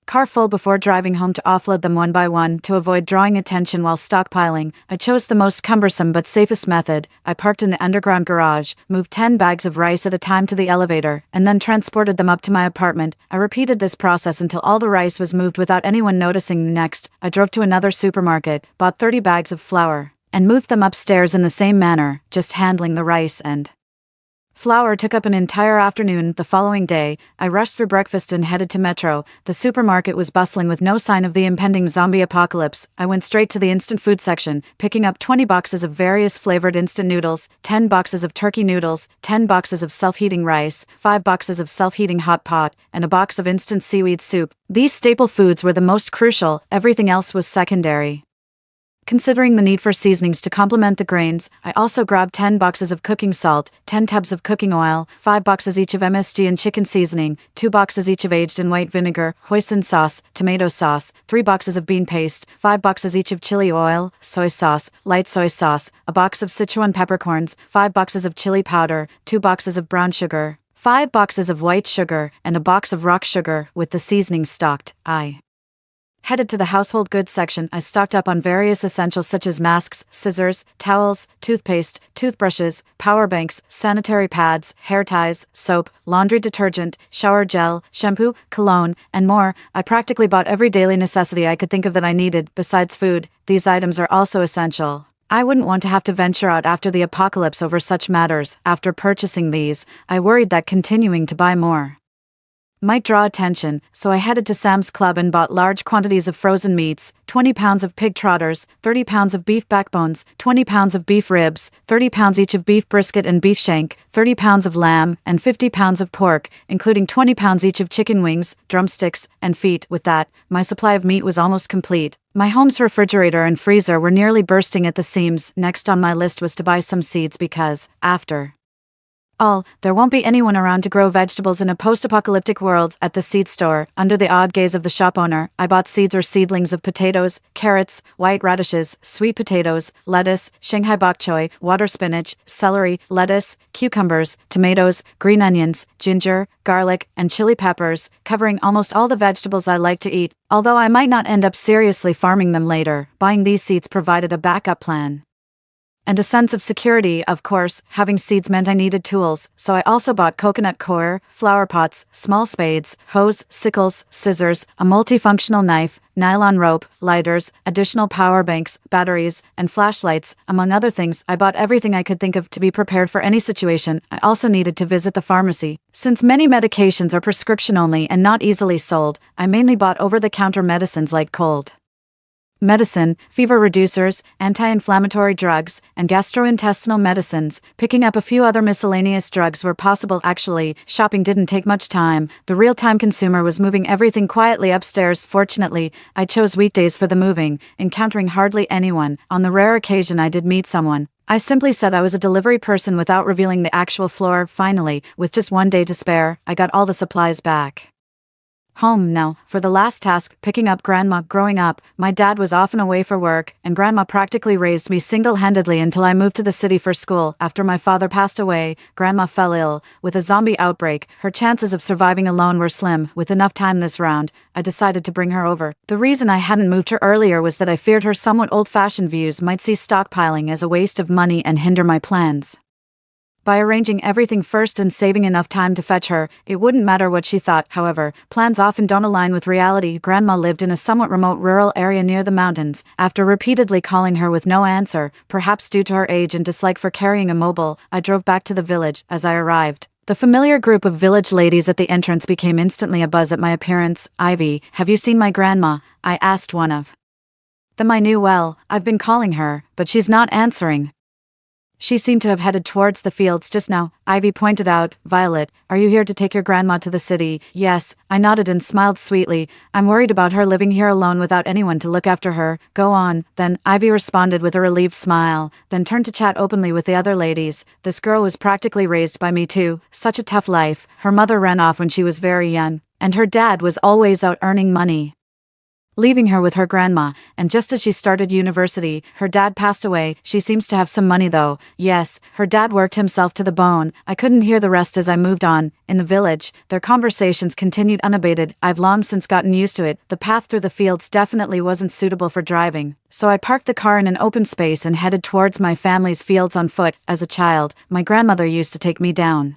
Speaker 1: car full before driving home to offload them one by one. To avoid drawing attention while stockpiling, I chose the most cumbersome but safest method. I parked in the underground garage, moved 10 bags of rice at a time to the elevator, and then transported them up to my apartment. I repeated this process until all the rice was moved without anyone noticing. Next, I drove to another supermarket, bought 30 bags of flour, and moved them upstairs in the same manner, just handling the rice and flour took up an entire afternoon. The following day, I rushed through breakfast and headed to Metro. The supermarket was bustling with no sign of the impending zombie apocalypse. I went straight to the instant food section, picking up 20 boxes of various flavored instant noodles, 10 boxes of turkey noodles, 10 boxes of self-heating rice, 5 boxes of self-heating hot pot, and a box of instant seaweed soup. These staple foods were the most crucial, everything else was secondary. Considering the need for seasonings to complement the grains, I also grabbed 10 boxes of cooking salt, 10 tubs of cooking oil, 5 boxes each of MSG and chicken seasoning, 2 boxes each of aged in white vinegar, hoisin sauce, tomato sauce, 3 boxes of bean paste, 5 boxes each of chili oil, soy sauce, light soy sauce, a box of Sichuan peppercorns, 5 boxes of chili powder, 2 boxes of brown sugar, 5 boxes of white sugar, and a box of rock sugar. With the seasonings stocked, I headed to the household goods section. I stocked up on various essentials such as masks, scissors, towels, toothpaste, toothbrushes, power banks, sanitary pads, hair ties, soap, laundry detergent, shower gel, shampoo, cologne, and more. I practically bought every daily necessity I could think of that I needed. Besides food, these items are also essential. I wouldn't want to have to venture out after the apocalypse over such matters. After purchasing these, I worried that continuing to buy more might draw attention, so I headed to Sam's Club and bought large quantities of frozen meats, 20 pounds of pig trotters, 30 pounds of beef backbones, 20 pounds of beef ribs, 30 pounds each of beef brisket and beef shank, 30 pounds of lamb, and 50 pounds of pork, including 20 pounds each of chicken wings, drumsticks, and feet. With that, my supply of meat was almost complete. My home's refrigerator and freezer were nearly bursting at the seams. Next on my list was to buy some seeds because, after all, there won't be anyone around to grow vegetables in a post-apocalyptic world. At the seed store, under the odd gaze of the shop owner, I bought seeds or seedlings of potatoes, carrots, white radishes, sweet potatoes, lettuce, Shanghai bok choy, water spinach, celery, lettuce, cucumbers, tomatoes, green onions, ginger, garlic, and chili peppers, covering almost all the vegetables I like to eat. Although I might not end up seriously farming them later, buying these seeds provided a backup plan and a sense of security. Of course, having seeds meant I needed tools, so I also bought coconut coir, flower pots, small spades, hose, sickles, scissors, a multifunctional knife, nylon rope, lighters, additional power banks, batteries, and flashlights. Among other things, I bought everything I could think of to be prepared for any situation. I also needed to visit the pharmacy. Since many medications are prescription only and not easily sold, I mainly bought over-the-counter medicines like cold medicine, fever reducers, anti-inflammatory drugs, and gastrointestinal medicines, picking up a few other miscellaneous drugs where possible. Actually, shopping didn't take much time. The real-time consumer was moving everything quietly upstairs. Fortunately, I chose weekdays for the moving, encountering hardly anyone. On the rare occasion I did meet someone, I simply said I was a delivery person without revealing the actual floor. Finally, with just one day to spare, I got all the supplies back home. Now, for the last task, picking up Grandma. Growing up, my dad was often away for work, and Grandma practically raised me single-handedly until I moved to the city for school. After my father passed away, Grandma fell ill with a zombie outbreak. Her chances of surviving alone were slim. With enough time this round, I decided to bring her over. The reason I hadn't moved her earlier was that I feared her somewhat old-fashioned views might see stockpiling as a waste of money and hinder my plans. By arranging everything first and saving enough time to fetch her, it wouldn't matter what she thought. However, plans often don't align with reality. Grandma lived in a somewhat remote rural area near the mountains. After repeatedly calling her with no answer, perhaps due to her age and dislike for carrying a mobile, I drove back to the village. As I arrived, the familiar group of village ladies at the entrance became instantly abuzz at my appearance. "Ivy, have you seen my grandma?" I asked one of them I knew well. "I've been calling her, but she's not answering. She seemed to have headed towards the fields just now," Ivy pointed out. "Violet, are you here to take your grandma to the city?" "Yes," I nodded and smiled sweetly. "I'm worried about her living here alone without anyone to look after her." "Go on, then," Ivy responded with a relieved smile, then turned to chat openly with the other ladies. "This girl was practically raised by me too. Such a tough life. Her mother ran off when she was very young, and her dad was always out earning money, leaving her with her grandma, and just as she started university, her dad passed away. She seems to have some money though. Yes, her dad worked himself to the bone." I couldn't hear the rest as I moved on. In the village, their conversations continued unabated. I've long since gotten used to it. The path through the fields definitely wasn't suitable for driving, so I parked the car in an open space and headed towards my family's fields on foot. As a child, my grandmother used to take me down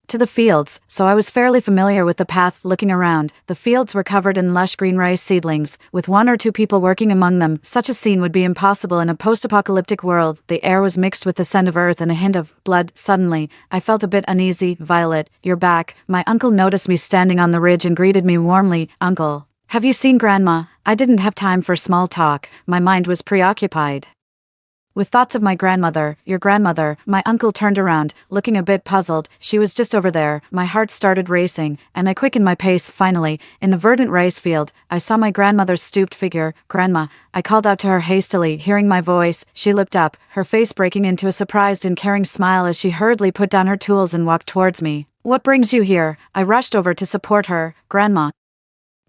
Speaker 1: to the fields, so I was fairly familiar with the path. Looking around, the fields were covered in lush green rice seedlings, with one or two people working among them. Such a scene would be impossible in a post-apocalyptic world. The air was mixed with the scent of earth and a hint of blood. Suddenly, I felt a bit uneasy. "Violet, you're back." My uncle noticed me standing on the ridge and greeted me warmly. "Uncle, have you seen Grandma?" I didn't have time for small talk. My mind was preoccupied with thoughts of my grandmother. "Your grandmother?" My uncle turned around, looking a bit puzzled. "She was just over there." My heart started racing, and I quickened my pace. Finally, in the verdant rice field, I saw my grandmother's stooped figure. "Grandma," I called out to her hastily. Hearing my voice, she looked up, her face breaking into a surprised and caring smile as she hurriedly put down her tools and walked towards me. "What brings you here?" I rushed over to support her. "Grandma,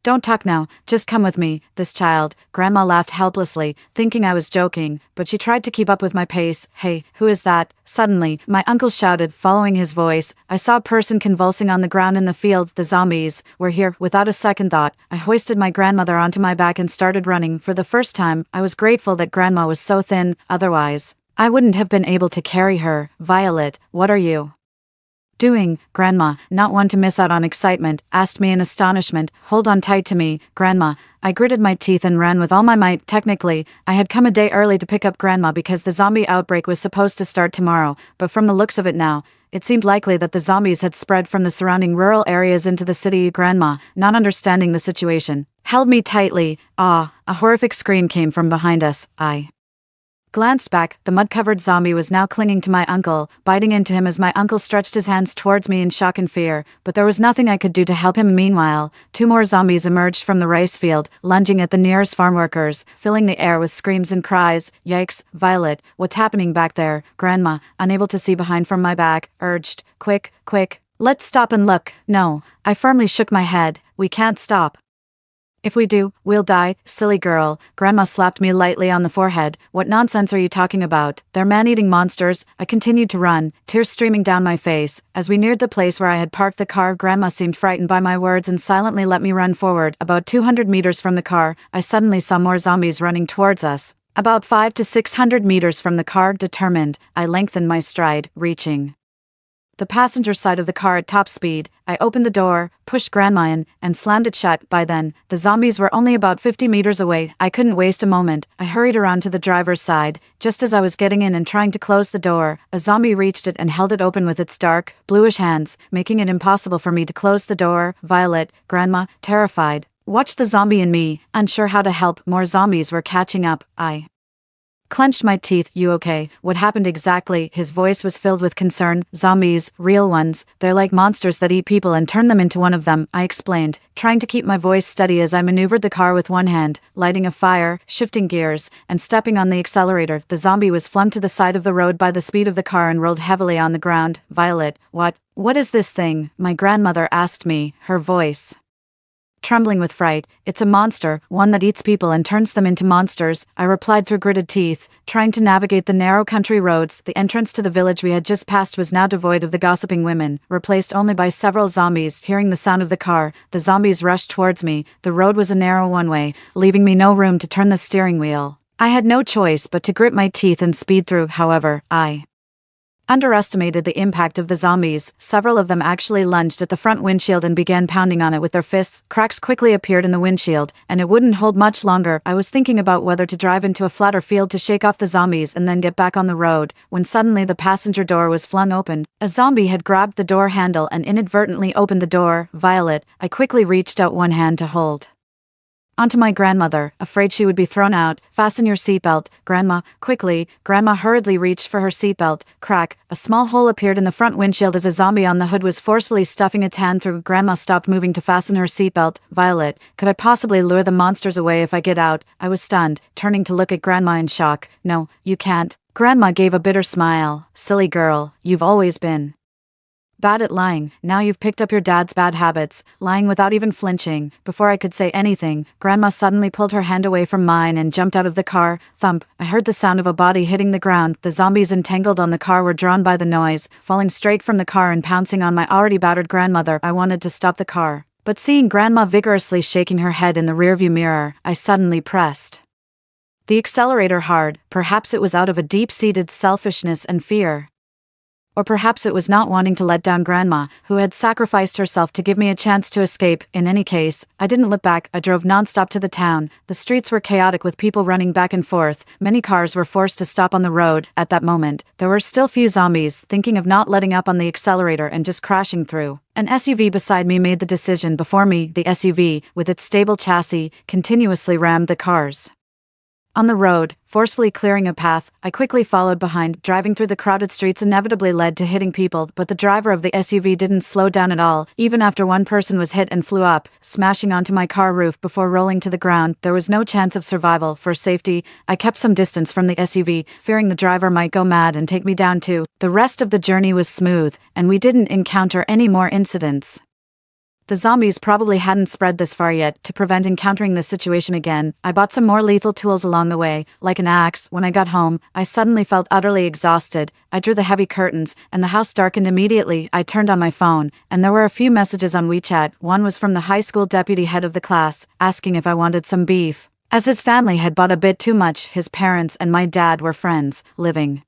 Speaker 1: don't talk now, just come with me." This child, Grandma laughed helplessly, thinking I was joking, but she tried to keep up with my pace. "Hey, who is that?" Suddenly, my uncle shouted, following his voice. I saw a person convulsing on the ground in the field. "The zombies were here." Without a second thought, I hoisted my grandmother onto my back and started running. For the first time, I was grateful that Grandma was so thin, otherwise I wouldn't have been able to carry her. "Violet, what are you doing?" Grandma, not one to miss out on excitement, asked me in astonishment. "Hold on tight to me, Grandma." I gritted my teeth and ran with all my might. Technically, I had come a day early to pick up Grandma because the zombie outbreak was supposed to start tomorrow, but from the looks of it now, it seemed likely that the zombies had spread from the surrounding rural areas into the city. Grandma, not understanding the situation, held me tightly. "Ah!" A horrific scream came from behind us. I glanced back. The mud-covered zombie was now clinging to my uncle, biting into him as my uncle stretched his hands towards me in shock and fear, but there was nothing I could do to help him. Meanwhile, two more zombies emerged from the rice field, lunging at the nearest farm workers, filling the air with screams and cries. "Yikes, Violet, what's happening back there?" Grandma, unable to see behind from my back, urged. "Quick, quick, let's stop and look." "No," I firmly shook my head. "We can't stop. If we do, we'll die." "Silly girl." Grandma slapped me lightly on the forehead. "What nonsense are you talking about? They're man-eating monsters." I continued to run, tears streaming down my face. As we neared the place where I had parked the car, Grandma seemed frightened by my words and silently let me run forward. About 200 meters from the car, I suddenly saw more zombies running towards us. About 500 to 600 meters from the car. Determined, I lengthened my stride, reaching the passenger side of the car at top speed. I opened the door, pushed Grandma in, and slammed it shut. By then, the zombies were only about 50 meters away. I couldn't waste a moment. I hurried around to the driver's side. Just as I was getting in and trying to close the door, a zombie reached it and held it open with its dark, bluish hands, making it impossible for me to close the door. Violet, Grandma, terrified, watched the zombie and me, unsure how to help. More zombies were catching up. I clenched my teeth. "You okay? What happened exactly?" His voice was filled with concern. "Zombies, real ones. They're like monsters that eat people and turn them into one of them," I explained, trying to keep my voice steady as I maneuvered the car with one hand, lighting a fire, shifting gears, and stepping on the accelerator. The zombie was flung to the side of the road by the speed of the car and rolled heavily on the ground. "Violet, what is this thing?" my grandmother asked me, her voice trembling with fright. "It's a monster, one that eats people and turns them into monsters," I replied through gritted teeth, trying to navigate the narrow country roads. The entrance to the village we had just passed was now devoid of the gossiping women, replaced only by several zombies. Hearing the sound of the car, the zombies rushed towards me. The road was a narrow one-way, leaving me no room to turn the steering wheel. I had no choice but to grit my teeth and speed through. However, I underestimated the impact of the zombies. Several of them actually lunged at the front windshield and began pounding on it with their fists. Cracks quickly appeared in the windshield, and it wouldn't hold much longer. I was thinking about whether to drive into a flatter field to shake off the zombies and then get back on the road, when suddenly the passenger door was flung open. A zombie had grabbed the door handle and inadvertently opened the door. Violet, I quickly reached out one hand to hold onto my grandmother, afraid she would be thrown out. Fasten your seatbelt, Grandma, quickly. Grandma hurriedly reached for her seatbelt. Crack, a small hole appeared in the front windshield as a zombie on the hood was forcefully stuffing its hand through. Grandma stopped moving to fasten her seatbelt. Violet, could I possibly lure the monsters away if I get out? I was stunned, turning to look at Grandma in shock. No, you can't. Grandma gave a bitter smile. Silly girl, you've always been bad at lying. Now you've picked up your dad's bad habits, lying without even flinching. Before I could say anything, Grandma suddenly pulled her hand away from mine and jumped out of the car. Thump, I heard the sound of a body hitting the ground. The zombies entangled on the car were drawn by the noise, falling straight from the car and pouncing on my already battered grandmother. I wanted to stop the car, but seeing Grandma vigorously shaking her head in the rearview mirror, I suddenly pressed the accelerator hard. Perhaps it was out of a deep-seated selfishness and fear. Or perhaps it was not wanting to let down Grandma, who had sacrificed herself to give me a chance to escape. In any case, I didn't look back. I drove nonstop to the town. The streets were chaotic with people running back and forth. Many cars were forced to stop on the road. At that moment, there were still few zombies, thinking of not letting up on the accelerator and just crashing through. An SUV beside me made the decision before me. The SUV, with its stable chassis, continuously rammed the cars on the road, forcefully clearing a path. I quickly followed behind. Driving through the crowded streets inevitably led to hitting people, but the driver of the SUV didn't slow down at all, even after one person was hit and flew up, smashing onto my car roof before rolling to the ground. There was no chance of survival. For safety, I kept some distance from the SUV, fearing the driver might go mad and take me down too. The rest of the journey was smooth, and we didn't encounter any more incidents. The zombies probably hadn't spread this far yet. To prevent encountering this situation again, I bought some more lethal tools along the way, like an axe. When I got home, I suddenly felt utterly exhausted. I drew the heavy curtains, and the house darkened immediately. I turned on my phone, and there were a few messages on WeChat. One was from the high school deputy head of the class, asking if I wanted some beef. As his family had bought a bit too much, his parents and my dad were friends, living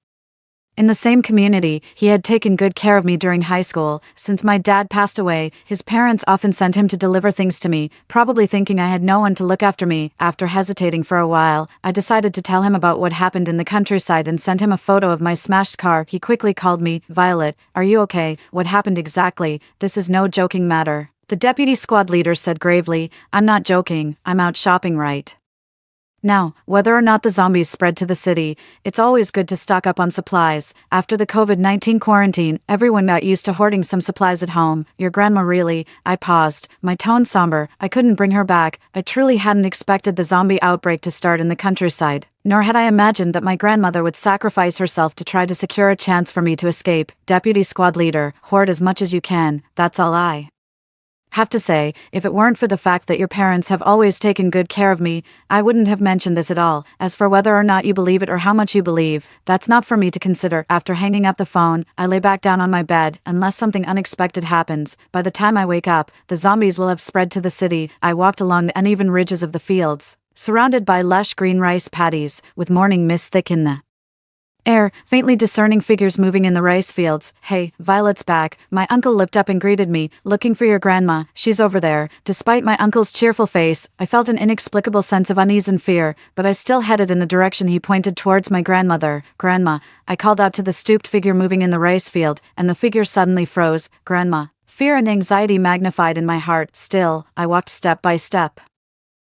Speaker 1: in the same community. He had taken good care of me during high school. Since my dad passed away, his parents often sent him to deliver things to me, probably thinking I had no one to look after me. After hesitating for a while, I decided to tell him about what happened in the countryside and sent him a photo of my smashed car. He quickly called me. Violet, are you okay? What happened exactly? This is no joking matter. The deputy squad leader said gravely. I'm not joking. I'm out shopping right now. Whether or not the zombies spread to the city, it's always good to stock up on supplies. After the COVID-19 quarantine, everyone got used to hoarding some supplies at home. Your grandma really? I paused, my tone somber. I couldn't bring her back. I truly hadn't expected the zombie outbreak to start in the countryside, nor had I imagined that my grandmother would sacrifice herself to try to secure a chance for me to escape. Deputy squad leader, hoard as much as you can. That's all I have to say. If it weren't for the fact that your parents have always taken good care of me, I wouldn't have mentioned this at all. As for whether or not you believe it or how much you believe, that's not for me to consider. After hanging up the phone, I lay back down on my bed. Unless something unexpected happens, by the time I wake up, the zombies will have spread to the city. I walked along the uneven ridges of the fields, surrounded by lush green rice paddies, with morning mist thick in the air, faintly discerning figures moving in the rice fields. Hey, Violet's back. My uncle looked up and greeted me. Looking for your grandma. She's over there. Despite my uncle's cheerful face, I felt an inexplicable sense of unease and fear, but I still headed in the direction he pointed towards my grandmother. Grandma, I called out to the stooped figure moving in the rice field, and the figure suddenly froze. Grandma. Fear and anxiety magnified in my heart. Still, I walked step by step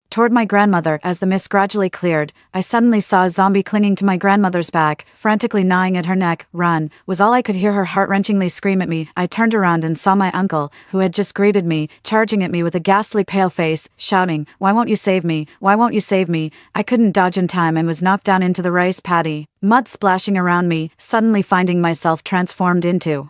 Speaker 1: toward my grandmother. As the mist gradually cleared, I suddenly saw a zombie clinging to my grandmother's back, frantically gnawing at her neck. Run, was all I could hear her heart-wrenchingly scream at me. I turned around and saw my uncle, who had just greeted me, charging at me with a ghastly pale face, shouting, "Why won't you save me? Why won't you save me?" I couldn't dodge in time and was knocked down into the rice paddy, mud splashing around me, suddenly finding myself transformed into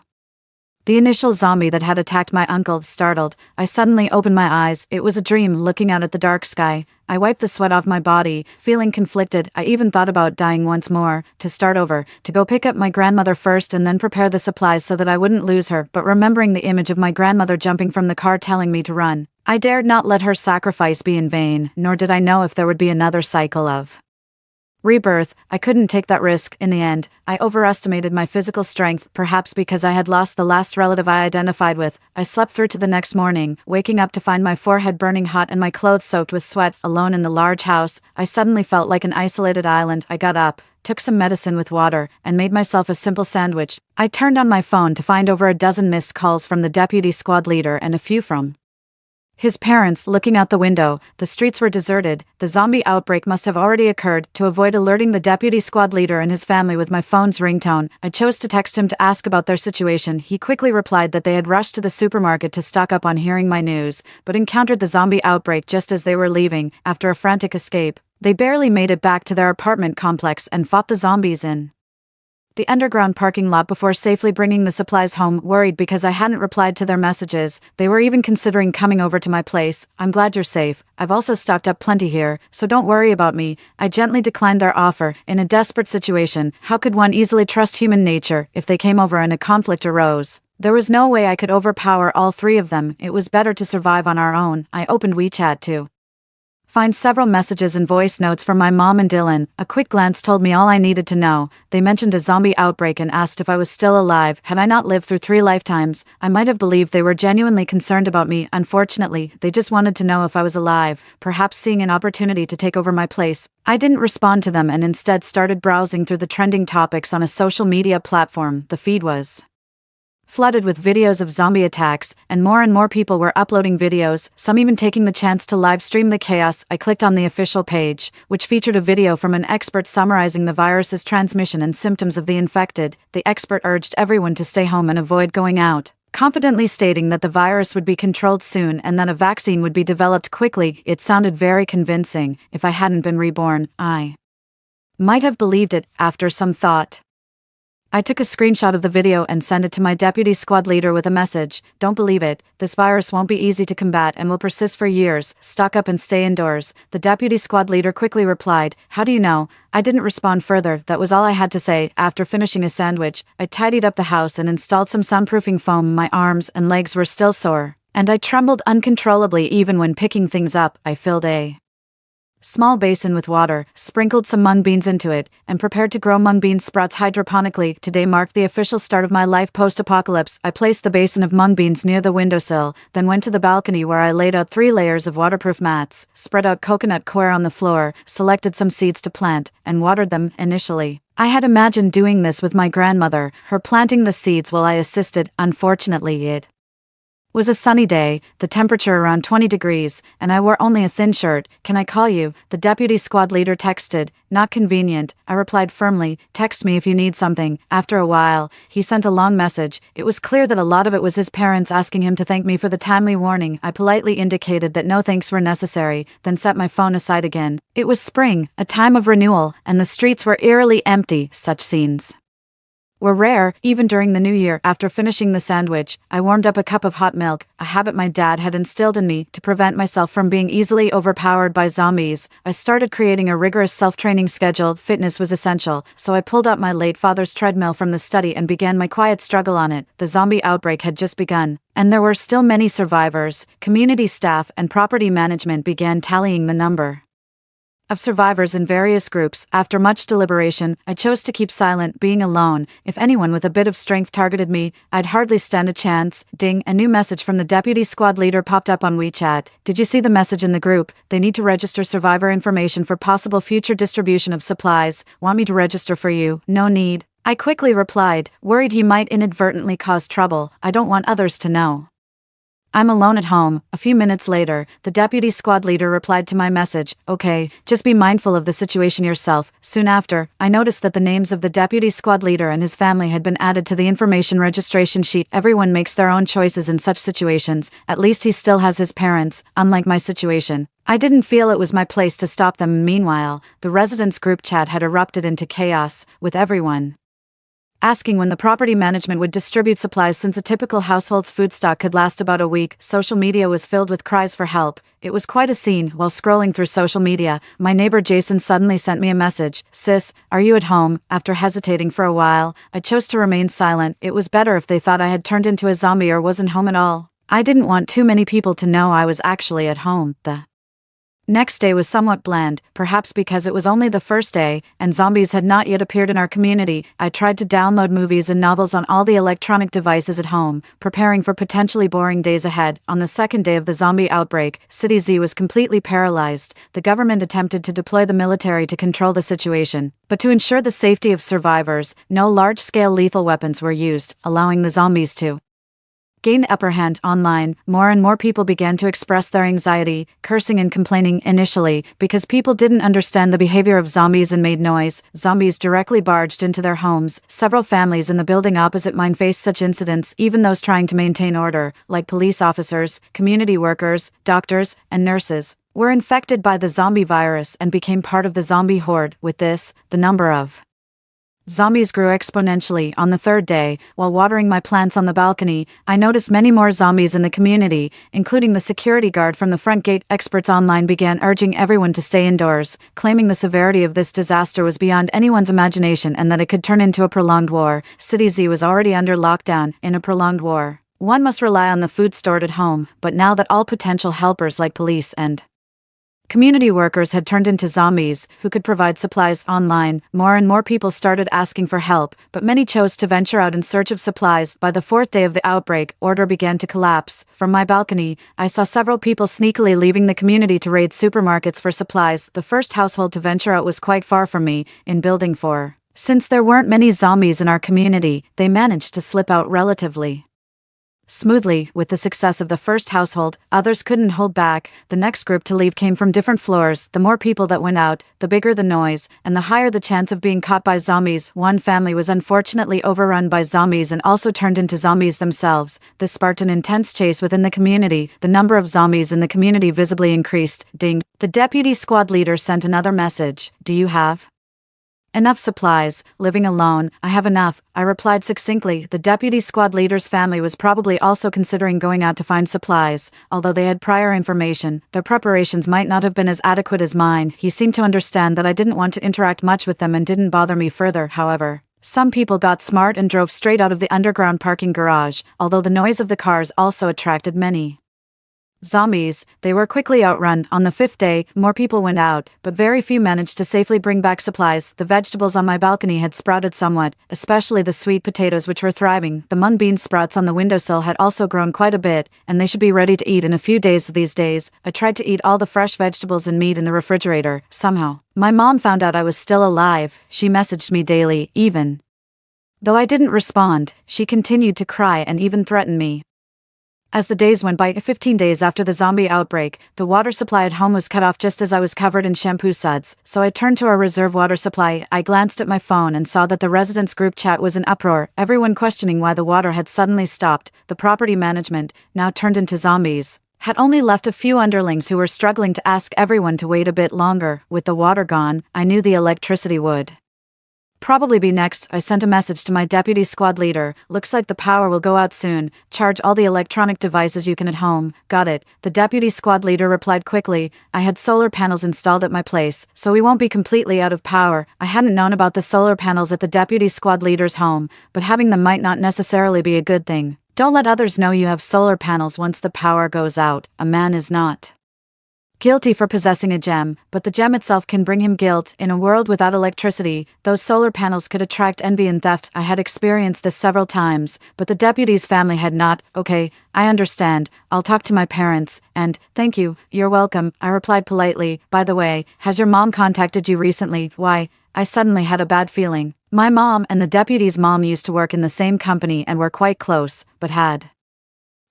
Speaker 1: the initial zombie that had attacked my uncle. Startled, I suddenly opened my eyes. It was a dream, looking out at the dark sky. I wiped the sweat off my body, feeling conflicted. I even thought about dying once more, to start over, to go pick up my grandmother first and then prepare the supplies so that I wouldn't lose her. But remembering the image of my grandmother jumping from the car telling me to run, I dared not let her sacrifice be in vain, nor did I know if there would be another cycle of Rebirth, I couldn't take that risk. In the end, I overestimated my physical strength, perhaps because I had lost the last relative I identified with. I slept through to the next morning, waking up to find my forehead burning hot and my clothes soaked with sweat. Alone in the large house, I suddenly felt like an isolated island. I got up, took some medicine with water, and made myself a simple sandwich. I turned on my phone to find over a dozen missed calls from the deputy squad leader and a few from his parents. Looking out the window, the streets were deserted. The zombie outbreak must have already occurred. To avoid alerting the deputy squad leader and his family with my phone's ringtone, I chose to text him to ask about their situation. He quickly replied that they had rushed to the supermarket to stock up on hearing my news, but encountered the zombie outbreak just as they were leaving. After a frantic escape, they barely made it back to their apartment complex and fought the zombies in the underground parking lot before safely bringing the supplies home. Worried because I hadn't replied to their messages, they were even considering coming over to my place. I'm glad you're safe. I've also stocked up plenty here, so don't worry about me. I gently declined their offer. In a desperate situation, how could one easily trust human nature? If they came over and a conflict arose, there was no way I could overpower all three of them. It was better to survive on our own. I opened WeChat to find several messages and voice notes from my mom and Dylan. A quick glance told me all I needed to know. They mentioned a zombie outbreak and asked if I was still alive. Had I not lived through 3 lifetimes, I might have believed they were genuinely concerned about me. Unfortunately, they just wanted to know if I was alive, perhaps seeing an opportunity to take over my place. I didn't respond to them and instead started browsing through the trending topics on a social media platform. The feed was flooded with videos of zombie attacks, and more people were uploading videos, some even taking the chance to live stream the chaos. I clicked on the official page, which featured a video from an expert summarizing the virus's transmission and symptoms of the infected. The expert urged everyone to stay home and avoid going out, confidently stating that the virus would be controlled soon and that a vaccine would be developed quickly. It sounded very convincing. If I hadn't been reborn, I might have believed it. After some thought, I took a screenshot of the video and sent it to my deputy squad leader with a message. Don't believe it. This virus won't be easy to combat and will persist for years. Stock up and stay indoors. The deputy squad leader quickly replied, "How do you know?" I didn't respond further. That was all I had to say. After finishing a sandwich, I tidied up the house and installed some soundproofing foam. My arms and legs were still sore, and I trembled uncontrollably even when picking things up. I filled a small basin with water, sprinkled some mung beans into it, and prepared to grow mung bean sprouts hydroponically. Today marked the official start of my life post-apocalypse. I placed the basin of mung beans near the windowsill, then went to the balcony where I laid out 3 layers of waterproof mats, spread out coconut coir on the floor, selected some seeds to plant, and watered them. Initially, I had imagined doing this with my grandmother, her planting the seeds while I assisted. Unfortunately, it was a sunny day, the temperature around 20 degrees, and I wore only a thin shirt. "Can I call you?" the deputy squad leader texted. "Not convenient," I replied firmly. "Text me if you need something." After a while, he sent a long message. It was clear that a lot of it was his parents asking him to thank me for the timely warning. I politely indicated that no thanks were necessary, then set my phone aside again. It was spring, a time of renewal, and the streets were eerily empty. Such scenes were rare, even during the new year. After finishing the sandwich, I warmed up a cup of hot milk, a habit my dad had instilled in me to prevent myself from being easily overpowered by zombies. I started creating a rigorous self-training schedule. Fitness was essential, so I pulled out my late father's treadmill from the study and began my quiet struggle on it. The zombie outbreak had just begun, and there were still many survivors. Community staff and property management began tallying the number of survivors in various groups. After much deliberation, I chose to keep silent. Being alone, if anyone with a bit of strength targeted me, I'd hardly stand a chance. Ding, a new message from the deputy squad leader popped up on WeChat. "Did you see the message in the group? They need to register survivor information for possible future distribution of supplies. Want me to register for you?" "No need," I quickly replied, worried he might inadvertently cause trouble. "I don't want others to know I'm alone at home." A few minutes later, the deputy squad leader replied to my message, "Okay, just be mindful of the situation yourself." Soon after, I noticed that the names of the deputy squad leader and his family had been added to the information registration sheet. Everyone makes their own choices in such situations. At least he still has his parents. Unlike my situation, I didn't feel it was my place to stop them. Meanwhile, the residents' group chat had erupted into chaos, with everyone asking when the property management would distribute supplies since a typical household's food stock could last about a week. Social media was filled with cries for help. It was quite a scene. While scrolling through social media, my neighbor Jason suddenly sent me a message. "Sis, are you at home?" After hesitating for a while, I chose to remain silent. It was better if they thought I had turned into a zombie or wasn't home at all. I didn't want too many people to know I was actually at home. The Next day was somewhat bland, perhaps because it was only the first day, and zombies had not yet appeared in our community. I tried to download movies and novels on all the electronic devices at home, preparing for potentially boring days ahead. On the second day of the zombie outbreak, City Z was completely paralyzed. The government attempted to deploy the military to control the situation, but to ensure the safety of survivors, no large-scale lethal weapons were used, allowing the zombies to gain the upper hand. Online, more and more people began to express their anxiety, cursing and complaining initially because people didn't understand the behavior of zombies and made noise. Zombies directly barged into their homes. Several families in the building opposite mine faced such incidents, even those trying to maintain order, like police officers, community workers, doctors, and nurses, were infected by the zombie virus and became part of the zombie horde. With this, the number of zombies grew exponentially. On the third day, while watering my plants on the balcony, I noticed many more zombies in the community, including the security guard from the front gate. Experts online began urging everyone to stay indoors, claiming the severity of this disaster was beyond anyone's imagination and that it could turn into a prolonged war. City Z was already under lockdown. In a prolonged war, one must rely on the food stored at home, but now that all potential helpers like police and community workers had turned into zombies who could provide supplies online, more and more people started asking for help, but many chose to venture out in search of supplies. By the fourth day of the outbreak, order began to collapse. From my balcony, I saw several people sneakily leaving the community to raid supermarkets for supplies. The first household to venture out was quite far from me, in Building 4. Since there weren't many zombies in our community, they managed to slip out relatively smoothly. With the success of the first household, others couldn't hold back. The next group to leave came from different floors. The more people that went out, the bigger the noise, and the higher the chance of being caught by zombies. One family was unfortunately overrun by zombies and also turned into zombies themselves. This sparked an intense chase within the community. The number of zombies in the community visibly increased. Ding. The deputy squad leader sent another message. Do you have enough supplies? Living alone, I have enough, I replied succinctly. The deputy squad leader's family was probably also considering going out to find supplies. Although they had prior information, their preparations might not have been as adequate as mine. He seemed to understand that I didn't want to interact much with them and didn't bother me further. However, some people got smart and drove straight out of the underground parking garage, although the noise of the cars also attracted many zombies. They were quickly outrun. On the fifth day, more people went out, but very few managed to safely bring back supplies. The vegetables on my balcony had sprouted somewhat, especially the sweet potatoes, which were thriving. The mung bean sprouts on the windowsill had also grown quite a bit, and they should be ready to eat in a few days. These days, I tried to eat all the fresh vegetables and meat in the refrigerator. Somehow, my mom found out I was still alive. She messaged me daily, even though I didn't respond. She continued to cry and even threaten me. As the days went by, 15 days after the zombie outbreak, the water supply at home was cut off just as I was covered in shampoo suds, so I turned to our reserve water supply. I glanced at my phone and saw that the residents' group chat was in uproar, everyone questioning why the water had suddenly stopped. The property management, now turned into zombies, had only left a few underlings who were struggling to ask everyone to wait a bit longer. With the water gone, I knew the electricity would probably be next. I sent a message to my deputy squad leader. Looks like the power will go out soon. Charge all the electronic devices you can at home. Got it. The deputy squad leader replied quickly. I had solar panels installed at my place, so we won't be completely out of power. I hadn't known about the solar panels at the deputy squad leader's home, but having them might not necessarily be a good thing. Don't let others know you have solar panels once the power goes out. A man is not guilty for possessing a gem, but the gem itself can bring him guilt. In a world without electricity, those solar panels could attract envy and theft. I had experienced this several times, but the deputy's family had not. Okay, I understand. I'll talk to my parents, and thank you, you're welcome, I replied politely. By the way, has your mom contacted you recently? Why? I suddenly had a bad feeling. My mom and the deputy's mom used to work in the same company and were quite close, but had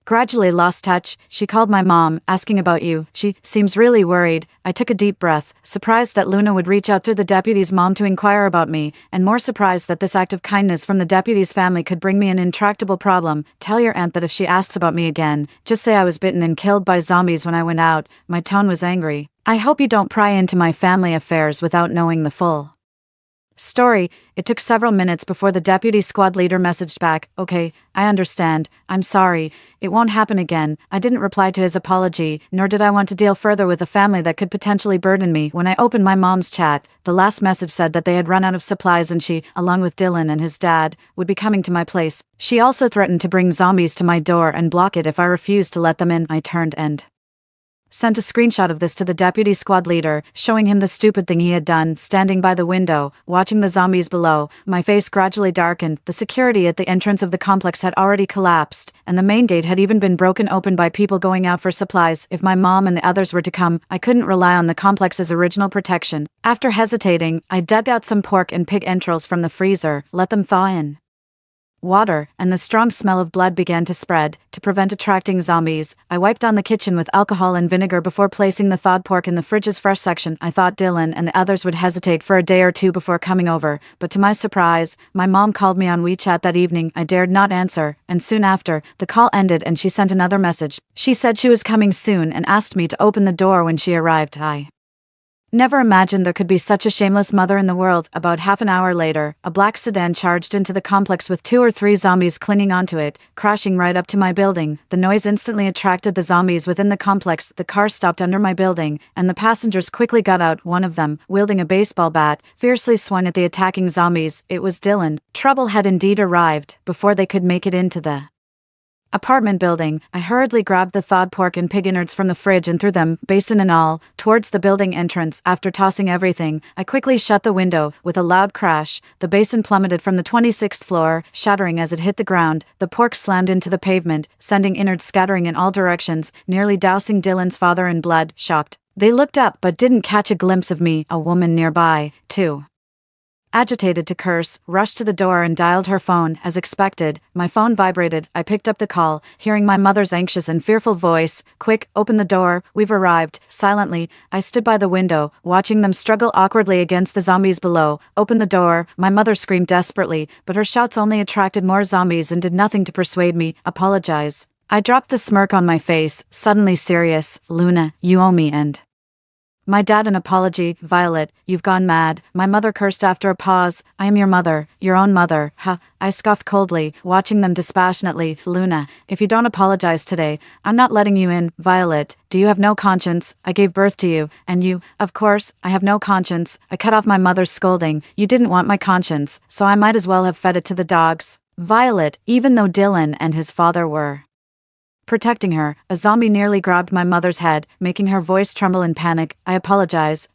Speaker 1: gradually lost touch. She called my mom, asking about you. She seems really worried. I took a deep breath, surprised that Luna would reach out through the deputy's mom to inquire about me, and more surprised that this act of kindness from the deputy's family could bring me an intractable problem. Tell your aunt that if she asks about me again, just say I was bitten and killed by zombies when I went out. My tone was angry. I hope you don't pry into my family affairs without knowing the full story. It took several minutes before the deputy squad leader messaged back. Okay, I understand. I'm sorry. It won't happen again. I didn't reply to his apology, nor did I want to deal further with a family that could potentially burden me. When I opened my mom's chat, the last message said that they had run out of supplies and she, along with Dylan and his dad, would be coming to my place. She also threatened to bring zombies to my door and block it if I refused to let them in. I turned and Sent a screenshot of this to the deputy squad leader, showing him the stupid thing he had done, standing by the window, watching the zombies below. My face gradually darkened. The security at the entrance of the complex had already collapsed, and the main gate had even been broken open by people going out for supplies. If my mom and the others were to come, I couldn't rely on the complex's original protection. After hesitating, I dug out some pork and pig entrails from the freezer, let them thaw in water, and the strong smell of blood began to spread. To prevent attracting zombies, I wiped down the kitchen with alcohol and vinegar before placing the thawed pork in the fridge's fresh section. I thought Dylan and the others would hesitate for a day or two before coming over, but to my surprise, my mom called me on WeChat that evening. I dared not answer, and soon after, the call ended and she sent another message. She said she was coming soon and asked me to open the door when she arrived. I never imagined there could be such a shameless mother in the world. About half an hour later, a black sedan charged into the complex with 2 or 3 zombies clinging onto it, crashing right up to my building. The noise instantly attracted the zombies within the complex. The car stopped under my building, and the passengers quickly got out. One of them, wielding a baseball bat, fiercely swung at the attacking zombies. It was Dylan. Trouble had indeed arrived. Before they could make it into the apartment building, I hurriedly grabbed the thawed pork and pig innards from the fridge and threw them, basin and all, towards the building entrance. After tossing everything, I quickly shut the window. With a loud crash, the basin plummeted from the 26th floor, shattering as it hit the ground. The pork slammed into the pavement, sending innards scattering in all directions, nearly dousing Dylan's father in blood. Shocked, they looked up but didn't catch a glimpse of me. A woman nearby, too agitated to curse, rushed to the door and dialed her phone. As expected, my phone vibrated. I picked up the call, hearing my mother's anxious and fearful voice. "Quick, open the door, we've arrived." Silently, I stood by the window, watching them struggle awkwardly against the zombies below. "Open the door," my mother screamed desperately, but her shouts only attracted more zombies and did nothing to persuade me. "Apologize." I dropped the smirk on my face, suddenly serious. "Luna, you owe me and my dad an apology." "Violet, you've gone mad," my mother cursed after a pause. "I am your mother, your own mother." "Huh," I scoffed coldly, watching them dispassionately. "Luna, if you don't apologize today, I'm not letting you in." "Violet, do you have no conscience? I gave birth to you, and you—" "Of course, I have no conscience." I cut off my mother's scolding. "You didn't want my conscience, so I might as well have fed it to the dogs." "Violet," even though Dylan and his father were protecting her, a zombie nearly grabbed my mother's head, making her voice tremble in panic. I apologize,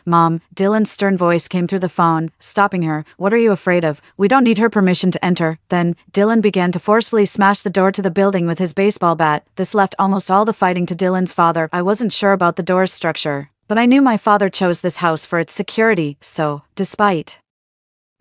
Speaker 1: Mom." Dylan's stern voice came through the phone, stopping her. "What are you afraid of? We don't need her permission to enter." Then, Dylan began to forcefully smash the door to the building with his baseball bat. This left almost all the fighting to Dylan's father. I wasn't sure about the door's structure, but I knew my father chose this house for its security, so, despite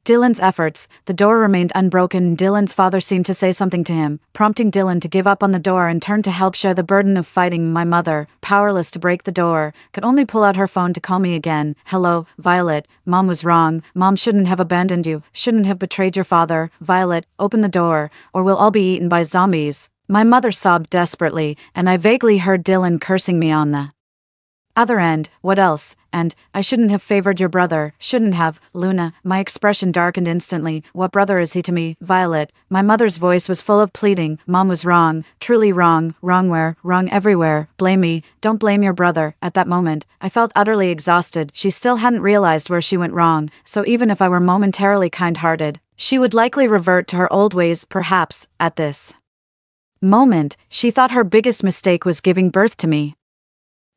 Speaker 1: Dylan's efforts, the door remained unbroken. Dylan's father seemed to say something to him, prompting Dylan to give up on the door and turn to help share the burden of fighting. My mother, powerless to break the door, could only pull out her phone to call me again. "Hello, Violet, Mom was wrong. Mom shouldn't have abandoned you, shouldn't have betrayed your father. Violet, open the door, or we'll all be eaten by zombies." My mother sobbed desperately, and I vaguely heard Dylan cursing me on the other end. "What else? And, I shouldn't have favored your brother, shouldn't have." "Luna," my expression darkened instantly. "What brother is he to me?" "Violet," my mother's voice was full of pleading. "Mom was wrong, truly wrong. Wrong where? Wrong everywhere. Blame me, don't blame your brother." At that moment, I felt utterly exhausted. She still hadn't realized where she went wrong, so even if I were momentarily kind-hearted, she would likely revert to her old ways. Perhaps, at this moment, she thought her biggest mistake was giving birth to me,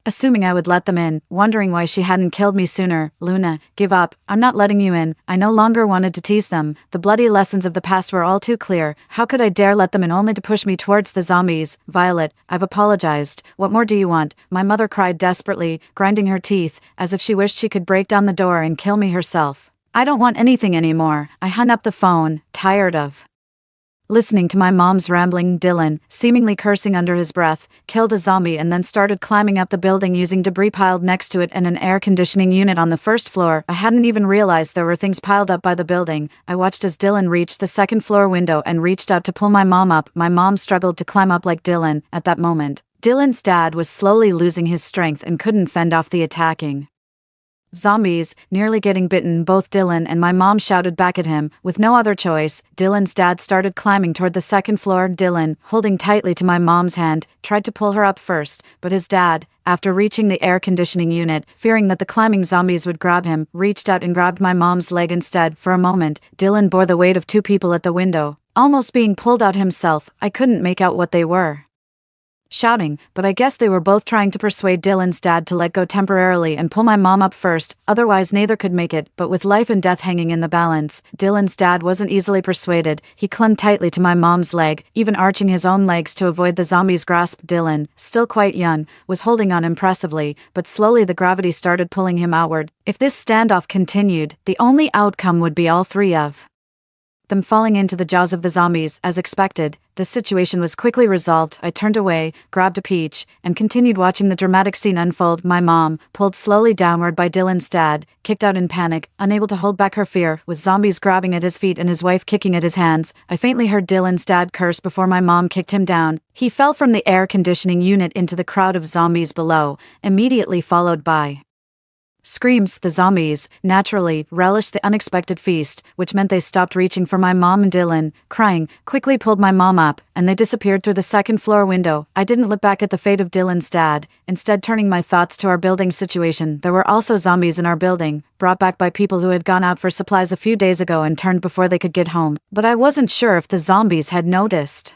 Speaker 1: assuming I would let them in, wondering why she hadn't killed me sooner. "Luna, give up, I'm not letting you in." I no longer wanted to tease them. The bloody lessons of the past were all too clear. How could I dare let them in only to push me towards the zombies? "Violet, I've apologized. What more do you want?" My mother cried desperately, grinding her teeth, as if she wished she could break down the door and kill me herself. "I don't want anything anymore." I hung up the phone, tired of listening to my mom's rambling. Dylan, seemingly cursing under his breath, killed a zombie and then started climbing up the building using debris piled next to it and an air conditioning unit on the first floor. I hadn't even realized there were things piled up by the building. I watched as Dylan reached the second floor window and reached out to pull my mom up. My mom struggled to climb up like Dylan. At that moment, Dylan's dad was slowly losing his strength and couldn't fend off the attacking zombies, nearly getting bitten. Both Dylan and my mom shouted back at him. With no other choice, Dylan's dad started climbing toward the second floor. Dylan, holding tightly to my mom's hand, tried to pull her up first, but his dad, after reaching the air conditioning unit, fearing that the climbing zombies would grab him, reached out and grabbed my mom's leg instead. For a moment, Dylan bore the weight of 2 people at the window, almost being pulled out himself. I couldn't make out what they were shouting, but I guess they were both trying to persuade Dylan's dad to let go temporarily and pull my mom up first, otherwise neither could make it. But with life and death hanging in the balance, Dylan's dad wasn't easily persuaded. He clung tightly to my mom's leg, even arching his own legs to avoid the zombie's grasp. Dylan, still quite young, was holding on impressively, but slowly the gravity started pulling him outward. If this standoff continued, the only outcome would be all three of them falling into the jaws of the zombies. As expected, the situation was quickly resolved. I turned away, grabbed a peach, and continued watching the dramatic scene unfold. My mom, pulled slowly downward by Dylan's dad, kicked out in panic, unable to hold back her fear, with zombies grabbing at his feet and his wife kicking at his hands. I faintly heard Dylan's dad curse before my mom kicked him down. He fell from the air conditioning unit into the crowd of zombies below, immediately followed by screams. The zombies, naturally, relished the unexpected feast, which meant they stopped reaching for my mom, and Dylan, crying, quickly pulled my mom up, and they disappeared through the second-floor window. I didn't look back at the fate of Dylan's dad, instead turning my thoughts to our building situation. There were also zombies in our building, brought back by people who had gone out for supplies a few days ago and turned before they could get home. But I wasn't sure if the zombies had noticed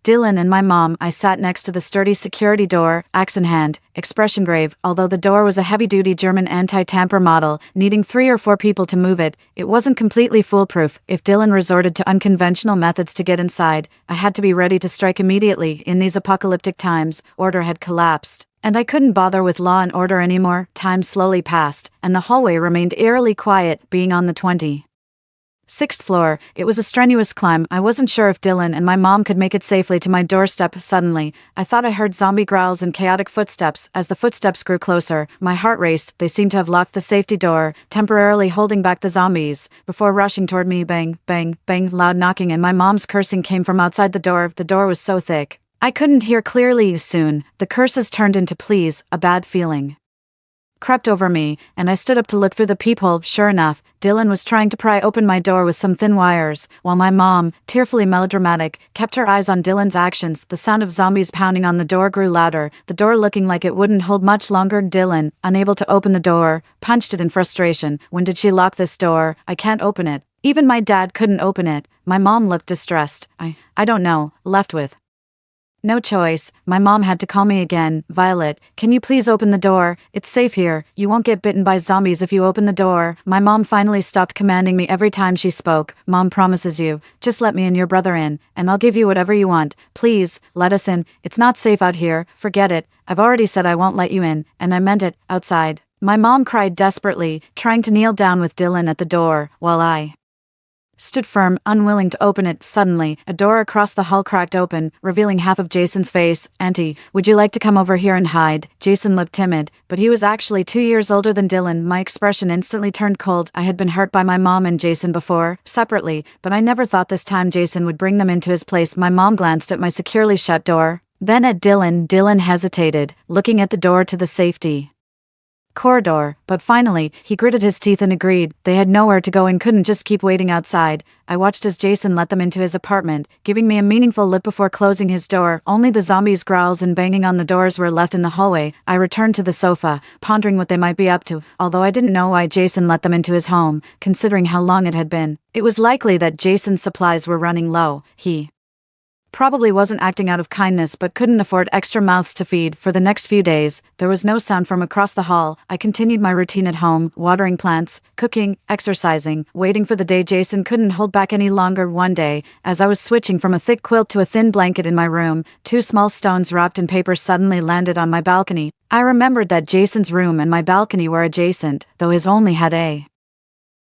Speaker 1: Dylan and my mom. I sat next to the sturdy security door, axe in hand, expression grave. Although the door was a heavy-duty German anti-tamper model, needing 3 or 4 people to move it, it wasn't completely foolproof. If Dylan resorted to unconventional methods to get inside, I had to be ready to strike immediately. In these apocalyptic times, order had collapsed, and I couldn't bother with law and order anymore. Time slowly passed, and the hallway remained eerily quiet, being on the 26th floor. It was a strenuous climb. I wasn't sure if Dylan and my mom could make it safely to my doorstep. Suddenly, I thought I heard zombie growls and chaotic footsteps. As the footsteps grew closer, my heart raced. They seemed to have locked the safety door, temporarily holding back the zombies, before rushing toward me. Bang, bang, bang. Loud knocking and my mom's cursing came from outside the door. The door was so thick I couldn't hear clearly. Soon, the curses turned into pleas. A bad feeling crept over me, and I stood up to look through the peephole. Sure enough, Dylan was trying to pry open my door with some thin wires, while my mom, tearfully melodramatic, kept her eyes on Dylan's actions. The sound of zombies pounding on the door grew louder, the door looking like it wouldn't hold much longer. Dylan, unable to open the door, punched it in frustration. When did she lock this door? I can't open it. Even my dad couldn't open it. My mom looked distressed. I don't know, left with no choice. My mom had to call me again. Violet, can you please open the door? It's safe here. You won't get bitten by zombies if you open the door. My mom finally stopped commanding me every time she spoke. Mom promises you. Just let me and your brother in, and I'll give you whatever you want. Please, let us in. It's not safe out here. Forget it. I've already said I won't let you in, and I meant it. Outside. My mom cried desperately, trying to kneel down with Dylan at the door, while I stood firm, unwilling to open it. Suddenly, a door across the hall cracked open, revealing half of Jason's face. Auntie, would you like to come over here and hide? Jason looked timid, but he was actually 2 years older than Dylan. My expression instantly turned cold. I had been hurt by my mom and Jason before, separately, but I never thought this time Jason would bring them into his place. My mom glanced at my securely shut door, then at Dylan. Dylan hesitated, looking at the door to the safety corridor, but finally, he gritted his teeth and agreed. They had nowhere to go and couldn't just keep waiting outside. I watched as Jason let them into his apartment, giving me a meaningful look before closing his door. Only the zombies' growls and banging on the doors were left in the hallway. I returned to the sofa, pondering what they might be up to. Although I didn't know why Jason let them into his home, considering how long it had been, it was likely that Jason's supplies were running low. He probably wasn't acting out of kindness but couldn't afford extra mouths to feed. For the next few days, there was no sound from across the hall. I continued my routine at home, watering plants, cooking, exercising, waiting for the day Jason couldn't hold back any longer. One day, as I was switching from a thick quilt to a thin blanket in my room, 2 small stones wrapped in paper suddenly landed on my balcony. I remembered that Jason's room and my balcony were adjacent, though his only had a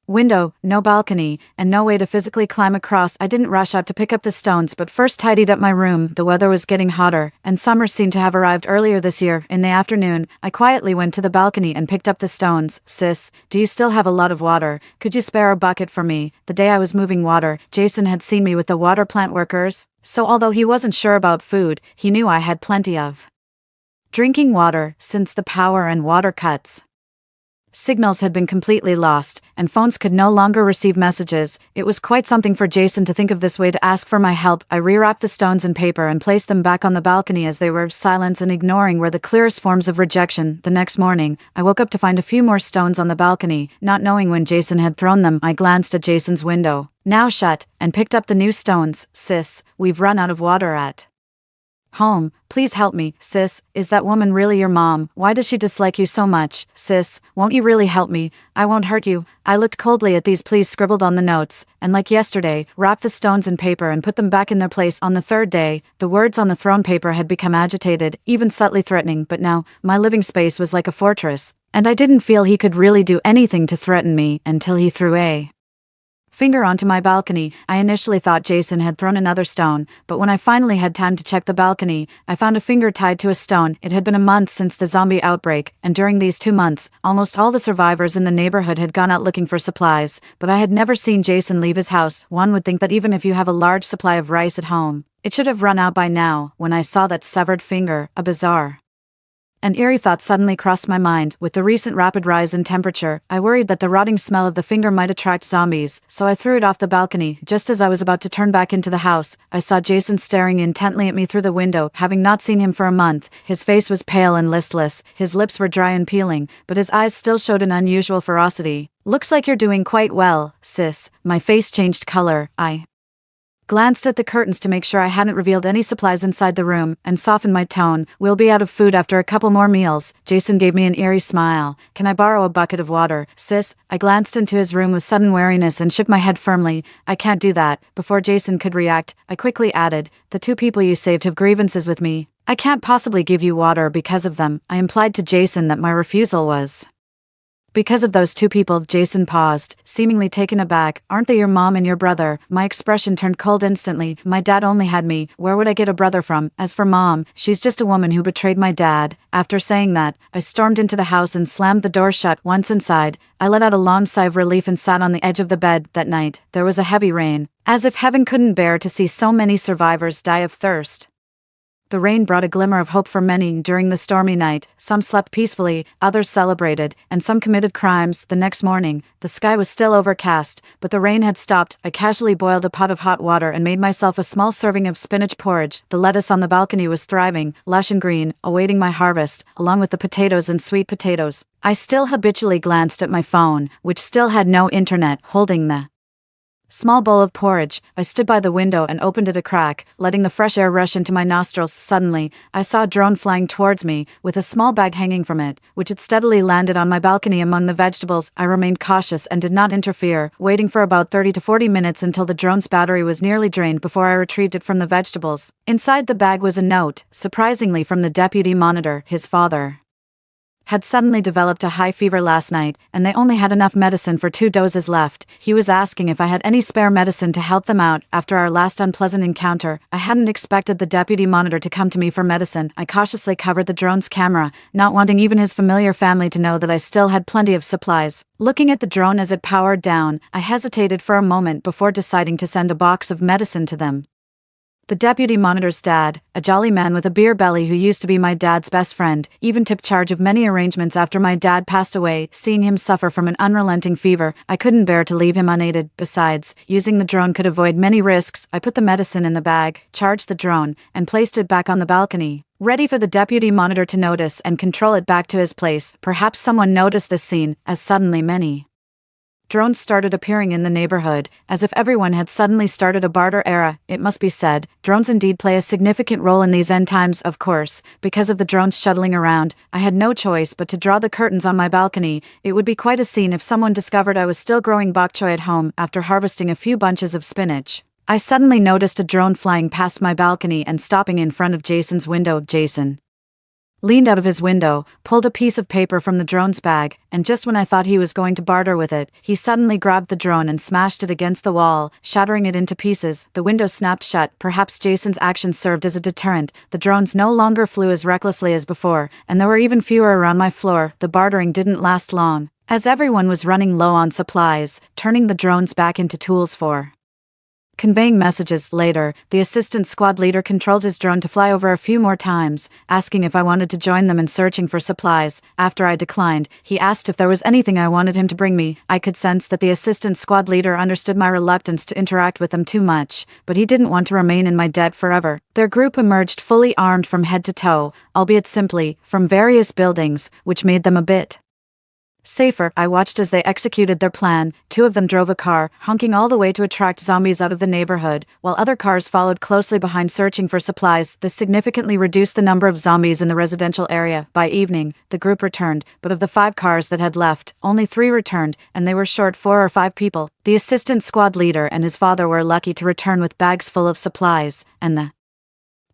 Speaker 1: window, no balcony, and no way to physically climb across. I didn't rush out to pick up the stones but first tidied up my room. The weather was getting hotter, and summer seemed to have arrived earlier this year. In the afternoon, I quietly went to the balcony and picked up the stones. Sis, do you still have a lot of water? Could you spare a bucket for me? The day I was moving water, Jason had seen me with the water plant workers, so although he wasn't sure about food, he knew I had plenty of drinking water. Since the power and water cuts signals had been completely lost, and phones could no longer receive messages, it was quite something for Jason to think of this way to ask for my help. I rewrapped the stones in paper and placed them back on the balcony as they were. Silence and ignoring were the clearest forms of rejection. The next morning, I woke up to find a few more stones on the balcony. Not knowing when Jason had thrown them, I glanced at Jason's window, now shut, and picked up the new stones. Sis, we've run out of water at Home, please help me, sis. Is that woman really your mom? Why does she dislike you so much? Sis, won't you really help me? I won't hurt you. I looked coldly at these pleas scribbled on the notes, and like yesterday, wrapped the stones in paper and put them back in their place. On the third day, the words on the thrown paper had become agitated, even subtly threatening, but now, my living space was like a fortress, and I didn't feel he could really do anything to threaten me until he threw a finger onto my balcony. I initially thought Jason had thrown another stone, but when I finally had time to check the balcony, I found a finger tied to a stone. It had been a month since the zombie outbreak, and during these 2 months, almost all the survivors in the neighborhood had gone out looking for supplies, but I had never seen Jason leave his house. One would think that even if you have a large supply of rice at home, it should have run out by now. When I saw that severed finger, a bizarre an eerie thought suddenly crossed my mind. With the recent rapid rise in temperature, I worried that the rotting smell of the finger might attract zombies, so I threw it off the balcony. Just as I was about to turn back into the house, I saw Jason staring intently at me through the window. Having not seen him for a month, his face was pale and listless, his lips were dry and peeling, but his eyes still showed an unusual ferocity. Looks like you're doing quite well, sis. My face changed color. I glanced at the curtains to make sure I hadn't revealed any supplies inside the room, and softened my tone. We'll be out of food after a couple more meals. Jason gave me an eerie smile. Can I borrow a bucket of water, sis? I glanced into his room with sudden wariness and shook my head firmly. I can't do that. Before Jason could react, I quickly added, the 2 people you saved have grievances with me. I can't possibly give you water because of them. I implied to Jason that my refusal was because of those 2 people. Jason paused, seemingly taken aback. Aren't they your mom and your brother? My expression turned cold instantly. My dad only had me. Where would I get a brother from? As for mom, she's just a woman who betrayed my dad. After saying that, I stormed into the house and slammed the door shut. Once inside, I let out a long sigh of relief and sat on the edge of the bed. That night, there was a heavy rain, as if heaven couldn't bear to see so many survivors die of thirst. The rain brought a glimmer of hope for many. During the stormy night, some slept peacefully, others celebrated, and some committed crimes. The next morning, the sky was still overcast, but the rain had stopped. I casually boiled a pot of hot water and made myself a small serving of spinach porridge. The lettuce on the balcony was thriving, lush and green, awaiting my harvest, along with the potatoes and sweet potatoes. I still habitually glanced at my phone, which still had no internet. Holding the small bowl of porridge, I stood by the window and opened it a crack, letting the fresh air rush into my nostrils. Suddenly, I saw a drone flying towards me, with a small bag hanging from it, which had steadily landed on my balcony among the vegetables. I remained cautious and did not interfere, waiting for about 30 to 40 minutes until the drone's battery was nearly drained before I retrieved it from the vegetables. Inside the bag was a note, surprisingly from the deputy monitor. His father had suddenly developed a high fever last night, and they only had enough medicine for 2 doses left. He was asking if I had any spare medicine to help them out. After our last unpleasant encounter, I hadn't expected the deputy monitor to come to me for medicine. I cautiously covered the drone's camera, not wanting even his familiar family to know that I still had plenty of supplies. Looking at the drone as it powered down, I hesitated for a moment before deciding to send a box of medicine to them. The deputy monitor's dad, a jolly man with a beer belly who used to be my dad's best friend, even took charge of many arrangements after my dad passed away. Seeing him suffer from an unrelenting fever, I couldn't bear to leave him unaided. Besides, using the drone could avoid many risks. I put the medicine in the bag, charged the drone, and placed it back on the balcony, ready for the deputy monitor to notice and control it back to his place. Perhaps someone noticed this scene, as suddenly many drones started appearing in the neighborhood, as if everyone had suddenly started a barter era. It must be said, drones indeed play a significant role in these end times. Of course, because of the drones shuttling around, I had no choice but to draw the curtains on my balcony. It would be quite a scene if someone discovered I was still growing bok choy at home after harvesting a few bunches of spinach. I suddenly noticed a drone flying past my balcony and stopping in front of Jason's window. Jason leaned out of his window, pulled a piece of paper from the drone's bag, and just when I thought he was going to barter with it, he suddenly grabbed the drone and smashed it against the wall, shattering it into pieces. The window snapped shut. Perhaps Jason's actions served as a deterrent. The drones no longer flew as recklessly as before, and there were even fewer around my floor. The bartering didn't last long, as everyone was running low on supplies, turning the drones back into tools for conveying messages. Later, the assistant squad leader controlled his drone to fly over a few more times, asking if I wanted to join them in searching for supplies. After I declined, he asked if there was anything I wanted him to bring me. I could sense that the assistant squad leader understood my reluctance to interact with them too much, but he didn't want to remain in my debt forever. Their group emerged fully armed from head to toe, albeit simply, from various buildings, which made them a bit Safer, I watched as they executed their plan. Two of them drove a car, honking all the way to attract zombies out of the neighborhood, while other cars followed closely behind searching for supplies. This significantly reduced the number of zombies in the residential area. By evening, the group returned, but of the 5 cars that had left, only 3 returned, and they were short 4 or 5 people. The assistant squad leader and his father were lucky to return with bags full of supplies, and the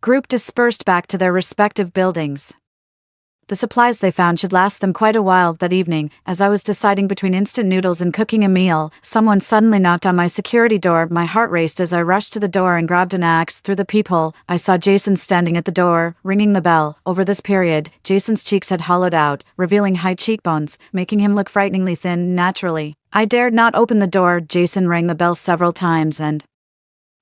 Speaker 1: group dispersed back to their respective buildings. The supplies they found should last them quite a while. That evening, as I was deciding between instant noodles and cooking a meal, someone suddenly knocked on my security door. My heart raced as I rushed to the door and grabbed an axe. Through the peephole, I saw Jason standing at the door, ringing the bell. Over this period, Jason's cheeks had hollowed out, revealing high cheekbones, making him look frighteningly thin. Naturally, I dared not open the door. Jason rang the bell several times and,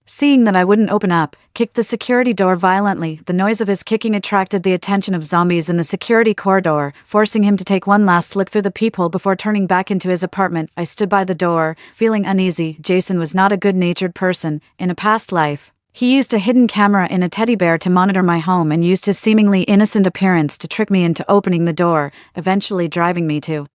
Speaker 1: seeing that I wouldn't open up, kicked the security door violently. The noise of his kicking attracted the attention of zombies in the security corridor, forcing him to take one last look through the peephole before turning back into his apartment. I stood by the door, feeling uneasy. Jason was not a good-natured person. In a past life, he used a hidden camera in a teddy bear to monitor my home and used his seemingly innocent appearance to trick me into opening the door, eventually driving me to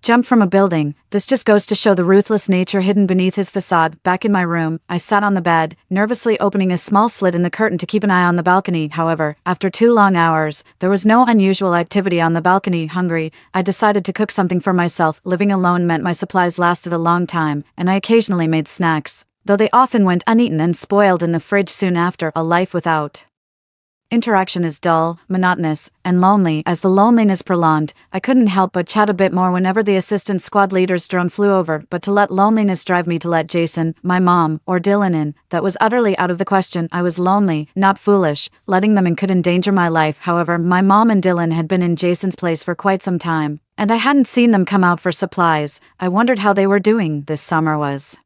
Speaker 1: jump from a building. This just goes to show the ruthless nature hidden beneath his facade. Back in my room, I sat on the bed, nervously opening a small slit in the curtain to keep an eye on the balcony. However, after 2 long hours, there was no unusual activity on the balcony. Hungry, I decided to cook something for myself. Living alone meant my supplies lasted a long time, and I occasionally made snacks, though they often went uneaten and spoiled in the fridge soon after. A life without interaction is dull, monotonous, and lonely. As the loneliness prolonged, I couldn't help but chat a bit more whenever the assistant squad leader's drone flew over. But to let loneliness drive me to let Jason, my mom, or Dylan in, that was utterly out of the question. I was lonely, not foolish. Letting them in could endanger my life. However, my mom and Dylan had been in Jason's place for quite some time, and I hadn't seen them come out for supplies. I wondered how they were doing. This summer was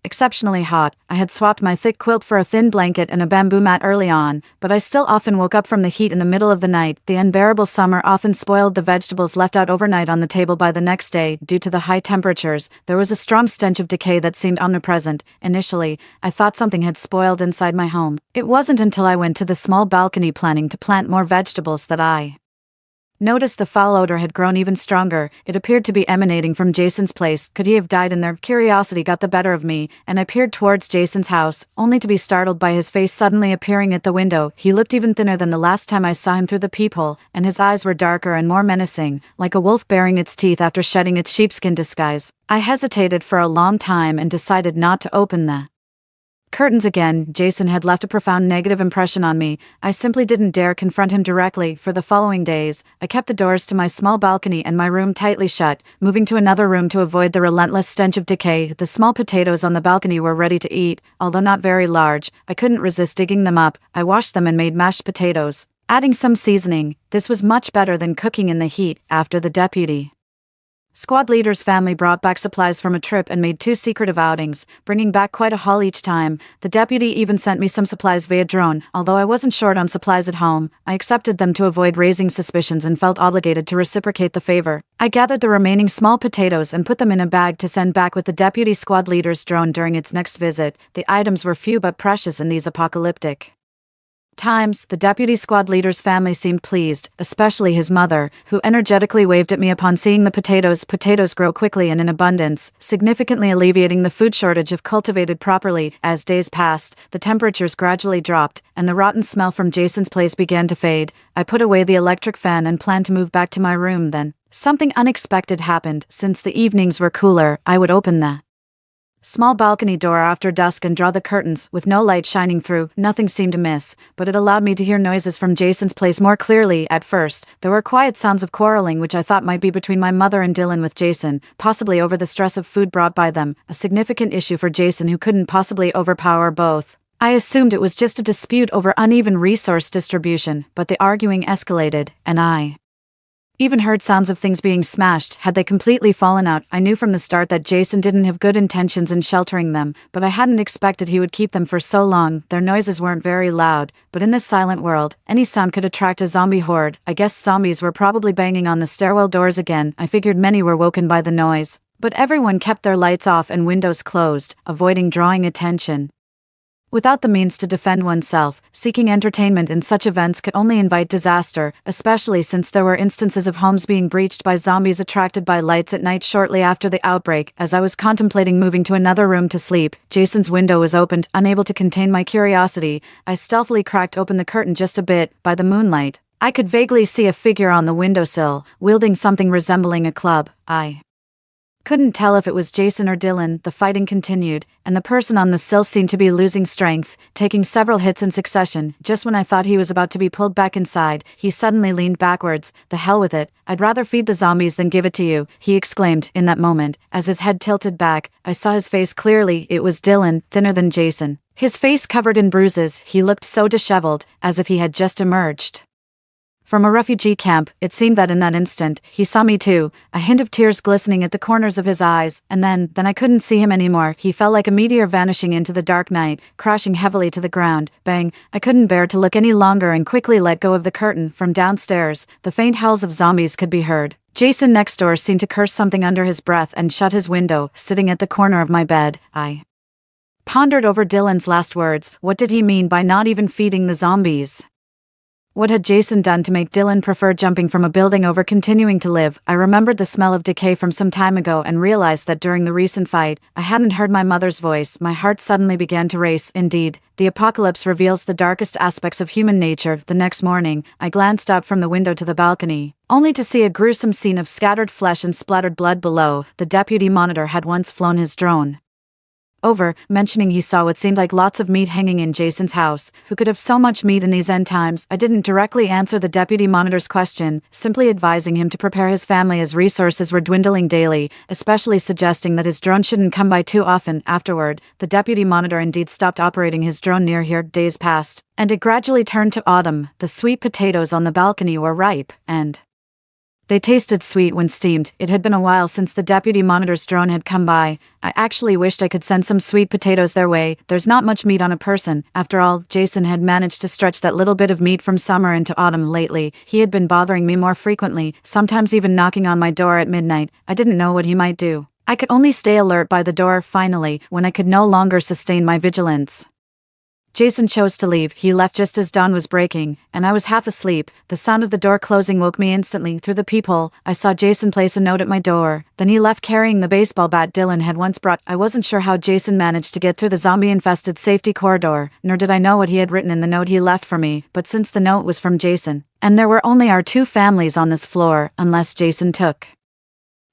Speaker 1: exceptionally hot. I had swapped my thick quilt for a thin blanket and a bamboo mat early on, but I still often woke up from the heat in the middle of the night. The unbearable summer often spoiled the vegetables left out overnight on the table. By the next day, due to the high temperatures, there was a strong stench of decay that seemed omnipresent. Initially, I thought something had spoiled inside my home. It wasn't until I went to the small balcony planning to plant more vegetables that I noticed the foul odor had grown even stronger. It appeared to be emanating from Jason's place. Could he have died in there? Curiosity got the better of me, and I peered towards Jason's house, only to be startled by his face suddenly appearing at the window. He looked even thinner than the last time I saw him through the peephole, and his eyes were darker and more menacing, like a wolf baring its teeth after shedding its sheepskin disguise. I hesitated for a long time and decided not to open the curtains again. Jason had left a profound negative impression on me. I simply didn't dare confront him directly. For the following days, I kept the doors to my small balcony and my room tightly shut, moving to another room to avoid the relentless stench of decay. The small potatoes on the balcony were ready to eat, although not very large. I couldn't resist digging them up. I washed them and made mashed potatoes, adding some seasoning. This was much better than cooking in the heat. After the deputy squad leader's family brought back supplies from a trip and made 2 secretive outings, bringing back quite a haul each time. The deputy even sent me some supplies via drone. Although I wasn't short on supplies at home, I accepted them to avoid raising suspicions and felt obligated to reciprocate the favor. I gathered the remaining small potatoes and put them in a bag to send back with the deputy squad leader's drone during its next visit. The items were few but precious in these apocalyptic times. The deputy squad leader's family seemed pleased, especially his mother, who energetically waved at me upon seeing the potatoes. Potatoes grow quickly and in abundance, significantly alleviating the food shortage if cultivated properly. As days passed, the temperatures gradually dropped, and the rotten smell from Jason's place began to fade. I put away the electric fan and planned to move back to my room. Then, something unexpected happened. Since the evenings were cooler, I would open the small balcony door after dusk and draw the curtains. With no light shining through, nothing seemed amiss, but it allowed me to hear noises from Jason's place more clearly. At first, there were quiet sounds of quarreling which I thought might be between my mother and Dylan with Jason, possibly over the stress of food brought by them, a significant issue for Jason who couldn't possibly overpower both. I assumed it was just a dispute over uneven resource distribution, but the arguing escalated, and I even heard sounds of things being smashed. Had they completely fallen out? I knew from the start that Jason didn't have good intentions in sheltering them, but I hadn't expected he would keep them for so long. Their noises weren't very loud, but in this silent world, any sound could attract a zombie horde. I guess zombies were probably banging on the stairwell doors again. I figured many were woken by the noise, but everyone kept their lights off and windows closed, avoiding drawing attention. Without the means to defend oneself, seeking entertainment in such events could only invite disaster, especially since there were instances of homes being breached by zombies attracted by lights at night shortly after the outbreak. As I was contemplating moving to another room to sleep, Jason's window was opened. Unable to contain my curiosity, I stealthily cracked open the curtain just a bit. By the moonlight, I could vaguely see a figure on the windowsill, wielding something resembling a club. I couldn't tell if it was Jason or Dylan. The fighting continued, and the person on the sill seemed to be losing strength, taking several hits in succession. Just when I thought he was about to be pulled back inside, he suddenly leaned backwards. "The hell with it, I'd rather feed the zombies than give it to you," he exclaimed. In that moment, as his head tilted back, I saw his face clearly. It was Dylan, thinner than Jason. His face covered in bruises, he looked so disheveled, as if he had just emerged from a refugee camp. It seemed that in that instant, he saw me too, a hint of tears glistening at the corners of his eyes, and then I couldn't see him anymore. He fell like a meteor vanishing into the dark night, crashing heavily to the ground. Bang! I couldn't bear to look any longer and quickly let go of the curtain. From downstairs, the faint howls of zombies could be heard. Jason next door seemed to curse something under his breath and shut his window. Sitting at the corner of my bed, I pondered over Dylan's last words. What did he mean by not even feeding the zombies? What had Jason done to make Dylan prefer jumping from a building over continuing to live? I remembered the smell of decay from some time ago and realized that during the recent fight, I hadn't heard my mother's voice. My heart suddenly began to race. Indeed, the apocalypse reveals the darkest aspects of human nature. The next morning, I glanced out from the window to the balcony, only to see a gruesome scene of scattered flesh and splattered blood below. The deputy monitor had once flown his drone over, mentioning he saw what seemed like lots of meat hanging in Jason's house. Who could have so much meat in these end times? I didn't directly answer the deputy monitor's question, simply advising him to prepare his family as resources were dwindling daily, especially suggesting that his drone shouldn't come by too often. Afterward, the deputy monitor indeed stopped operating his drone near here. Days passed, and it gradually turned to autumn. The sweet potatoes on the balcony were ripe, and they tasted sweet when steamed. It had been a while since the deputy monitor's drone had come by. I actually wished I could send some sweet potatoes their way. There's not much meat on a person. After all, Jason had managed to stretch that little bit of meat from summer into autumn. Lately, he had been bothering me more frequently, sometimes even knocking on my door at midnight. I didn't know what he might do. I could only stay alert by the door. Finally, when I could no longer sustain my vigilance, Jason chose to leave. He left just as dawn was breaking, and I was half asleep. The sound of the door closing woke me instantly. Through the peephole, I saw Jason place a note at my door. Then he left carrying the baseball bat Dylan had once brought. I wasn't sure how Jason managed to get through the zombie-infested safety corridor, nor did I know what he had written in the note he left for me. But since the note was from Jason, and there were only our two families on this floor, unless Jason took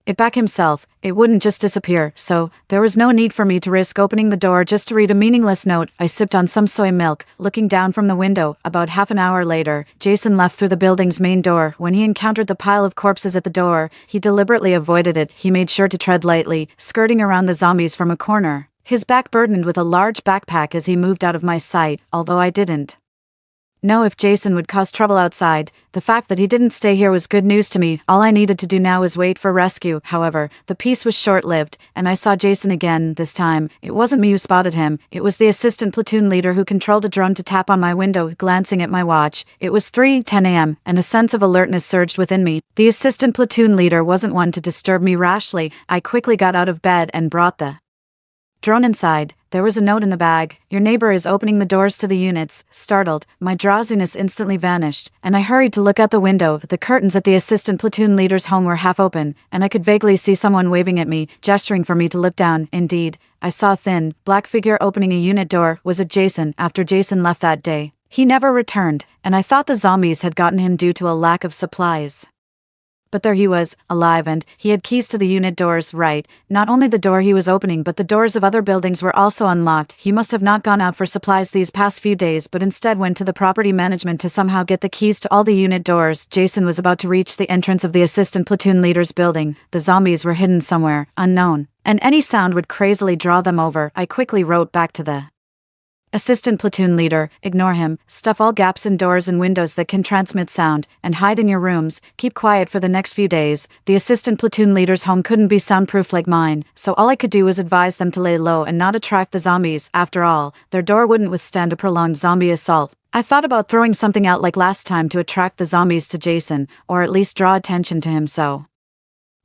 Speaker 1: it back himself, it wouldn't just disappear, so there was no need for me to risk opening the door just to read a meaningless note. I sipped on some soy milk, looking down from the window. About half an hour later, Jason left through the building's main door. When he encountered the pile of corpses at the door, he deliberately avoided it. He made sure to tread lightly, skirting around the zombies from a corner, his back burdened with a large backpack as he moved out of my sight. Although I didn't know if Jason would cause trouble outside, the fact that he didn't stay here was good news to me. All I needed to do now was wait for rescue. However, the peace was short-lived, and I saw Jason again. This time, it wasn't me who spotted him. It was the assistant platoon leader who controlled a drone to tap on my window. Glancing at my watch, it was 3:10 a.m., and a sense of alertness surged within me. The assistant platoon leader wasn't one to disturb me rashly. I quickly got out of bed and brought the drone inside. There was a note in the bag. "Your neighbor is opening the doors to the units." Startled, my drowsiness instantly vanished, and I hurried to look out the window. The curtains at the assistant platoon leader's home were half open, and I could vaguely see someone waving at me, gesturing for me to look down. Indeed, I saw a thin, black figure opening a unit door. Was it Jason? After Jason left that day, he never returned, and I thought the zombies had gotten him due to a lack of supplies. But there he was, alive, and he had keys to the unit doors. Right, not only the door he was opening but the doors of other buildings were also unlocked. He must have not gone out for supplies these past few days but instead went to the property management to somehow get the keys to all the unit doors. Jason was about to reach the entrance of the assistant platoon leader's building. The zombies were hidden somewhere, unknown, and any sound would crazily draw them over. I quickly wrote back to the assistant platoon leader, "Ignore him, stuff all gaps in doors and windows that can transmit sound, and hide in your rooms, keep quiet for the next few days." The assistant platoon leader's home couldn't be soundproof like mine, so all I could do was advise them to lay low and not attract the zombies. After all, their door wouldn't withstand a prolonged zombie assault. I thought about throwing something out like last time to attract the zombies to Jason, or at least draw attention to him. So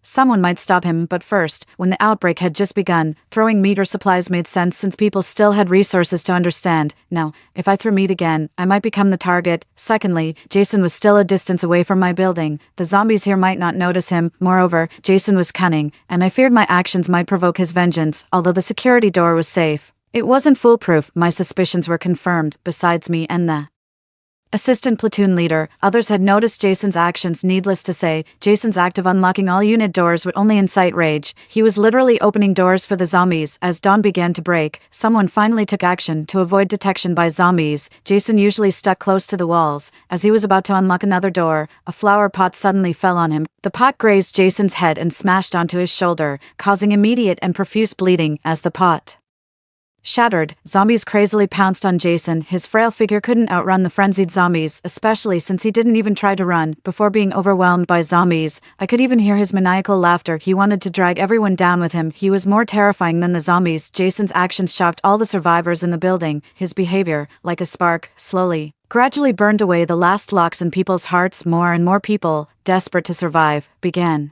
Speaker 1: Someone might stop him, but first, when the outbreak had just begun, throwing meat or supplies made sense since people still had resources to understand. Now, if I threw meat again, I might become the target. Secondly, Jason was still a distance away from my building. The zombies here might not notice him. Moreover, Jason was cunning, and I feared my actions might provoke his vengeance, although the security door was safe. It wasn't foolproof. My suspicions were confirmed, besides me and the assistant platoon leader. Others had noticed Jason's actions. Needless to say, Jason's act of unlocking all unit doors would only incite rage. He was literally opening doors for the zombies. As dawn began to break, someone finally took action to avoid detection by zombies. Jason usually stuck close to the walls. As he was about to unlock another door, a flower pot suddenly fell on him. The pot grazed Jason's head and smashed onto his shoulder, causing immediate and profuse bleeding. As the pot shattered, zombies crazily pounced on Jason. His frail figure couldn't outrun the frenzied zombies, especially since he didn't even try to run before being overwhelmed by zombies. I could even hear his maniacal laughter. He wanted to drag everyone down with him. He was more terrifying than the zombies. Jason's actions shocked all the survivors in the building. His behavior, like a spark, gradually burned away the last locks in people's hearts. More and more people, desperate to survive, began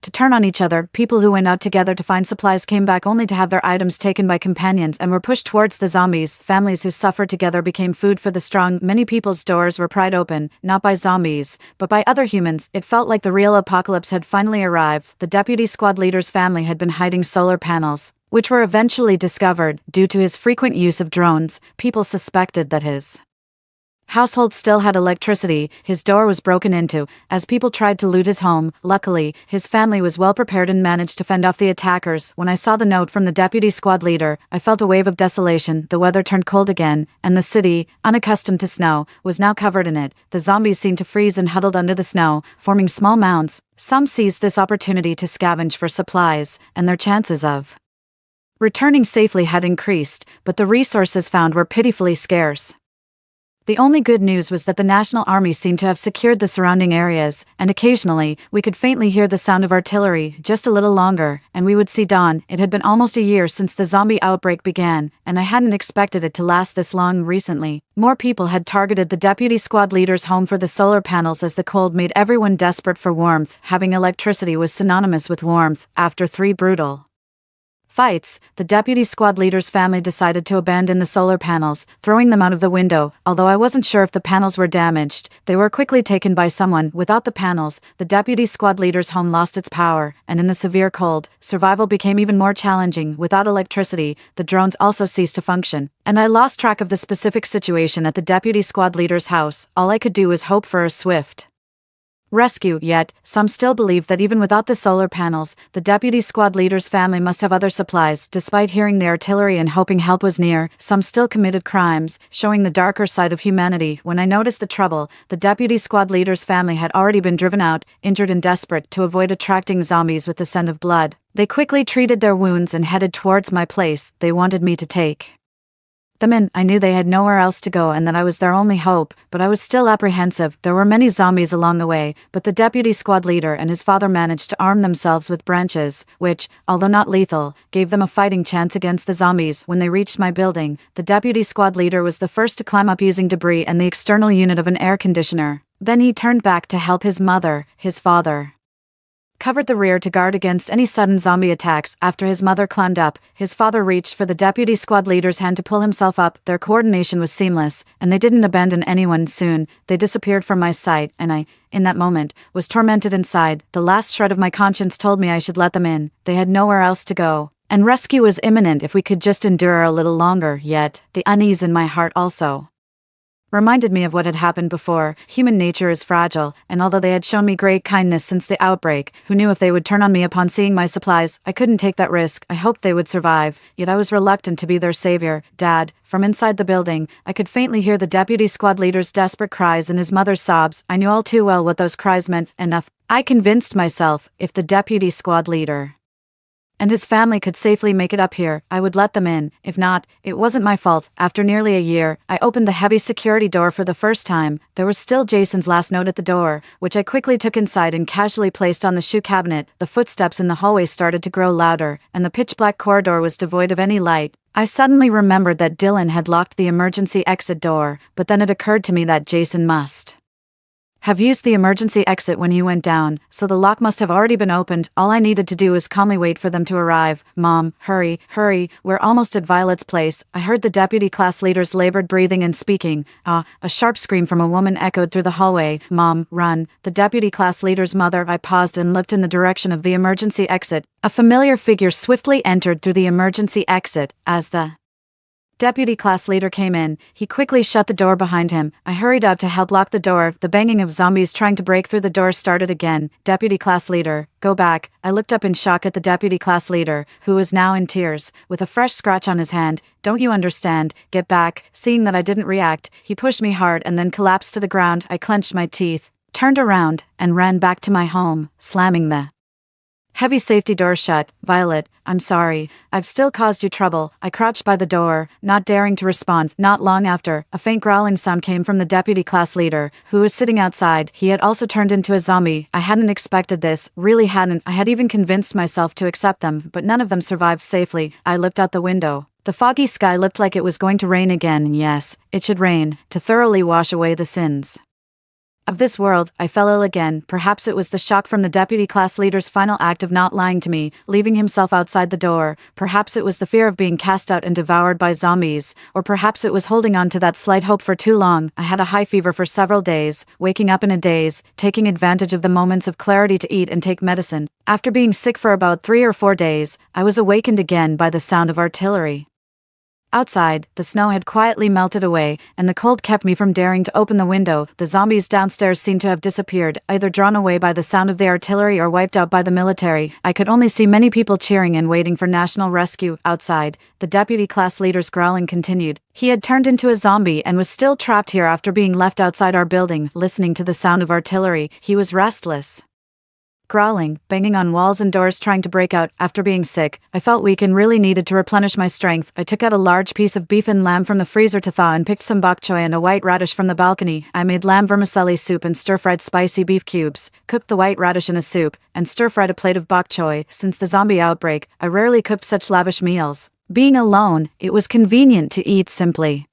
Speaker 1: to turn on each other. People who went out together to find supplies came back only to have their items taken by companions and were pushed towards the zombies. Families who suffered together became food for the strong. Many people's doors were pried open, not by zombies, but by other humans. It felt like the real apocalypse had finally arrived. The deputy squad leader's family had been hiding solar panels, which were eventually discovered. Due to his frequent use of drones, people suspected that his household still had electricity. His door was broken into as people tried to loot his home. Luckily, his family was well prepared and managed to fend off the attackers. When I saw the note from the deputy squad leader, I felt a wave of desolation. The weather turned cold again, and the city, unaccustomed to snow, was now covered in it. The zombies seemed to freeze and huddled under the snow, forming small mounds. Some seized this opportunity to scavenge for supplies, and their chances of returning safely had increased, but the resources found were pitifully scarce. The only good news was that the National Army seemed to have secured the surrounding areas, and occasionally, we could faintly hear the sound of artillery. Just a little longer, and we would see dawn. It had been almost a year since the zombie outbreak began, and I hadn't expected it to last this long. Recently, more people had targeted the deputy squad leader's home for the solar panels as the cold made everyone desperate for warmth. Having electricity was synonymous with warmth. After 3 brutal fights, the deputy squad leader's family decided to abandon the solar panels, throwing them out of the window. Although I wasn't sure if the panels were damaged, they were quickly taken by someone. Without the panels, the deputy squad leader's home lost its power, and in the severe cold, survival became even more challenging. Without electricity, the drones also ceased to function, and I lost track of the specific situation at the deputy squad leader's house. All I could do was hope for a swift rescue. Yet, some still believed that even without the solar panels, the deputy squad leader's family must have other supplies. Despite hearing the artillery and hoping help was near, some still committed crimes, showing the darker side of humanity. When I noticed the trouble, the deputy squad leader's family had already been driven out, injured and desperate. To avoid attracting zombies with the scent of blood, they quickly treated their wounds and headed towards my place. They wanted me to take them in. I knew they had nowhere else to go and that I was their only hope, but I was still apprehensive. There were many zombies along the way, but the deputy squad leader and his father managed to arm themselves with branches, which, although not lethal, gave them a fighting chance against the zombies. When they reached my building, the deputy squad leader was the first to climb up using debris and the external unit of an air conditioner. Then he turned back to help his mother. His father covered the rear to guard against any sudden zombie attacks. After his mother climbed up, his father reached for the deputy squad leader's hand to pull himself up. Their coordination was seamless, and they didn't abandon anyone. Soon, they disappeared from my sight, and I, in that moment, was tormented inside. The last shred of my conscience told me I should let them in. They had nowhere else to go, and rescue was imminent if we could just endure a little longer. Yet, the unease in my heart also reminded me of what had happened before. Human nature is fragile, and although they had shown me great kindness since the outbreak, who knew if they would turn on me upon seeing my supplies? I couldn't take that risk. I hoped they would survive, yet I was reluctant to be their savior. Dad, from inside the building, I could faintly hear the deputy squad leader's desperate cries and his mother's sobs. I knew all too well what those cries meant. Enough. I convinced myself, if the deputy squad leader and his family could safely make it up here, I would let them in. If not, it wasn't my fault. After nearly a year, I opened the heavy security door for the first time. There was still Jason's last note at the door, which I quickly took inside and casually placed on the shoe cabinet. The footsteps in the hallway started to grow louder, and the pitch-black corridor was devoid of any light. I suddenly remembered that Dylan had locked the emergency exit door, but then it occurred to me that Jason must have used the emergency exit when you went down, so the lock must have already been opened. All I needed to do was calmly wait for them to arrive. Mom, hurry, hurry, we're almost at Violet's place. I heard the deputy class leader's labored breathing and speaking. A sharp scream from a woman echoed through the hallway. Mom, run. The deputy class leader's mother. I paused and looked in the direction of the emergency exit. A familiar figure swiftly entered through the emergency exit. As the deputy class leader came in, he quickly shut the door behind him. I hurried out to help lock the door. The banging of zombies trying to break through the door started again. Deputy class leader, go back. I looked up in shock at the deputy class leader, who was now in tears, with a fresh scratch on his hand. Don't you understand? Get back. Seeing that I didn't react, he pushed me hard and then collapsed to the ground. I clenched my teeth, turned around, and ran back to my home, slamming the heavy safety door shut. Violet, I'm sorry. I've still caused you trouble. I crouched by the door, not daring to respond. Not long after, a faint growling sound came from the deputy class leader, who was sitting outside. He had also turned into a zombie. I hadn't expected this, really hadn't. I had even convinced myself to accept them, but none of them survived safely. I looked out the window. The foggy sky looked like it was going to rain again. Yes, it should rain, to thoroughly wash away the sins of this world. I fell ill again. Perhaps it was the shock from the deputy class leader's final act of not lying to me, leaving himself outside the door. Perhaps it was the fear of being cast out and devoured by zombies. Or perhaps it was holding on to that slight hope for too long. I had a high fever for several days, waking up in a daze, taking advantage of the moments of clarity to eat and take medicine. After being sick for about 3 or 4 days, I was awakened again by the sound of artillery. Outside, the snow had quietly melted away, and the cold kept me from daring to open the window. The zombies downstairs seemed to have disappeared, either drawn away by the sound of the artillery or wiped out by the military. I could only see many people cheering and waiting for national rescue. Outside, the deputy class leader's growling continued. He had turned into a zombie and was still trapped here after being left outside our building, listening to the sound of artillery. He was restless, growling, banging on walls and doors, trying to break out. After being sick, I felt weak and really needed to replenish my strength. I took out a large piece of beef and lamb from the freezer to thaw and picked some bok choy and a white radish from the balcony. I made lamb vermicelli soup and stir-fried spicy beef cubes, cooked the white radish in a soup, and stir-fried a plate of bok choy. Since the zombie outbreak, I rarely cooked such lavish meals. Being alone, it was convenient to eat simply,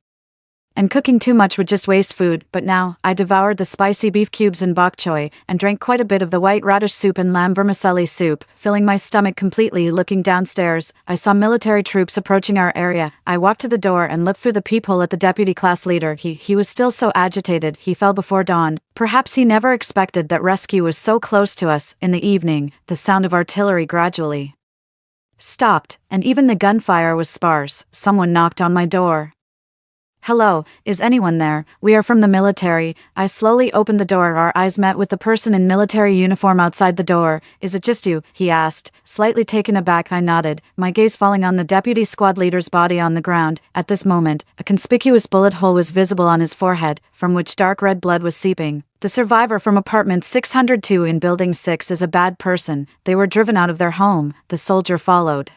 Speaker 1: and cooking too much would just waste food. But now, I devoured the spicy beef cubes and bok choy, and drank quite a bit of the white radish soup and lamb vermicelli soup, filling my stomach completely. Looking downstairs, I saw military troops approaching our area. I walked to the door and looked through the peephole at the deputy class leader. He was still so agitated. He fell before dawn. Perhaps he never expected that rescue was so close to us. In the evening, the sound of artillery gradually stopped, and even the gunfire was sparse. Someone knocked on my door. Hello, is anyone there? We are from the military. I slowly opened the door. Our eyes met with the person in military uniform outside the door. Is it just you? He asked. Slightly taken aback, I nodded, my gaze falling on the deputy squad leader's body on the ground. At this moment, a conspicuous bullet hole was visible on his forehead, from which dark red blood was seeping. The survivor from apartment 602 in building 6 is a bad person. They were driven out of their home. The soldier followed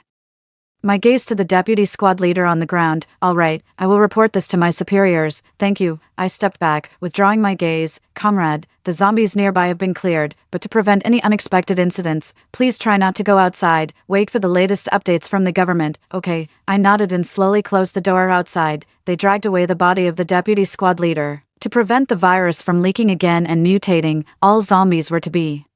Speaker 1: my gaze to the deputy squad leader on the ground. All right, I will report this to my superiors. Thank you. I stepped back, withdrawing my gaze. Comrade, the zombies nearby have been cleared, but to prevent any unexpected incidents, please try not to go outside. Wait for the latest updates from the government. Okay. I nodded and slowly closed the door outside. They dragged away the body of the deputy squad leader. To prevent the virus from leaking again and mutating, all zombies were to be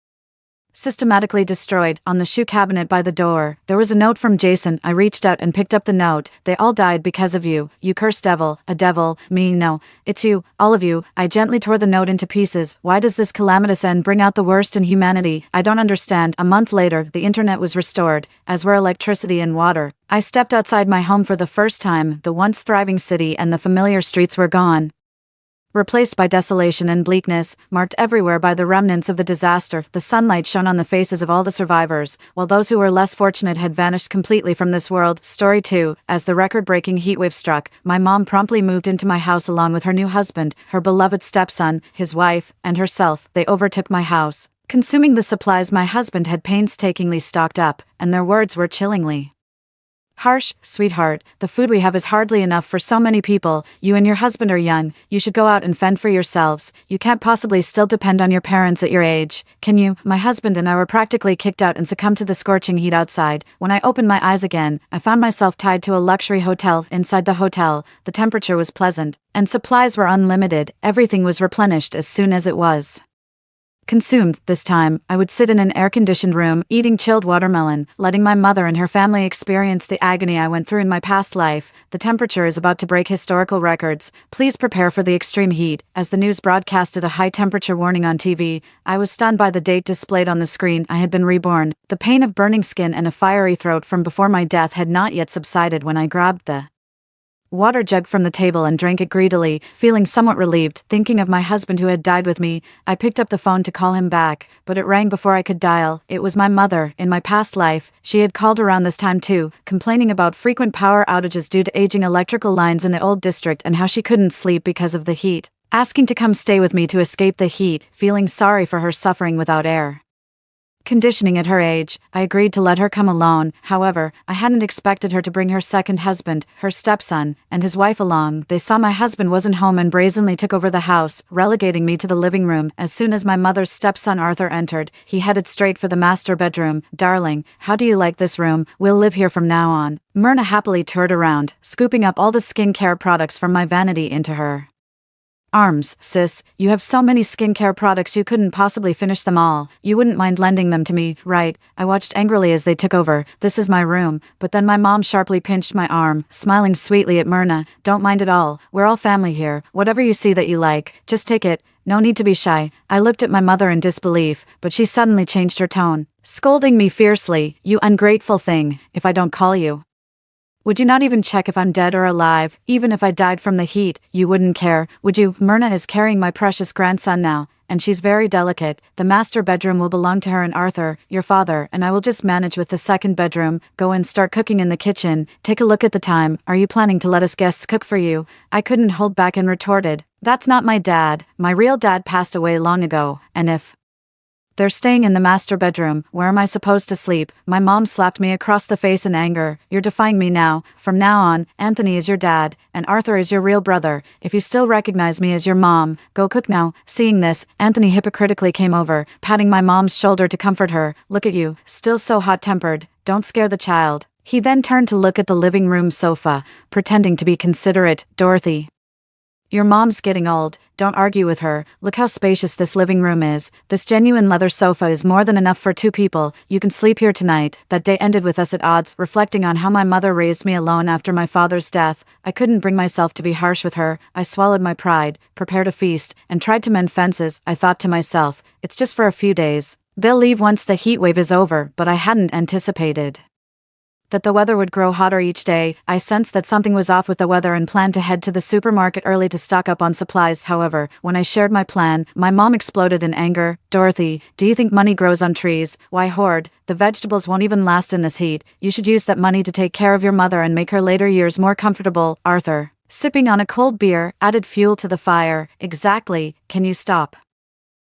Speaker 1: systematically destroyed. On the shoe cabinet by the door, there was a note from Jason. I reached out and picked up the note. They all died because of you. You cursed devil. A devil. Me, no. It's you. All of you. I gently tore the note into pieces. Why does this calamitous end bring out the worst in humanity? I don't understand. A month later, the internet was restored, as were electricity and water. I stepped outside my home for the first time. The once thriving city and the familiar streets were gone, replaced by desolation and bleakness, marked everywhere by the remnants of the disaster. The sunlight shone on the faces of all the survivors, while those who were less fortunate had vanished completely from this world. Story 2. As the record-breaking heatwave struck, my mom promptly moved into my house along with her new husband, her beloved stepson, his wife, and herself. They overtook my house, consuming the supplies my husband had painstakingly stocked up, and their words were chillingly Harsh, sweetheart, the food we have is hardly enough for so many people. You and your husband are young. You should go out and fend for yourselves. You can't possibly still depend on your parents at your age. Can you? My husband and I were practically kicked out and succumbed to the scorching heat outside. When I opened my eyes again, I found myself tied to a luxury hotel. Inside the hotel, the temperature was pleasant, and supplies were unlimited. Everything was replenished as soon as it was consumed. This time, I would sit in an air-conditioned room, eating chilled watermelon, letting my mother and her family experience the agony I went through in my past life. The temperature is about to break historical records. Please prepare for the extreme heat. As the news broadcasted a high-temperature warning on TV, I was stunned by the date displayed on the screen. I had been reborn. The pain of burning skin and a fiery throat from before my death had not yet subsided when I grabbed the water jug from the table and drank it greedily, feeling somewhat relieved. Thinking of my husband who had died with me, I picked up the phone to call him back, but it rang before I could dial. It was my mother. In my past life, she had called around this time too, complaining about frequent power outages due to aging electrical lines in the old district and how she couldn't sleep because of the heat, asking to come stay with me to escape the heat, feeling sorry for her suffering without air conditioning at her age. I agreed to let her come alone. However, I hadn't expected her to bring her second husband, her stepson, and his wife along. They saw my husband wasn't home and brazenly took over the house, relegating me to the living room. As soon as my mother's stepson Arthur entered, he headed straight for the master bedroom. "Darling, how do you like this room? We'll live here from now on." Myrna happily toured around, scooping up all the skincare products from my vanity into her arms. "Sis, you have so many skincare products you couldn't possibly finish them all. You wouldn't mind lending them to me, right?" I watched angrily as they took over. "This is my room," but then my mom sharply pinched my arm, smiling sweetly at Myrna. "Don't mind at all. We're all family here. Whatever you see that you like, just take it. No need to be shy." I looked at my mother in disbelief, but she suddenly changed her tone, scolding me fiercely. "You ungrateful thing, if I don't call you, would you not even check if I'm dead or alive? Even if I died from the heat, you wouldn't care, would you? Myrna is carrying my precious grandson now, and she's very delicate. The master bedroom will belong to her and Arthur, your father, and I will just manage with the second bedroom. Go and start cooking in the kitchen. Take a look at the time. Are you planning to let us guests cook for you?" I couldn't hold back and retorted, "That's not my dad. My real dad passed away long ago, and if they're staying in the master bedroom, where am I supposed to sleep?" My mom slapped me across the face in anger. "You're defying me now. From now on, Anthony is your dad, and Arthur is your real brother. If you still recognize me as your mom, go cook now." Seeing this, Anthony hypocritically came over, patting my mom's shoulder to comfort her. "Look at you, still so hot-tempered. Don't scare the child." He then turned to look at the living room sofa, pretending to be considerate. "Dorothy, your mom's getting old. Don't argue with her. Look how spacious this living room is. This genuine leather sofa is more than enough for 2 people. You can sleep here tonight." That day ended with us at odds. Reflecting on how my mother raised me alone after my father's death, I couldn't bring myself to be harsh with her. I swallowed my pride, prepared a feast, and tried to mend fences. I thought to myself, it's just for a few days. They'll leave once the heat wave is over, but I hadn't anticipated that the weather would grow hotter each day. I sensed that something was off with the weather and planned to head to the supermarket early to stock up on supplies. However, when I shared my plan, my mom exploded in anger. "Dorothy, do you think money grows on trees? Why hoard? The vegetables won't even last in this heat. You should use that money to take care of your mother and make her later years more comfortable." Arthur, sipping on a cold beer, added fuel to the fire. "Exactly. Can you stop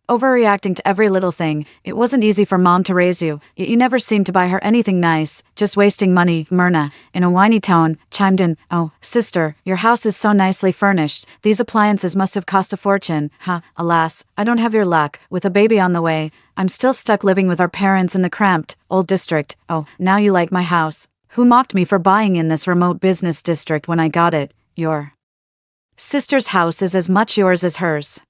Speaker 1: overreacting to every little thing? It wasn't easy for mom to raise you, yet you never seemed to buy her anything nice. Just wasting money." Myrna, in a whiny tone, chimed in, "Oh, sister, your house is so nicely furnished. These appliances must have cost a fortune." Alas, I don't have your luck. With a baby on the way, I'm still stuck living with our parents in the cramped, old district. Oh, now you like my house. Who mocked me for buying in this remote business district when I got it? Your sister's house is as much yours as hers.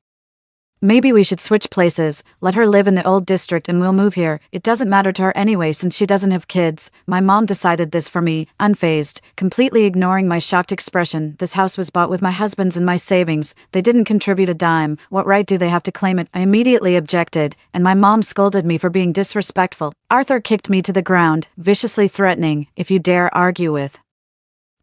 Speaker 1: Maybe we should switch places. Let her live in the old district and we'll move here. It doesn't matter to her anyway since she doesn't have kids. My mom decided this for me, unfazed, completely ignoring my shocked expression. "This house was bought with my husband's and my savings. They didn't contribute a dime. What right do they have to claim it?" I immediately objected, and my mom scolded me for being disrespectful. Arthur kicked me to the ground, viciously threatening, "If you dare argue with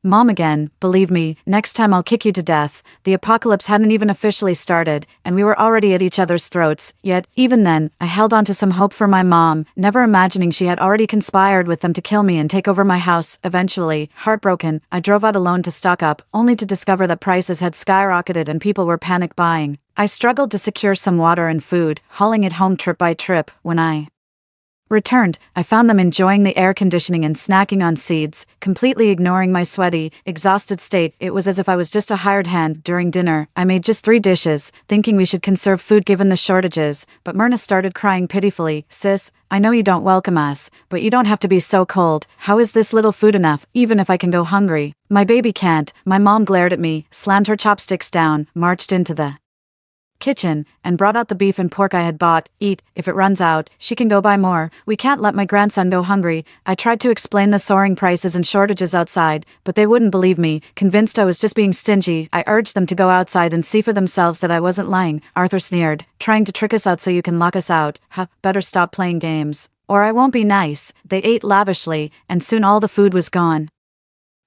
Speaker 1: Mom again, believe me, next time I'll kick you to death." The apocalypse hadn't even officially started, and we were already at each other's throats. Yet, even then, I held on to some hope for my mom, never imagining she had already conspired with them to kill me and take over my house. Eventually, heartbroken, I drove out alone to stock up, only to discover that prices had skyrocketed and people were panic buying. I struggled to secure some water and food, hauling it home trip by trip. When I Returned, I found them enjoying the air conditioning and snacking on seeds, completely ignoring my sweaty, exhausted state. It was as if I was just a hired hand. During dinner, I made just 3 dishes, thinking we should conserve food given the shortages, but Myrna started crying pitifully. Sis, I know you don't welcome us, but you don't have to be so cold. How is this little food enough, even if I can go hungry? My baby can't. My mom glared at me, slammed her chopsticks down, marched into the kitchen, and brought out the beef and pork I had bought. Eat, if it runs out, she can go buy more. We can't let my grandson go hungry. I tried to explain the soaring prices and shortages outside, but they wouldn't believe me. Convinced I was just being stingy, I urged them to go outside and see for themselves that I wasn't lying. Arthur sneered, trying to trick us out so you can lock us out. Huh, better stop playing games, or I won't be nice. They ate lavishly, and soon all the food was gone.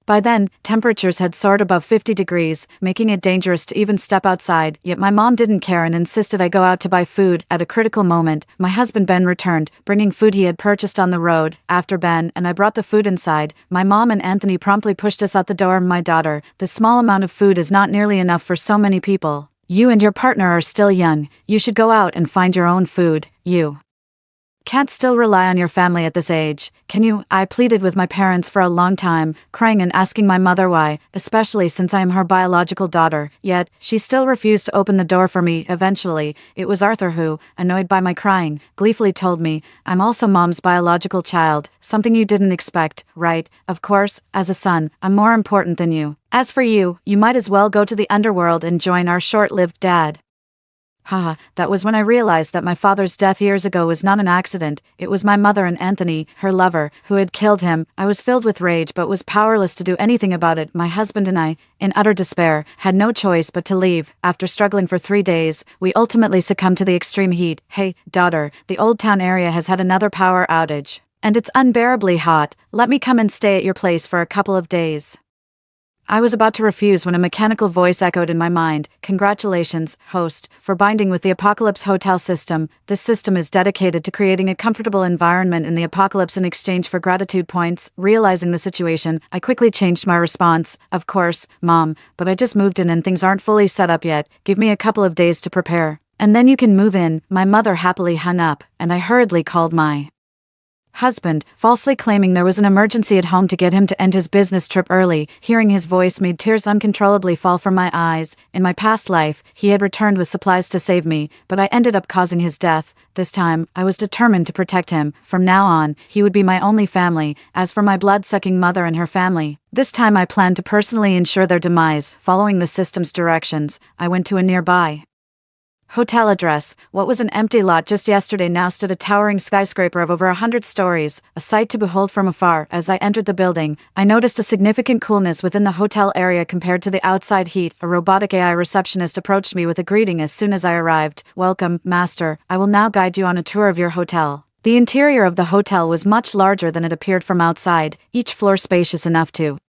Speaker 1: By then, temperatures had soared above 50 degrees, making it dangerous to even step outside, yet my mom didn't care and insisted I go out to buy food. At a critical moment, my husband Ben returned, bringing food he had purchased on the road. After Ben and I brought the food inside, my mom and Anthony promptly pushed us out the door. My daughter, this small amount of food is not nearly enough for so many people. You and your partner are still young. You should go out and find your own food. You can't still rely on your family at this age, can you? I pleaded with my parents for a long time, crying and asking my mother why, especially since I am her biological daughter, yet she still refused to open the door for me. Eventually, it was Arthur who, annoyed by my crying, gleefully told me, I'm also Mom's biological child, something you didn't expect, right? Of course, as a son, I'm more important than you. As for you, you might as well go to the underworld and join our short-lived dad. Haha, that was when I realized that my father's death years ago was not an accident. It was my mother and Anthony, her lover, who had killed him. I was filled with rage but was powerless to do anything about it. My husband and I, in utter despair, had no choice but to leave. After struggling for 3 days, we ultimately succumbed to the extreme heat. Hey, daughter, the Old Town area has had another power outage, and it's unbearably hot. Let me come and stay at your place for a couple of days. I was about to refuse when a mechanical voice echoed in my mind. Congratulations, host, for binding with the Apocalypse Hotel system. This system is dedicated to creating a comfortable environment in the apocalypse in exchange for gratitude points. Realizing the situation, I quickly changed my response. Of course, Mom, but I just moved in and things aren't fully set up yet. Give me a couple of days to prepare, and then you can move in. My mother happily hung up, and I hurriedly called my husband, falsely claiming there was an emergency at home to get him to end his business trip early. Hearing his voice made tears uncontrollably fall from my eyes. In my past life, he had returned with supplies to save me, but I ended up causing his death. This time, I was determined to protect him. From now on, he would be my only family. As for my blood-sucking mother and her family, this time I planned to personally ensure their demise. Following the system's directions, I went to a nearby hotel address. What was an empty lot just yesterday now stood a towering skyscraper of over 100 stories, a sight to behold from afar. As I entered the building, I noticed a significant coolness within the hotel area compared to the outside heat. A robotic AI receptionist approached me with a greeting as soon as I arrived. Welcome, master. I will now guide you on a tour of your hotel. The interior of the hotel was much larger than it appeared from outside, each floor spacious enough to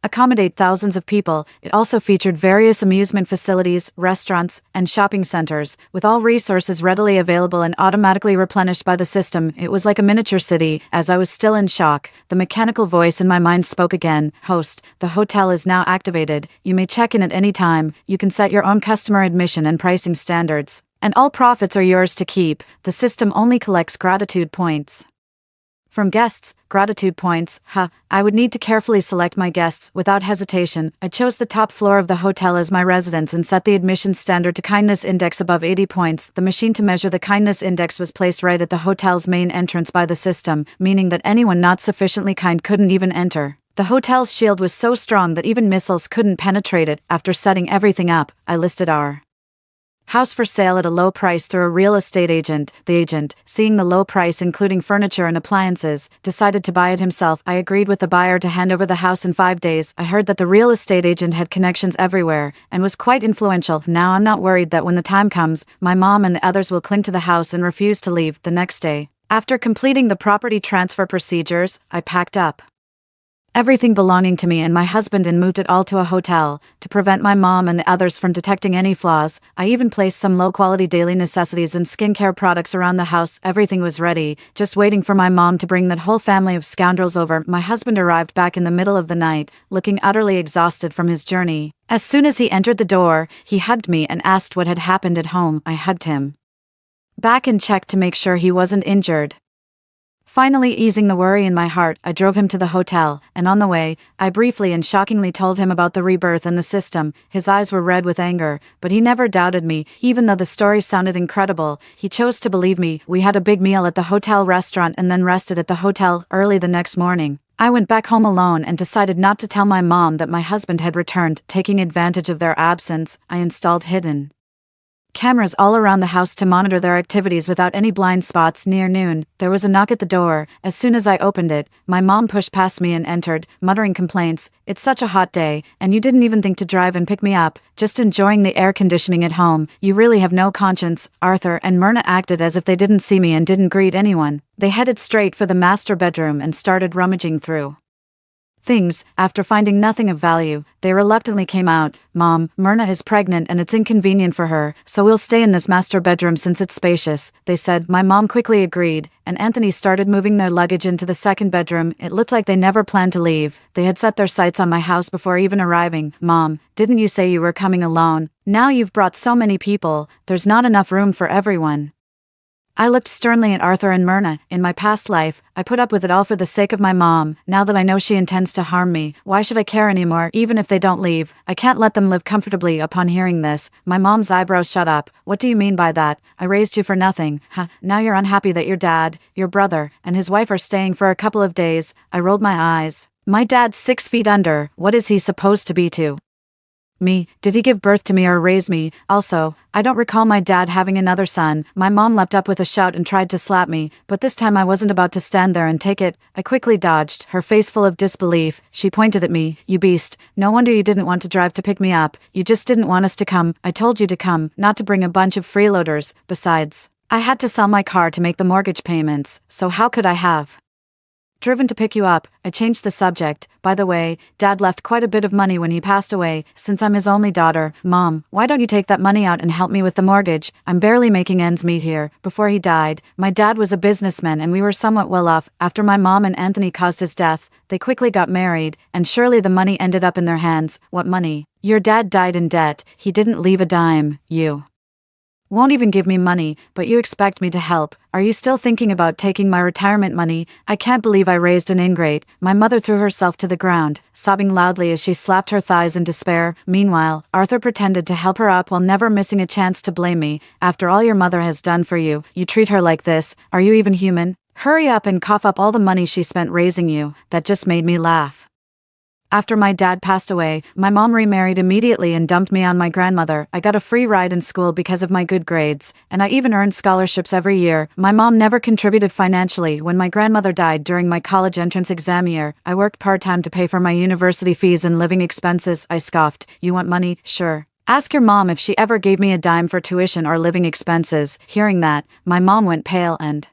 Speaker 1: accommodate thousands of people. It also featured various amusement facilities, restaurants, and shopping centers, with all resources readily available and automatically replenished by the system. It was like a miniature city. As I was still in shock, the mechanical voice in my mind spoke again. Host, the hotel is now activated. You may check in at any time. You can set your own customer admission and pricing standards, and all profits are yours to keep. The system only collects gratitude points from guests. Gratitude points, I would need to carefully select my guests. Without hesitation, I chose the top floor of the hotel as my residence and set the admission standard to kindness index above 80 points. The machine to measure the kindness index was placed right at the hotel's main entrance by the system, meaning that anyone not sufficiently kind couldn't even enter. The hotel's shield was so strong that even missiles couldn't penetrate it. After setting everything up, I listed our house for sale at a low price through a real estate agent. The agent, seeing the low price including furniture and appliances, decided to buy it himself. I agreed with the buyer to hand over the house in 5 days. I heard that the real estate agent had connections everywhere and was quite influential. Now I'm not worried that when the time comes, my mom and the others will cling to the house and refuse to leave. The next day, after completing the property transfer procedures, I packed up everything belonging to me and my husband and moved it all to a hotel. To prevent my mom and the others from detecting any flaws, I even placed some low-quality daily necessities and skincare products around the house. Everything was ready, just waiting for my mom to bring that whole family of scoundrels over. My husband arrived back in the middle of the night, looking utterly exhausted from his journey. As soon as he entered the door, he hugged me and asked what had happened at home. I hugged him back and checked to make sure he wasn't injured. Finally easing the worry in my heart, I drove him to the hotel, and on the way, I briefly and shockingly told him about the rebirth and the system. His eyes were red with anger, but he never doubted me, even though the story sounded incredible. He chose to believe me. We had a big meal at the hotel restaurant and then rested at the hotel early the next morning. I went back home alone and decided not to tell my mom that my husband had returned. Taking advantage of their absence, I installed hidden cameras all around the house to monitor their activities without any blind spots. Near noon, there was a knock at the door. As soon as I opened it, my mom pushed past me and entered, muttering complaints. "It's such a hot day, and you didn't even think to drive and pick me up, just enjoying the air conditioning at home. You really have no conscience." Arthur and Myrna acted as if they didn't see me and didn't greet anyone. They headed straight for the master bedroom and started rummaging through things. After finding nothing of value, they reluctantly came out. "Mom, Myrna is pregnant and it's inconvenient for her, so we'll stay in this master bedroom since it's spacious," they said. My mom quickly agreed, and Anthony started moving their luggage into the second bedroom. It looked like they never planned to leave. They had set their sights on my house before even arriving. "Mom, didn't you say you were coming alone? Now you've brought so many people, there's not enough room for everyone." I looked sternly at Arthur and Myrna. In my past life, I put up with it all for the sake of my mom. Now that I know she intends to harm me, why should I care anymore? Even if they don't leave, I can't let them live comfortably. Upon hearing this, my mom's eyebrows shot up. "What do you mean by that? I raised you for nothing. Huh, now you're unhappy that your dad, your brother, and his wife are staying for a couple of days." I rolled my eyes. "My dad's 6 feet under. What is he supposed to be to me? Did he give birth to me or raise me? Also, I don't recall my dad having another son." My mom leapt up with a shout and tried to slap me, but this time I wasn't about to stand there and take it. I quickly dodged, her face full of disbelief. She pointed at me. "You beast, no wonder you didn't want to drive to pick me up. You just didn't want us to come. I told you to come, not to bring a bunch of freeloaders. Besides, I had to sell my car to make the mortgage payments, so how could I have driven to pick you up?" I changed the subject. "By the way, Dad left quite a bit of money when he passed away, since I'm his only daughter. Mom, why don't you take that money out and help me with the mortgage? I'm barely making ends meet here." Before he died, my dad was a businessman and we were somewhat well off. After my mom and Anthony caused his death, they quickly got married, and surely the money ended up in their hands. "What money? Your dad died in debt. He didn't leave a dime. You won't even give me money, but you expect me to help. Are you still thinking about taking my retirement money? I can't believe I raised an ingrate." My mother threw herself to the ground, sobbing loudly as she slapped her thighs in despair. Meanwhile, Arthur pretended to help her up while never missing a chance to blame me. "After all your mother has done for you, you treat her like this? Are you even human? Hurry up and cough up all the money she spent raising you." That just made me laugh. After my dad passed away, my mom remarried immediately and dumped me on my grandmother. I got a free ride in school because of my good grades, and I even earned scholarships every year. My mom never contributed financially. When my grandmother died during my college entrance exam year, I worked part-time to pay for my university fees and living expenses. I scoffed. "You want money? Sure. Ask your mom if she ever gave me a dime for tuition or living expenses." Hearing that, my mom went pale and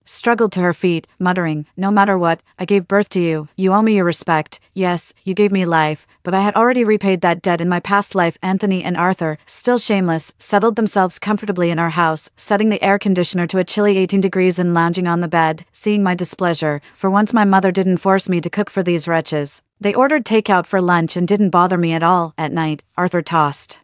Speaker 1: struggled to her feet, muttering, "No matter what, I gave birth to you. You owe me your respect. Yes, you gave me life, but I had already repaid that debt in my past life." Anthony and Arthur, still shameless, settled themselves comfortably in our house, setting the air conditioner to a chilly 18 degrees and lounging on the bed. Seeing my displeasure, for once my mother didn't force me to cook for these wretches. They ordered takeout for lunch and didn't bother me at all. At night, Arthur tossed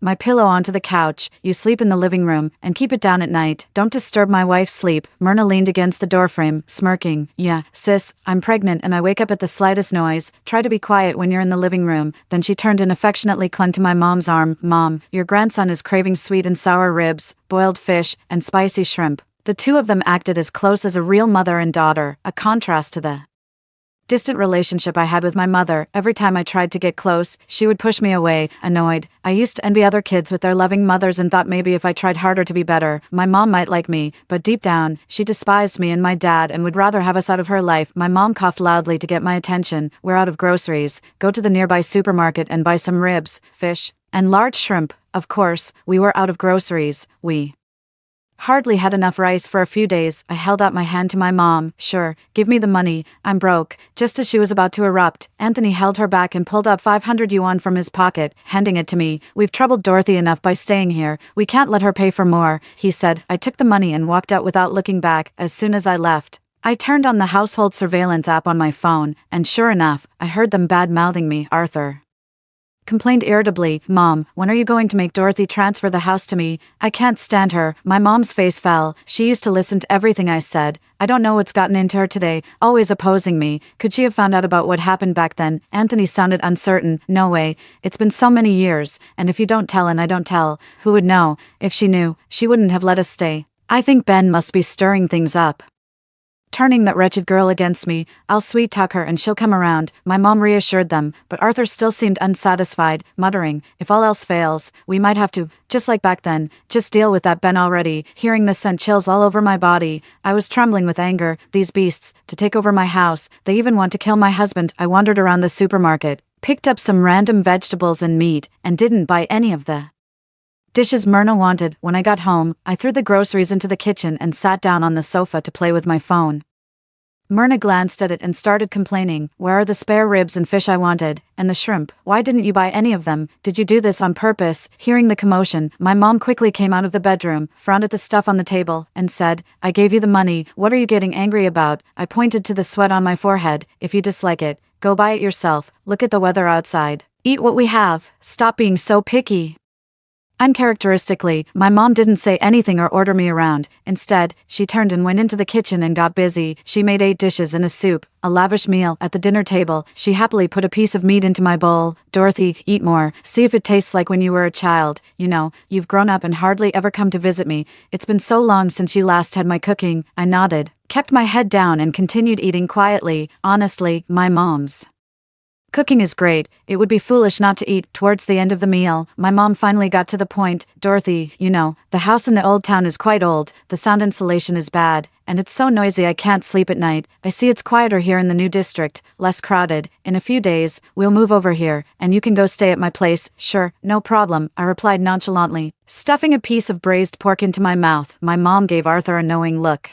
Speaker 1: my pillow onto the couch. "You sleep in the living room, and keep it down at night. Don't disturb my wife's sleep." Myrna leaned against the doorframe, smirking. "Yeah, sis, I'm pregnant and I wake up at the slightest noise. Try to be quiet when you're in the living room." Then she turned and affectionately clung to my mom's arm. "Mom, your grandson is craving sweet and sour ribs, boiled fish, and spicy shrimp." The two of them acted as close as a real mother and daughter, a contrast to the distant relationship I had with my mother. Every time I tried to get close, she would push me away, annoyed. I used to envy other kids with their loving mothers and thought maybe if I tried harder to be better, my mom might like me, but deep down, she despised me and my dad and would rather have us out of her life. My mom coughed loudly to get my attention. "We're out of groceries. Go to the nearby supermarket and buy some ribs, fish, and large shrimp." Of course, we were out of groceries. We hardly had enough rice for a few days. I held out my hand to my mom. "Sure, give me the money. I'm broke." Just as she was about to erupt, Anthony held her back and pulled out 500 yuan from his pocket, handing it to me. "We've troubled Dorothy enough by staying here. We can't let her pay for more," he said. I took the money and walked out without looking back. As soon as I left, I turned on the household surveillance app on my phone, and sure enough, I heard them bad-mouthing me. "Arthur, Complained irritably, "Mom, when are you going to make Dorothy transfer the house to me? I can't stand her." My mom's face fell. She used to listen to everything I said. I don't know what's gotten into her today, always opposing me. Could she have found out about what happened back then? Anthony sounded uncertain. "No way. It's been so many years, and if you don't tell and I don't tell, who would know? If she knew, she wouldn't have let us stay. I think Ben must be stirring things up. Turning that wretched girl against me. I'll sweet-talk her and she'll come around," my mom reassured them, but Arthur still seemed unsatisfied, muttering, "If all else fails, we might have to, just like back then, just deal with that Ben already." Hearing this sent chills all over my body. I was trembling with anger. These beasts, to take over my house, they even want to kill my husband. I wandered around the supermarket, picked up some random vegetables and meat, and didn't buy any of the dishes Myrna wanted. When I got home, I threw the groceries into the kitchen and sat down on the sofa to play with my phone. Myrna glanced at it and started complaining. "Where are the spare ribs and fish I wanted? And the shrimp? Why didn't you buy any of them? Did you do this on purpose?" Hearing the commotion, my mom quickly came out of the bedroom, frowned at the stuff on the table, and said, "I gave you the money. What are you getting angry about?" I pointed to the sweat on my forehead. "If you dislike it, go buy it yourself. Look at the weather outside. Eat what we have. Stop being so picky." Uncharacteristically, my mom didn't say anything or order me around. Instead, she turned and went into the kitchen and got busy. She made 8 dishes and a soup, a lavish meal. At the dinner table, she happily put a piece of meat into my bowl. "Dorothy, eat more. See if it tastes like when you were a child. You know, you've grown up and hardly ever come to visit me. It's been so long since you last had my cooking." I nodded, kept my head down and continued eating quietly. Honestly, my mom's cooking is great. It would be foolish not to eat. Towards the end of the meal, my mom finally got to the point. "Dorothy, you know, the house in the old town is quite old, the sound insulation is bad, and it's so noisy I can't sleep at night. I see it's quieter here in the new district, less crowded. In a few days, we'll move over here, and you can go stay at my place." "Sure, no problem," I replied nonchalantly, stuffing a piece of braised pork into my mouth. My mom gave Arthur a knowing look.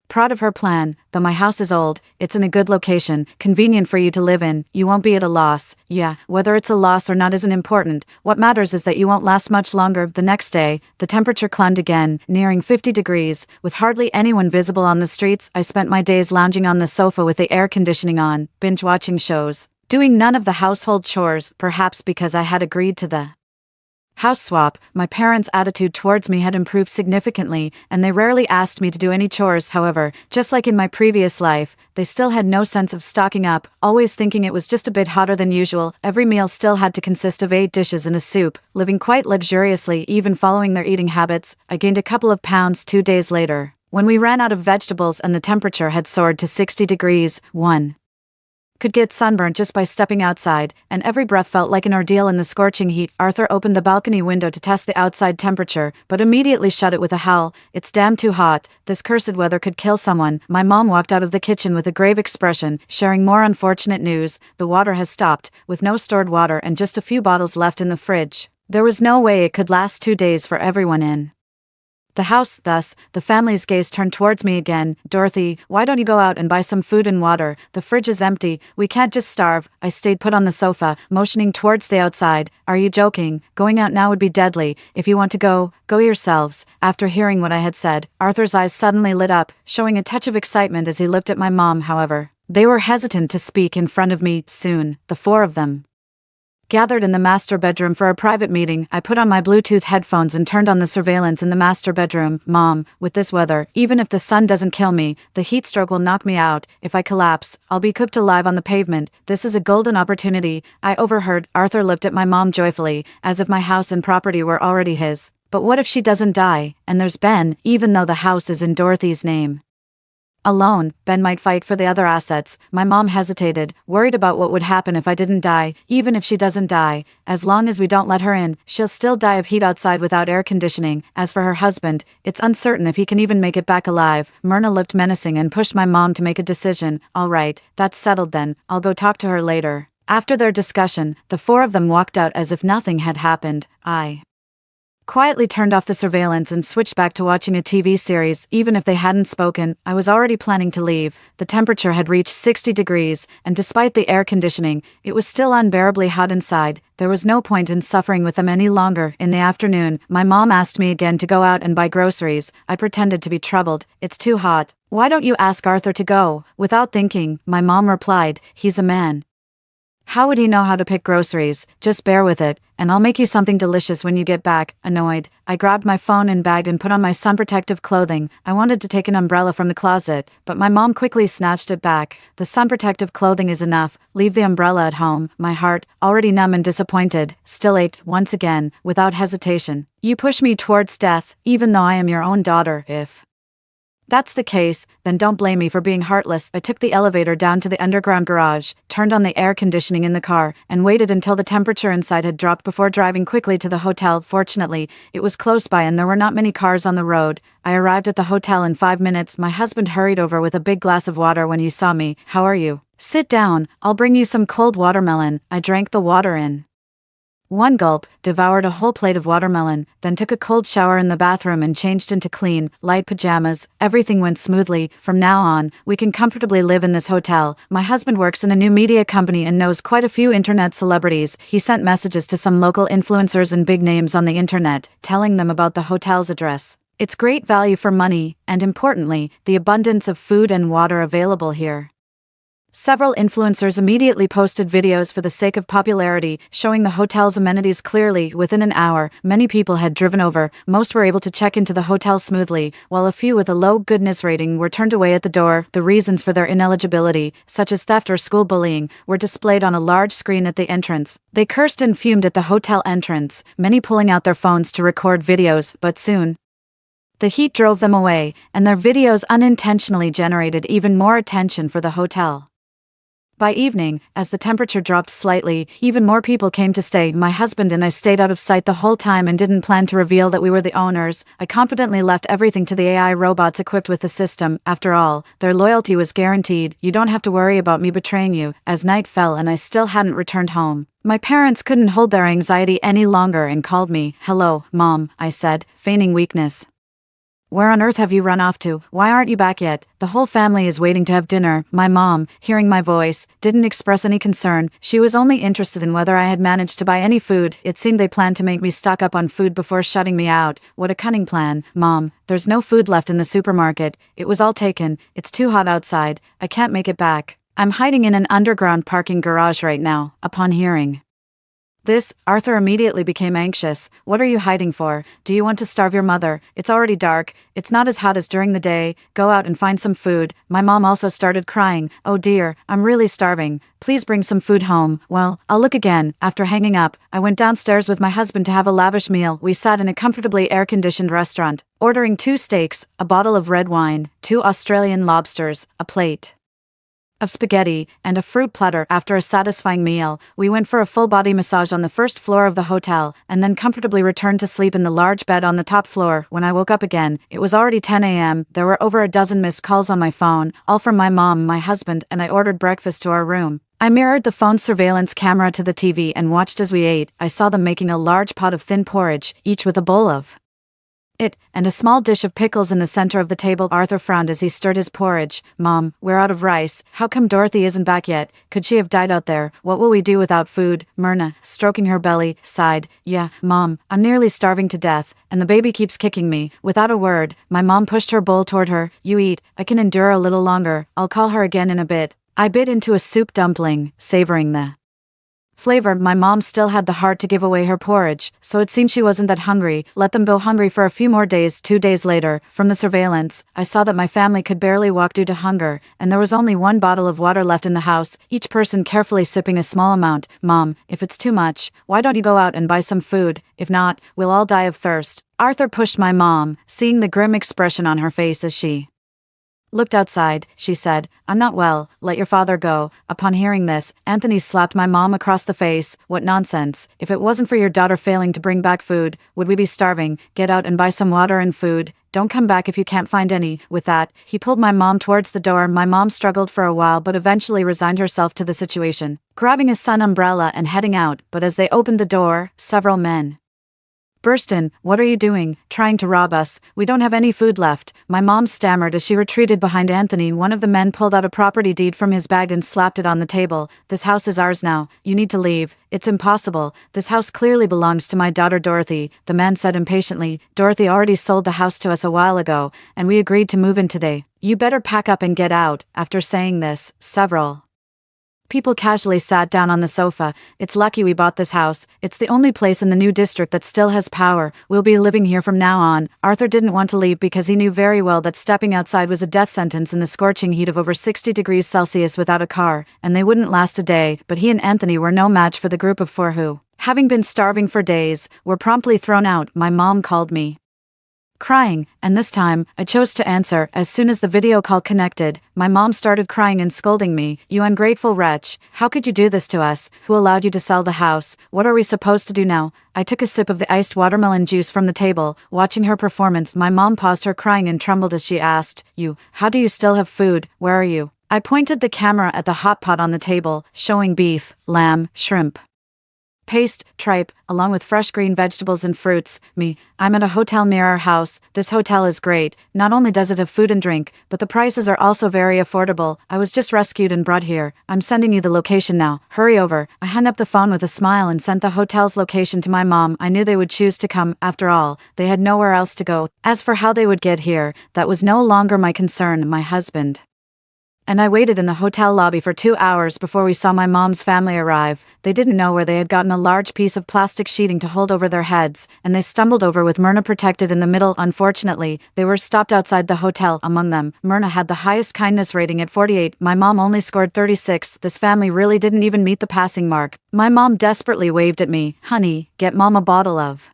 Speaker 1: Proud of her plan. "Though my house is old, it's in a good location, convenient for you to live in. You won't be at a loss." "Yeah, whether it's a loss or not isn't important. What matters is that you won't last much longer." The next day, the temperature climbed again, nearing 50 degrees. With hardly anyone visible on the streets, I spent my days lounging on the sofa with the air conditioning on, binge-watching shows, doing none of the household chores, perhaps because I had agreed to the house swap. My parents' attitude towards me had improved significantly, and they rarely asked me to do any chores. However, just like in my previous life, they still had no sense of stocking up, always thinking it was just a bit hotter than usual. Every meal still had to consist of 8 dishes and a soup, living quite luxuriously, even following their eating habits. I gained a couple of pounds 2 days later, when we ran out of vegetables and the temperature had soared to 60 degrees. One could get sunburned just by stepping outside, and every breath felt like an ordeal in the scorching heat. Arthur opened the balcony window to test the outside temperature, but immediately shut it with a howl. "It's damn too hot. This cursed weather could kill someone." My mom walked out of the kitchen with a grave expression, sharing more unfortunate news. "The water has stopped, with no stored water and just a few bottles left in the fridge. There was no way it could last 2 days for everyone in the house." Thus, the family's gaze turned towards me again. "Dorothy, why don't you go out and buy some food and water? The fridge is empty. We can't just starve." I stayed put on the sofa, motioning towards the outside. "Are you joking? Going out now would be deadly. If you want to go, go yourselves." After hearing what I had said, Arthur's eyes suddenly lit up, showing a touch of excitement as he looked at my mom. However, they were hesitant to speak in front of me. Soon, the 4 of them gathered in the master bedroom for a private meeting. I put on my Bluetooth headphones and turned on the surveillance in the master bedroom. "Mom, with this weather, even if the sun doesn't kill me, the heat stroke will knock me out. If I collapse, I'll be cooked alive on the pavement. This is a golden opportunity." I overheard. Arthur looked at my mom joyfully, as if my house and property were already his. "But what if she doesn't die? And there's Ben, even though the house is in Dorothy's name. Alone, Ben might fight for the other assets." My mom hesitated, worried about what would happen if I didn't die. "Even if she doesn't die, as long as we don't let her in, she'll still die of heat outside without air conditioning. As for her husband, it's uncertain if he can even make it back alive." Myrna looked menacing and pushed my mom to make a decision. "All right, that's settled then. I'll go talk to her later." After their discussion, the 4 of them walked out as if nothing had happened. I quietly turned off the surveillance and switched back to watching a TV series. Even if they hadn't spoken, I was already planning to leave. The temperature had reached 60 degrees, and despite the air conditioning, it was still unbearably hot inside. There was no point in suffering with them any longer. In the afternoon, my mom asked me again to go out and buy groceries. I pretended to be troubled. "It's too hot. Why don't you ask Arthur to go?" Without thinking, my mom replied, "He's a man. How would he know how to pick groceries? Just bear with it, and I'll make you something delicious when you get back. Annoyed, I grabbed my phone and bag and put on my sun protective clothing. I wanted to take an umbrella from the closet, but my mom quickly snatched it back. The sun protective clothing is enough. Leave the umbrella at home. My heart, already numb and disappointed, still ached once again, without hesitation. You push me towards death, even though I am your own daughter. If that's the case, then don't blame me for being heartless. I took the elevator down to the underground garage, turned on the air conditioning in the car, and waited until the temperature inside had dropped before driving quickly to the hotel. Fortunately, it was close by and there were not many cars on the road. I arrived at the hotel in 5 minutes. My husband hurried over with a big glass of water when he saw me. How are you? Sit down, I'll bring you some cold watermelon. I drank the water in one gulp, devoured a whole plate of watermelon, then took a cold shower in the bathroom and changed into clean, light pajamas. Everything went smoothly. From now on, we can comfortably live in this hotel. My husband works in a new media company and knows quite a few internet celebrities. He sent messages to some local influencers and big names on the internet, telling them about the hotel's address, its great value for money, and importantly, the abundance of food and water available here. Several influencers immediately posted videos for the sake of popularity, showing the hotel's amenities clearly. Within an hour, many people had driven over. Most were able to check into the hotel smoothly, while a few with a low goodness rating were turned away at the door. The reasons for their ineligibility, such as theft or school bullying, were displayed on a large screen at the entrance. They cursed and fumed at the hotel entrance, many pulling out their phones to record videos, but soon the heat drove them away, and their videos unintentionally generated even more attention for the hotel. By evening, as the temperature dropped slightly, even more people came to stay. My husband and I stayed out of sight the whole time and didn't plan to reveal that we were the owners. I confidently left everything to the AI robots equipped with the system. After all, their loyalty was guaranteed. You don't have to worry about me betraying you. As night fell and I still hadn't returned home, my parents couldn't hold their anxiety any longer and called me. Hello, Mom, I said, feigning weakness. Where on earth have you run off to? Why aren't you back yet? The whole family is waiting to have dinner. My mom, hearing my voice, didn't express any concern. She was only interested in whether I had managed to buy any food. It seemed they planned to make me stock up on food before shutting me out. What a cunning plan. Mom, there's no food left in the supermarket. It was all taken. It's too hot outside. I can't make it back. I'm hiding in an underground parking garage right now. Upon hearing this, Arthur immediately became anxious. What are you hiding for? Do you want to starve your mother? It's already dark. It's not as hot as during the day. Go out and find some food. My mom also started crying. Oh dear, I'm really starving. Please bring some food home. Well, I'll look again. After hanging up, I went downstairs with my husband to have a lavish meal. We sat in a comfortably air-conditioned restaurant, ordering 2 steaks, a bottle of red wine, 2 Australian lobsters, a plate of spaghetti, and a fruit platter. After a satisfying meal, we went for a full-body massage on the first floor of the hotel, and then comfortably returned to sleep in the large bed on the top floor. When I woke up again, it was already 10 a.m. There were over a dozen missed calls on my phone, all from my mom, my husband, and I ordered breakfast to our room. I mirrored the phone's surveillance camera to the TV and watched as we ate. I saw them making a large pot of thin porridge, each with a bowl of it, and a small dish of pickles in the center of the table. Arthur frowned as he stirred his porridge. Mom, we're out of rice. How come Dorothy isn't back yet? Could she have died out there? What will we do without food? Myrna, stroking her belly, sighed. Yeah, Mom, I'm nearly starving to death, and the baby keeps kicking me. Without a word, my mom pushed her bowl toward her. You eat. I can endure a little longer. I'll call her again in a bit. I bit into a soup dumpling, savoring the flavor. My mom still had the heart to give away her porridge, so it seemed she wasn't that hungry. Let them go hungry for a few more days. 2 days later, from the surveillance, I saw that my family could barely walk due to hunger, and there was only 1 bottle of water left in the house, each person carefully sipping a small amount. Mom, if it's too much, why don't you go out and buy some food? If not, we'll all die of thirst. Arthur pushed my mom, seeing the grim expression on her face as she looked outside. She said, I'm not well, let your father go. Upon hearing this, Anthony slapped my mom across the face. What nonsense. If it wasn't for your daughter failing to bring back food, would we be starving? Get out and buy some water and food. Don't come back if you can't find any. With that, he pulled my mom towards the door. My mom struggled for a while but eventually resigned herself to the situation, grabbing a sun umbrella and heading out. But as they opened the door, several men burst in. What are you doing? Trying to rob us? We don't have any food left. My mom stammered as she retreated behind Anthony. One of the men pulled out a property deed from his bag and slapped it on the table. This house is ours now. You need to leave. It's impossible. This house clearly belongs to my daughter Dorothy, the man said impatiently. Dorothy already sold the house to us a while ago, and we agreed to move in today. You better pack up and get out. After saying this, several People casually sat down on the sofa. It's lucky we bought this house. It's the only place in the new district that still has power. We'll be living here from now on. Arthur didn't want to leave because he knew very well that stepping outside was a death sentence in the scorching heat of over 60 degrees Celsius without a car, and they wouldn't last a day, but he and Anthony were no match for the group of four who, having been starving for days, were promptly thrown out. My mom called me, crying, and this time, I chose to answer. As soon as the video call connected, my mom started crying and scolding me. You ungrateful wretch, how could you do this to us? Who allowed you to sell the house? What are we supposed to do now? I took a sip of the iced watermelon juice from the table. Watching her performance, my mom paused her crying and trembled as she asked, how do you still have food? Where are you? I pointed the camera at the hot pot on the table, showing beef, lamb, shrimp, paste, tripe, along with fresh green vegetables and fruits. I'm at a hotel near our house. This hotel is great. Not only does it have food and drink, but the prices are also very affordable. I was just rescued and brought here. I'm sending you the location now. Hurry over. I hung up the phone with a smile and sent the hotel's location to my mom. I knew they would choose to come. After all, they had nowhere else to go. As for how they would get here, that was no longer my concern. My husband and I waited in the hotel lobby for 2 hours before we saw my mom's family arrive. They didn't know where they had gotten a large piece of plastic sheeting to hold over their heads, and they stumbled over with Myrna protected in the middle. Unfortunately, they were stopped outside the hotel. Among them, Myrna had the highest kindness rating at 48. My mom only scored 36. This family really didn't even meet the passing mark. My mom desperately waved at me. Honey, get mom a bottle of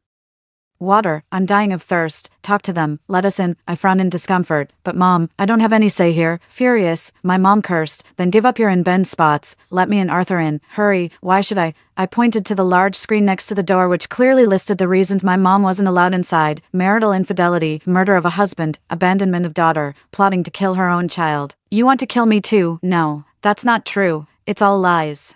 Speaker 1: water. I'm dying of thirst. Talk to them. Let us in. I frowned in discomfort. But mom, I don't have any say here. Furious, my mom cursed. Then give up your in-bed spots. Let me and Arthur in. Hurry. Why should I? I pointed to the large screen next to the door which clearly listed the reasons my mom wasn't allowed inside: marital infidelity, murder of a husband, abandonment of daughter, plotting to kill her own child. You want to kill me too? No, that's not true. It's all lies.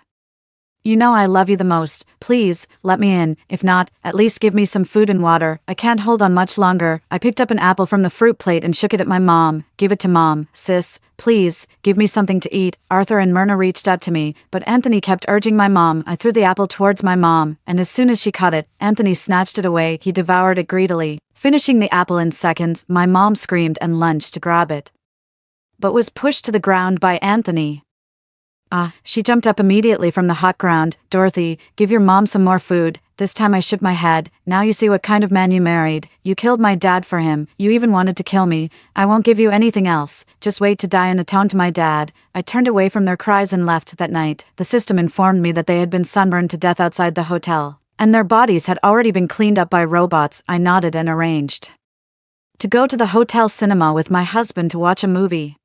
Speaker 1: You know I love you the most. Please, let me in. If not, at least give me some food and water. I can't hold on much longer. I picked up an apple from the fruit plate and shook it at my mom. Give it to mom. Sis, please, give me something to eat. Arthur and Myrna reached out to me, but Anthony kept urging my mom. I threw the apple towards my mom, and as soon as she caught it, Anthony snatched it away. He devoured it greedily, finishing the apple in seconds. My mom screamed and lunged to grab it, but was pushed to the ground by Anthony. She jumped up immediately from the hot ground. Dorothy, give your mom some more food. This time I shook my head. Now you see what kind of man you married. You killed my dad for him. You even wanted to kill me. I won't give you anything else. Just wait to die and atone to my dad. I turned away from their cries and left. That night, the system informed me that they had been sunburned to death outside the hotel, and their bodies had already been cleaned up by robots. I nodded and arranged to go to the hotel cinema with my husband to watch a movie.